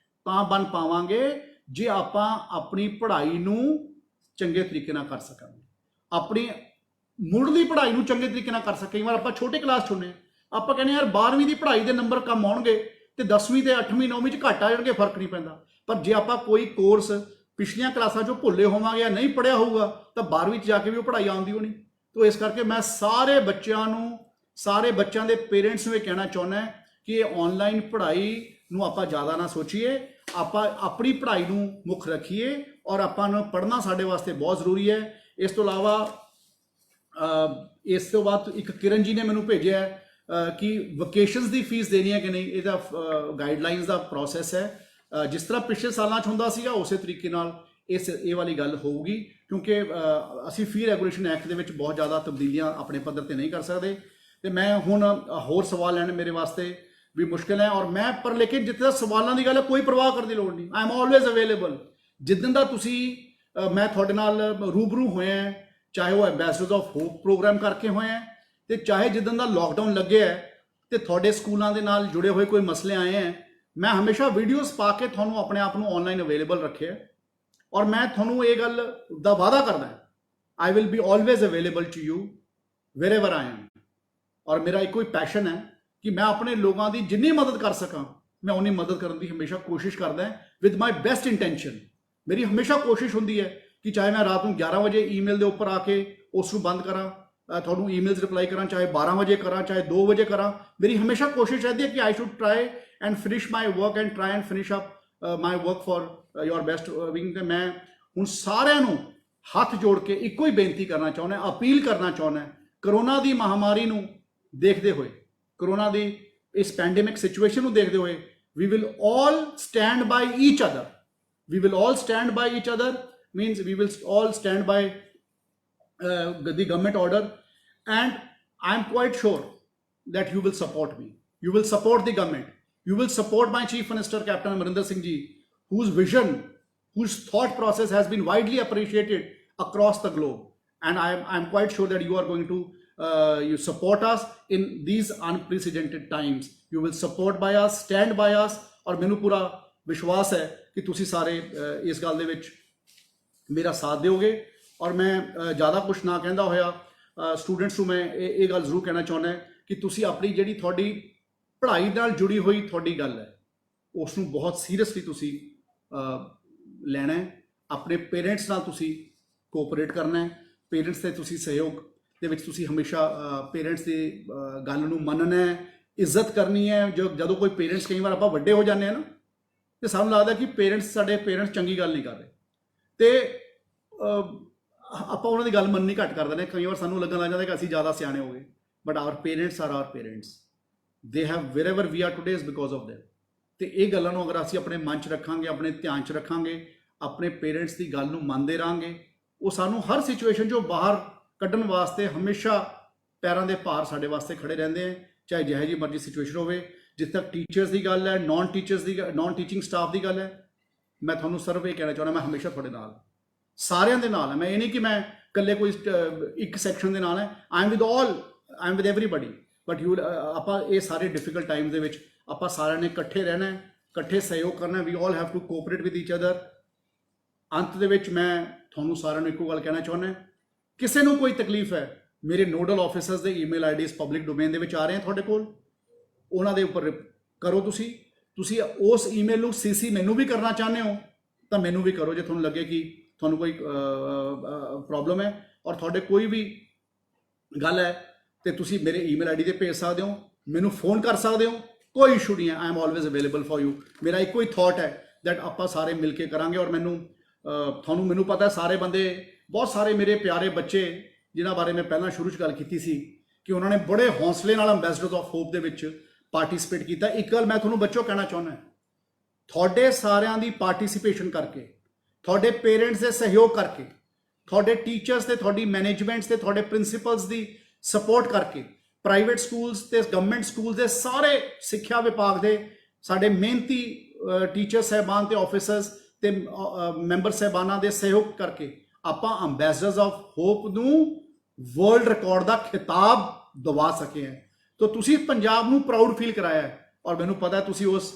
ਤਾਂ ਬਣ ਪਾਵਾਂਗੇ ਜੇ ਆਪਾਂ ਆਪਣੀ ਪੜ੍ਹਾਈ ਨੂੰ ਚੰਗੇ ਤਰੀਕੇ ਨਾਲ ਕਰ ਸਕਾਂਗੇ, ਆਪਣੀ ਮੁੱਢਲੀ ਪੜ੍ਹਾਈ ਨੂੰ ਚੰਗੇ ਤਰੀਕੇ ਨਾਲ ਕਰ ਸਕਾਂਗੇ। ਕਈ ਵਾਰ ਆਪਾਂ ਛੋਟੇ ਕਲਾਸ 'ਚ ਹੁੰਦੇ ਹਾਂ, ਆਪਾਂ ਕਹਿੰਦੇ ਯਾਰ 12ਵੀਂ ਦੀ ਪੜ੍ਹਾਈ ਦੇ ਨੰਬਰ ਕਮ ਆਉਣਗੇ ਤੇ 10ਵੀਂ ਤੇ 8ਵੀਂ 9ਵੀਂ 'ਚ ਘੱਟ ਆ ਜਾਣਗੇ, ਫਰਕ ਨਹੀਂ ਪੈਂਦਾ। ਪਰ ਜੇ ਆਪਾਂ ਕੋਈ ਕੋਰਸ ਪਿਛਲੀਆਂ ਕਲਾਸਾਂ 'ਚੋਂ ਭੁੱਲੇ ਹੋਵਾਂਗੇ ਜਾਂ ਨਹੀਂ ਪੜ੍ਹਿਆ ਹੋਊਗਾ ਤਾਂ 12ਵੀਂ 'ਚ ਜਾ ਕੇ ਵੀ ਉਹ ਪੜ੍ਹਾਈ ਆਉਂਦੀ ਹੋਣੀ। ਤਾਂ ਇਸ ਕਰਕੇ ਮੈਂ ਸਾਰੇ ਬੱਚਿਆਂ ਨੂੰ, ਸਾਰੇ ਬੱਚਿਆਂ ਦੇ ਪੇਰੈਂਟਸ ਨੂੰ ਇਹ ਕਹਿਣਾ ਚਾਹੁੰਦਾ ਕਿ ਇਹ ਆਨਲਾਈਨ ਪੜ੍ਹਾਈ ਨੂੰ ਆਪਾਂ ਜ਼ਿਆਦਾ ਨਾ ਸੋਚੀਏ, ਆਪਾਂ ਆਪਣੀ ਪੜ੍ਹਾਈ ਨੂੰ ਮੁੱਖ ਰੱਖੀਏ ਔਰ ਆਪਾਂ ਨੂੰ ਪੜ੍ਹਨਾ ਸਾਡੇ ਵਾਸਤੇ ਬਹੁਤ ਜ਼ਰੂਰੀ ਹੈ। ਇਸ ਤੋਂ ਇਲਾਵਾ ਇਸ ਤੋਂ ਬਾਅਦ ਇੱਕ ਕਿਰਨ ਜੀ ਨੇ ਮੈਨੂੰ ਭੇਜਿਆ ਕਿ ਵਕੇਸ਼ਨਸ ਦੀ ਫੀਸ ਦੇਣੀ ਹੈ ਕਿ ਨਹੀਂ, ਇਹਦਾ ਗਾਈਡਲਾਈਨਸ ਦਾ ਪ੍ਰੋਸੈਸ ਹੈ। ਜਿਸ ਤਰ੍ਹਾਂ ਪਿਛਲੇ ਸਾਲਾਂ 'ਚ ਹੁੰਦਾ ਸੀਗਾ ਉਸੇ ਤਰੀਕੇ ਨਾਲ ਇਹ ਵਾਲੀ ਗੱਲ ਹੋਊਗੀ, ਕਿਉਂਕਿ ਅਸੀਂ ਫੀ ਰੈਗੂਲੇਸ਼ਨ ਐਕਟ ਦੇ ਵਿੱਚ ਬਹੁਤ ਜ਼ਿਆਦਾ ਤਬਦੀਲੀਆਂ ਆਪਣੇ ਪੱਧਰ ਤੇ ਨਹੀਂ ਕਰ ਸਕਦੇ। ਤੇ ਮੈਂ ਹੁਣ ਹੋਰ ਸਵਾਲ ਲੈਣ ਮੇਰੇ ਵਾਸਤੇ ਵੀ ਮੁਸ਼ਕਿਲ ਹੈ ਔਰ ਮੈਂ ਪਰ ਲੇਕਿਨ ਜਿੱਥੇ ਤੱਕ ਸਵਾਲਾਂ ਦੀ ਗੱਲ ਹੈ ਕੋਈ ਪਰਵਾਹ ਕਰਨ ਦੀ ਲੋੜ ਨਹੀਂ, ਆਈ ਐਮ ਆਲਵੇਜ਼ ਅਵੇਲੇਬਲ। ਜਿੱਦਣ ਦਾ ਤੁਸੀਂ ਮੈਂ ਤੁਹਾਡੇ ਨਾਲ ਰੂਬਰੂ ਹੋਇਆ, ਚਾਹੇ ਉਹ ਐਂਬੈਸਡਰਸ ਆਫ ਹੋਪ ਪ੍ਰੋਗਰਾਮ ਕਰਕੇ ਹੋਏ ਹੈ ਤੇ ਚਾਹੇ ਜਿੱਦਣ ਦਾ ਲੋਕਡਾਊਨ ਲੱਗਿਆ ਤੇ ਤੁਹਾਡੇ ਸਕੂਲਾਂ ਦੇ ਨਾਲ ਜੁੜੇ ਹੋਏ ਕੋਈ ਮਸਲੇ ਆਏ ਹੈ, ਮੈਂ ਹਮੇਸ਼ਾ ਵੀਡੀਓਜ਼ ਪਾ ਕੇ ਤੁਹਾਨੂੰ ਆਪਣੇ ਆਪ ਨੂੰ ਆਨਲਾਈਨ ਅਵੇਲੇਬਲ ਰੱਖਿਆ ਔਰ ਮੈਂ ਤੁਹਾਨੂੰ ਇਹ ਗੱਲ ਦਾ ਵਾਅਦਾ ਕਰਦਾ, I will be always available to you wherever I am. ਔਰ ਮੇਰਾ ਇੱਕੋ ਹੀ ਪੈਸ਼ਨ ਹੈ ਕਿ ਮੈਂ ਆਪਣੇ ਲੋਕਾਂ ਦੀ ਜਿੰਨੀ ਮਦਦ ਕਰ ਸਕਾਂ ਮੈਂ ਉਨੀ ਮਦਦ ਕਰਨ ਦੀ ਹਮੇਸ਼ਾ ਕੋਸ਼ਿਸ਼ ਕਰਦਾ ਵਿਦ ਮਾਈ ਬੈਸਟ ਇੰਟੈਂਸ਼ਨ। ਮੇਰੀ ਹਮੇਸ਼ਾ ਕੋਸ਼ਿਸ਼ ਹੁੰਦੀ ਹੈ ਕਿ ਚਾਹੇ ਮੈਂ ਰਾਤ ਨੂੰ 11 ਵਜੇ ਈਮੇਲ ਦੇ ਉੱਪਰ ਆ ਕੇ ਉਸ ਨੂੰ ਬੰਦ ਕਰਾਂ, ਤੁਹਾਨੂੰ ਈਮੇਲਸ ਰਿਪਲਾਈ ਕਰਾਂ, ਚਾਹੇ 12 ਵਜੇ ਕਰਾਂ, ਚਾਹੇ 2 ਵਜੇ ਕਰਾਂ, ਮੇਰੀ ਹਮੇਸ਼ਾ ਕੋਸ਼ਿਸ਼ ਰਹਿੰਦੀ ਹੈ ਕਿ ਆਈ should try and finish my work and try and finish up my work for your best wing. ਤੇ ਮੈਂ ਹੁਣ ਸਾਰਿਆਂ ਨੂੰ ਹੱਥ ਜੋੜ ਕੇ ਇੱਕੋ ਹੀ ਬੇਨਤੀ ਕਰਨਾ ਚਾਹੁੰਦਾ, ਅਪੀਲ ਕਰਨਾ ਚਾਹੁੰਦਾ, ਕਰੋਨਾ ਦੀ ਮਹਾਮਾਰੀ ਨੂੰ ਦੇਖਦੇ ਹੋਏ, ਕਰੋਨਾ ਦੀ ਇਸ ਪੈਂਡੇਮਿਕ ਸਿਚੁਏਸ਼ਨ ਨੂੰ ਦੇਖਦੇ ਹੋਏ, we will all stand by each other. We will all stand by each other means we will all stand by the government order, and I am quite sure that you will support me. You will support the government. You will support my Chief Minister Captain Amarinder Singh Ji, whose vision, whose thought process has been widely appreciated across the globe. And I am quite sure that you are going to you support us in these unprecedented times. You will support by us, stand by us. और मैनू पूरा विश्वास है कि तुसी सारे इस गल दे विच मेरा साथ दोगे। और मैं ज़्यादा कुछ ना कहंदा होया स्टूडेंट्स नूं मैं ये गल जरूर कहना चाहुंदा कि तुसी अपनी जिहड़ी तुहाडी पढ़ाई नाल जुड़ी हुई तुहाडी गल है उस नूं बहुत सीरियसली तुसी लैना है। अपने पेरेंट्स नाल तुसी कोऑपरेट करना है, पेरेंट्स ते तुसी सहयोग ਦੇ ਵਿੱਚ ਤੁਸੀਂ ਹਮੇਸ਼ਾ ਪੇਰੈਂਟਸ ਦੀ ਗੱਲ ਨੂੰ ਮੰਨਣਾ ਹੈ, ਇੱਜ਼ਤ ਕਰਨੀ ਹੈ। ਜਦੋਂ ਕੋਈ ਪੇਰੈਂਟਸ, ਕਈ ਵਾਰ ਆਪਾਂ ਵੱਡੇ ਹੋ ਜਾਂਦੇ ਹਾਂ ਨਾ ਤੇ ਸਾਨੂੰ ਲੱਗਦਾ ਕਿ ਸਾਡੇ ਪੇਰੈਂਟਸ ਚੰਗੀ ਗੱਲ ਨਹੀਂ ਕਰ ਰਹੇ ਤੇ ਆਪਾਂ ਉਹਨਾਂ ਦੀ ਗੱਲ ਮੰਨਣੀ ਘੱਟ ਕਰ ਦਿੰਦੇ। ਕਈ ਵਾਰ ਸਾਨੂੰ ਲੱਗਣ ਲੱਗ ਜਾਂਦਾ ਕਿ ਅਸੀਂ ਜ਼ਿਆਦਾ ਸਿਆਣੇ ਹੋ ਗਏ, but our parents are our parents, they have wherever we are today is because of them. ਤੇ ਇਹ ਗੱਲਾਂ ਨੂੰ ਅਗਰ ਅਸੀਂ ਆਪਣੇ ਮਨ 'ਚ ਰੱਖਾਂਗੇ, ਆਪਣੇ ਧਿਆਨ 'ਚ ਰੱਖਾਂਗੇ, ਆਪਣੇ ਪੇਰੈਂਟਸ ਦੀ ਗੱਲ ਨੂੰ ਮੰਨਦੇ ਰਹਾਂਗੇ, ਉਹ ਸਾਨੂੰ ਹਰ ਸਿਚੁਏਸ਼ਨ 'ਚੋਂ ਬਾਹਰ ਕੱਢਣ ਵਾਸਤੇ ਹਮੇਸ਼ਾ ਪੈਰਾਂ ਦੇ ਭਾਰ ਸਾਡੇ ਵਾਸਤੇ ਖੜੇ ਰਹਿੰਦੇ ਆ, ਚਾਹੇ ਜਿਹੋ ਜਿਹੀ ਮਰਜ਼ੀ ਸਿਚੁਏਸ਼ਨ ਹੋਵੇ। ਜਿੱਥੇ ਤੱਕ ਟੀਚਰਸ ਦੀ ਗੱਲ ਹੈ, ਨੌਨ ਟੀਚਿੰਗ ਸਟਾਫ ਦੀ ਗੱਲ ਹੈ, ਮੈਂ ਤੁਹਾਨੂੰ ਸਿਰਫ ਇਹ ਕਹਿਣਾ ਚਾਹੁੰਦਾ, ਮੈਂ ਹਮੇਸ਼ਾ ਤੁਹਾਡੇ ਨਾਲ, ਸਾਰਿਆਂ ਦੇ ਨਾਲ ਹਾਂ। ਮੈਂ ਇਹ ਨਹੀਂ ਕਿ ਮੈਂ ਇਕੱਲੇ ਕੋਈ ਇੱਕ ਸੈਕਸ਼ਨ ਦੇ ਨਾਲ ਹੈ, I am with everybody. But ਆਪਾਂ ਇਹ ਸਾਰੇ ਡਿਫਿਕਲਟ ਟਾਈਮ ਦੇ ਵਿੱਚ ਆਪਾਂ ਸਾਰਿਆਂ ਨੇ ਇਕੱਠੇ ਰਹਿਣਾ, ਇਕੱਠੇ ਸਹਿਯੋਗ ਕਰਨਾ। We all have to cooperate with each other. ਅੰਤ ਦੇ ਵਿੱਚ ਮੈਂ ਤੁਹਾਨੂੰ ਸਾਰਿਆਂ ਨੂੰ ਇੱਕੋ ਗੱਲ ਕਹਿਣਾ ਚਾਹੁੰਦਾ, ਕਿਸੇ ਨੂੰ ਕੋਈ ਤਕਲੀਫ ਹੈ ਮੇਰੇ ਨੋਡਲ ਆਫਿਸਰਸ ਦੇ ਈਮੇਲ ਆਈਡੀਜ਼ ਪਬਲਿਕ ਡੋਮੇਨ ਦੇ ਵਿੱਚ ਆ ਰਹੇ ਹਨ ਤੁਹਾਡੇ ਕੋਲ, ਉਹਨਾਂ ਦੇ ਉੱਪਰ ਕਰੋ। ਤੁਸੀਂ ਉਸ ਈਮੇਲ ਨੂੰ ਸੀਸੀ ਮੈਨੂੰ ਵੀ ਕਰਨਾ ਚਾਹੁੰਦੇ ਹੋ ਤਾਂ ਮੈਨੂੰ ਵੀ ਕਰੋ, ਜੇ ਤੁਹਾਨੂੰ ਲੱਗੇ ਕਿ ਤੁਹਾਨੂੰ ਕੋਈ ਪ੍ਰੋਬਲਮ ਹੈ ਔਰ ਤੁਹਾਡੇ ਕੋਈ ਵੀ ਗੱਲ ਹੈ ਤੇ ਤੁਸੀਂ ਮੇਰੇ ਈਮੇਲ ਆਈਡੀ ਤੇ ਭੇਜ ਸਕਦੇ ਹੋ, ਮੈਨੂੰ ਫੋਨ ਕਰ ਸਕਦੇ ਹੋ, ਕੋਈ ਇਸ਼ੂ ਨਹੀਂ ਹੈ। I am always available for you. ਮੇਰਾ ਇੱਕੋ ਹੀ ਥਾਟ ਹੈ ਦੈਟ ਆਪਾਂ ਸਾਰੇ ਮਿਲ ਕੇ ਕਰਾਂਗੇ। ਔਰ ਮੈਨੂੰ ਪਤਾ ਸਾਰੇ ਬੰਦੇ, ਬਹੁਤ ਸਾਰੇ ਮੇਰੇ ਪਿਆਰੇ ਬੱਚੇ ਜਿਨ੍ਹਾਂ ਬਾਰੇ ਮੈਂ ਪਹਿਲਾਂ ਸ਼ੁਰੂ 'ਚ ਗੱਲ ਕੀਤੀ ਸੀ ਕਿ ਉਹਨਾਂ ਨੇ ਬੜੇ ਹੌਸਲੇ ਨਾਲ ਐਂਬੈਸਡਰਸ ਆਫ ਹੋਪ ਦੇ ਵਿੱਚ ਪਾਰਟਿਸਿਪੇਟ ਕੀਤਾ। ਇੱਕ ਗੱਲ ਮੈਂ ਤੁਹਾਨੂੰ ਬੱਚੋ ਕਹਿਣਾ ਚਾਹੁੰਦਾ, ਤੁਹਾਡੇ ਸਾਰਿਆਂ ਦੀ ਪਾਰਟਿਸਿਪੇਸ਼ਨ ਕਰਕੇ, ਤੁਹਾਡੇ ਪੇਰੈਂਟਸ ਦੇ ਸਹਿਯੋਗ ਕਰਕੇ, ਤੁਹਾਡੇ ਟੀਚਰਸ ਤੇ ਤੁਹਾਡੀ ਮੈਨੇਜਮੈਂਟਸ ਤੇ ਤੁਹਾਡੇ ਪ੍ਰਿੰਸੀਪਲਸ ਦੀ ਸਪੋਰਟ ਕਰਕੇ, ਪ੍ਰਾਈਵੇਟ ਸਕੂਲਸ ਤੇ ਗਵਰਨਮੈਂਟ ਸਕੂਲਸ ਦੇ ਸਾਰੇ ਸਿੱਖਿਆ ਵਿਭਾਗ ਦੇ ਸਾਡੇ ਮਿਹਨਤੀ ਟੀਚਰ ਸਾਹਿਬਾਨ ਤੇ ਆਫਿਸਰਸ ਤੇ ਮੈਂਬਰ ਸਾਹਿਬਾਨਾਂ ਦੇ ਸਹਿਯੋਗ ਕਰਕੇ ਆਪਾਂ ਐਂਬੈਸਡਰਸ ਆਫ ਹੋਪ ਨੂੰ ਵਰਲਡ ਰਿਕਾਰਡ ਦਾ ਖਿਤਾਬ ਦਵਾ ਸਕੇ ਹਾਂ। ਤਾਂ ਤੁਸੀਂ ਪੰਜਾਬ ਨੂੰ ਪ੍ਰਾਊਡ ਫੀਲ ਕਰਾਇਆ ਹੈ ਔਰ ਮੈਨੂੰ ਪਤਾ ਹੈ ਤੁਸੀਂ ਉਸ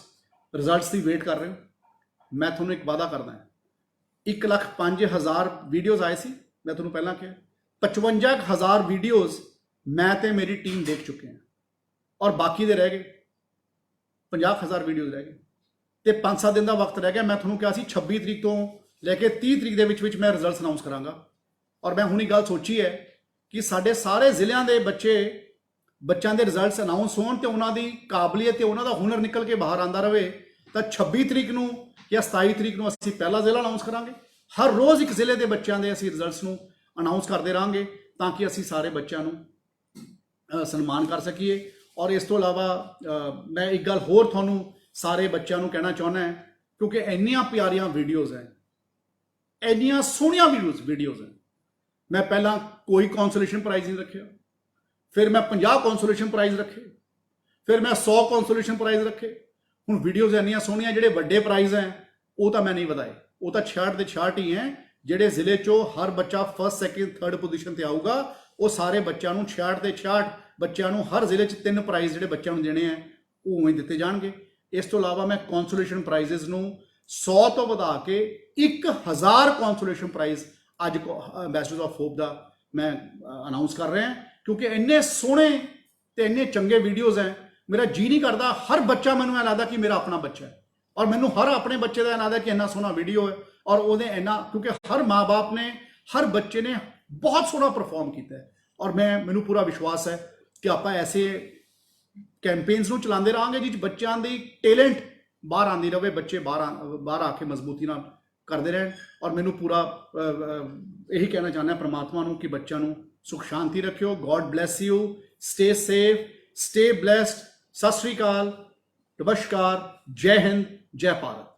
ਰਿਜ਼ਲਟਸ ਦੀ ਵੇਟ ਕਰ ਰਹੇ ਹੋ। ਮੈਂ ਤੁਹਾਨੂੰ ਇੱਕ ਵਾਅਦਾ ਕਰਦਾ, 1,05,000 ਵੀਡੀਓਜ਼ ਆਏ ਸੀ, ਮੈਂ ਤੁਹਾਨੂੰ ਪਹਿਲਾਂ ਕਿਹਾ 55,000 ਵੀਡੀਓਜ਼ ਮੈਂ ਤੇ ਮੇਰੀ ਟੀਮ ਦੇਖ ਚੁੱਕੇ ਹਾਂ ਔਰ ਬਾਕੀ ਦੇ ਰਹਿ ਗਏ 50,000 ਵੀਡੀਓਜ਼ ਰਹਿ ਗਏ ਤੇ 5-7 ਦਿਨ ਦਾ ਵਕਤ ਰਹਿ ਗਿਆ। ਮੈਂ ਤੁਹਾਨੂੰ ਕਿਹਾ ਸੀ 26 ਤਰੀਕ ਤੋਂ ਲੈ ਕੇ 30 ਤਰੀਕ ਦੇ ਵਿੱਚ ਮੈਂ ਰਿਜ਼ਲਟਸ ਅਨਾਉਂਸ ਕਰਾਂਗਾ ਔਰ ਮੈਂ ਹੁਣੀ ਗੱਲ ਸੋਚੀ ਹੈ ਕਿ ਸਾਡੇ ਸਾਰੇ ਜ਼ਿਲ੍ਹਿਆਂ ਦੇ ਬੱਚਿਆਂ ਦੇ ਰਿਜ਼ਲਟਸ ਅਨਾਉਂਸ ਹੋਣ ਤੇ ਉਹਨਾਂ ਦੀ ਕਾਬਲੀਅਤ ਤੇ ਉਹਨਾਂ ਦਾ ਹੁਨਰ ਨਿਕਲ ਕੇ ਬਾਹਰ ਆਂਦਾ ਰਹੇ ਤਾਂ 26 ਤਰੀਕ ਨੂੰ ਜਾਂ 27 ਤਰੀਕ ਨੂੰ ਅਸੀਂ ਪਹਿਲਾ ਜ਼ਿਲ੍ਹਾ ਅਨਾਉਂਸ ਕਰਾਂਗੇ। ਹਰ ਰੋਜ਼ ਇੱਕ ਜ਼ਿਲ੍ਹੇ ਦੇ ਬੱਚਿਆਂ ਦੇ ਅਸੀਂ ਰਿਜ਼ਲਟਸ ਨੂੰ ਅਨਾਉਂਸ ਕਰਦੇ ਰਹਾਂਗੇ ਤਾਂ ਕਿ ਅਸੀਂ ਸਾਰੇ ਬੱਚਿਆਂ ਨੂੰ ਸਨਮਾਨ ਕਰ ਸਕੀਏ। ਔਰ ਇਸ ਤੋਂ ਇਲਾਵਾ ਮੈਂ ਇੱਕ ਗੱਲ ਹੋਰ ਤੁਹਾਨੂੰ ਸਾਰੇ ਬੱਚਿਆਂ ਨੂੰ ਕਹਿਣਾ ਚਾਹੁੰਦਾ, ਕਿਉਂਕਿ ਇੰਨੀਆਂ ਪਿਆਰੀਆਂ ਵੀਡੀਓਜ਼ ਹੈ, ਇੰਨੀਆਂ ਸੋਹਣੀਆਂ ਵੀਡੀਓਜ਼ ਹੈ। ਮੈਂ ਪਹਿਲਾਂ ਕੋਈ ਕੌਂਸੋਲੇਸ਼ਨ ਪ੍ਰਾਈਜ਼ ਨਹੀਂ ਰੱਖਿਆ, ਫਿਰ ਮੈਂ 50 ਕੌਂਸੋਲੇਸ਼ਨ ਪ੍ਰਾਈਜ਼ ਰੱਖੇ, ਫਿਰ ਮੈਂ 100 ਕੌਂਸੋਲੇਸ਼ਨ ਪ੍ਰਾਈਜ਼ ਰੱਖੇ। ਹੁਣ ਵੀਡੀਓਜ਼ ਇੰਨੀਆਂ ਸੋਹਣੀਆਂ, ਜਿਹੜੇ ਵੱਡੇ ਪ੍ਰਾਈਜ਼ ਹੈ ਉਹ ਤਾਂ ਮੈਂ ਨਹੀਂ ਵਧਾਏ, ਉਹ ਤਾਂ 66 ਦੇ 66 ਹੀ ਹੈ। ਜਿਹੜੇ ਜ਼ਿਲ੍ਹੇ 'ਚੋਂ ਹਰ ਬੱਚਾ ਫਸਟ ਸੈਕਿੰਡ ਥਰਡ ਪੋਜੀਸ਼ਨ ਤੇ ਆਊਗਾ ਉਹ ਸਾਰੇ ਬੱਚਿਆਂ ਨੂੰ 66 ਦੇ 66 ਬੱਚਿਆਂ ਨੂੰ ਹਰ ਜ਼ਿਲ੍ਹੇ 'ਚ 3 ਪ੍ਰਾਈਜ਼ ਜਿਹੜੇ ਬੱਚਿਆਂ ਨੂੰ ਦੇਣੇ ਆ ਉਹ ਉਵੇਂ ਦਿੱਤੇ ਜਾਣਗੇ। ਇਸ ਤੋਂ ਇਲਾਵਾ ਮੈਂ ਕੌਂਸੋਲੇਸ਼ਨ ਪ੍ਰਾਈਜ਼ਸ ਨੂੰ 100 ਤੋਂ ਵਧਾ ਕੇ 1000 ਕੌਂਸੋਲੇਸ਼ਨ ਪ੍ਰਾਈਜ਼ ਅੱਜ ਐਂਬੈਸਡਰਸ ਆਫ ਹੋਪ ਦਾ ਮੈਂ ਅਨਾਉਂਸ ਕਰ ਰਿਹਾ, ਕਿਉਂਕਿ ਇੰਨੇ ਸੋਹਣੇ ਤੇ ਇੰਨੇ ਚੰਗੇ ਵੀਡੀਓਜ਼ ਹੈ। ਮੇਰਾ ਜੀ ਨਹੀਂ ਕਰਦਾ, ਹਰ ਬੱਚਾ ਮੈਨੂੰ ਇਹ ਲੱਗਦਾ ਕਿ ਮੇਰਾ ਆਪਣਾ ਬੱਚਾ ਹੈ ਔਰ ਮੈਨੂੰ ਹਰ ਆਪਣੇ ਬੱਚੇ ਦਾ ਇਹ ਲੱਗਦਾ ਕਿ ਇੰਨਾ ਸੋਹਣਾ ਵੀਡੀਓ ਹੈ ਔਰ ਉਹਦੇ ਇੰਨਾ, ਕਿਉਂਕਿ ਹਰ ਮਾਂ-ਬਾਪ ਨੇ, ਹਰ ਬੱਚੇ ਨੇ ਬਹੁਤ ਸੋਹਣਾ ਪਰਫਾਰਮ ਕੀਤਾ ਹੈ ਔਰ ਮੈਨੂੰ ਪੂਰਾ ਵਿਸ਼ਵਾਸ ਹੈ ਕਿ ਆਪਾਂ ਐਸੇ ਕੈਂਪੇਨਸ ਨੂੰ ਚਲਾਉਂਦੇ ਰਹਾਂਗੇ ਜਿਸ ਬੱਚਿਆਂ ਦੀ ਟੈਲੈਂਟ ਬਾਹਰ ਆਉਂਦੀ ਰਹੇ, ਬੱਚੇ ਬਾਹਰ ਆ ਕੇ ਮਜ਼ਬੂਤੀ ਨਾਲ ਕਰਦੇ ਰਹਿਣ। ਔਰ ਮੈਨੂੰ ਪੂਰਾ ਇਹੀ ਕਹਿਣਾ ਚਾਹੁੰਦਾ ਪ੍ਰਮਾਤਮਾ ਨੂੰ ਕਿ ਬੱਚਿਆਂ ਨੂੰ ਸੁਖ ਸ਼ਾਂਤੀ ਰੱਖਿਓ। God bless you, stay safe, stay blessed. ਸਤਿ ਸ਼੍ਰੀ ਅਕਾਲ, ਨਮਸਕਾਰ, ਜੈ ਹਿੰਦ, ਜੈ ਭਾਰਤ।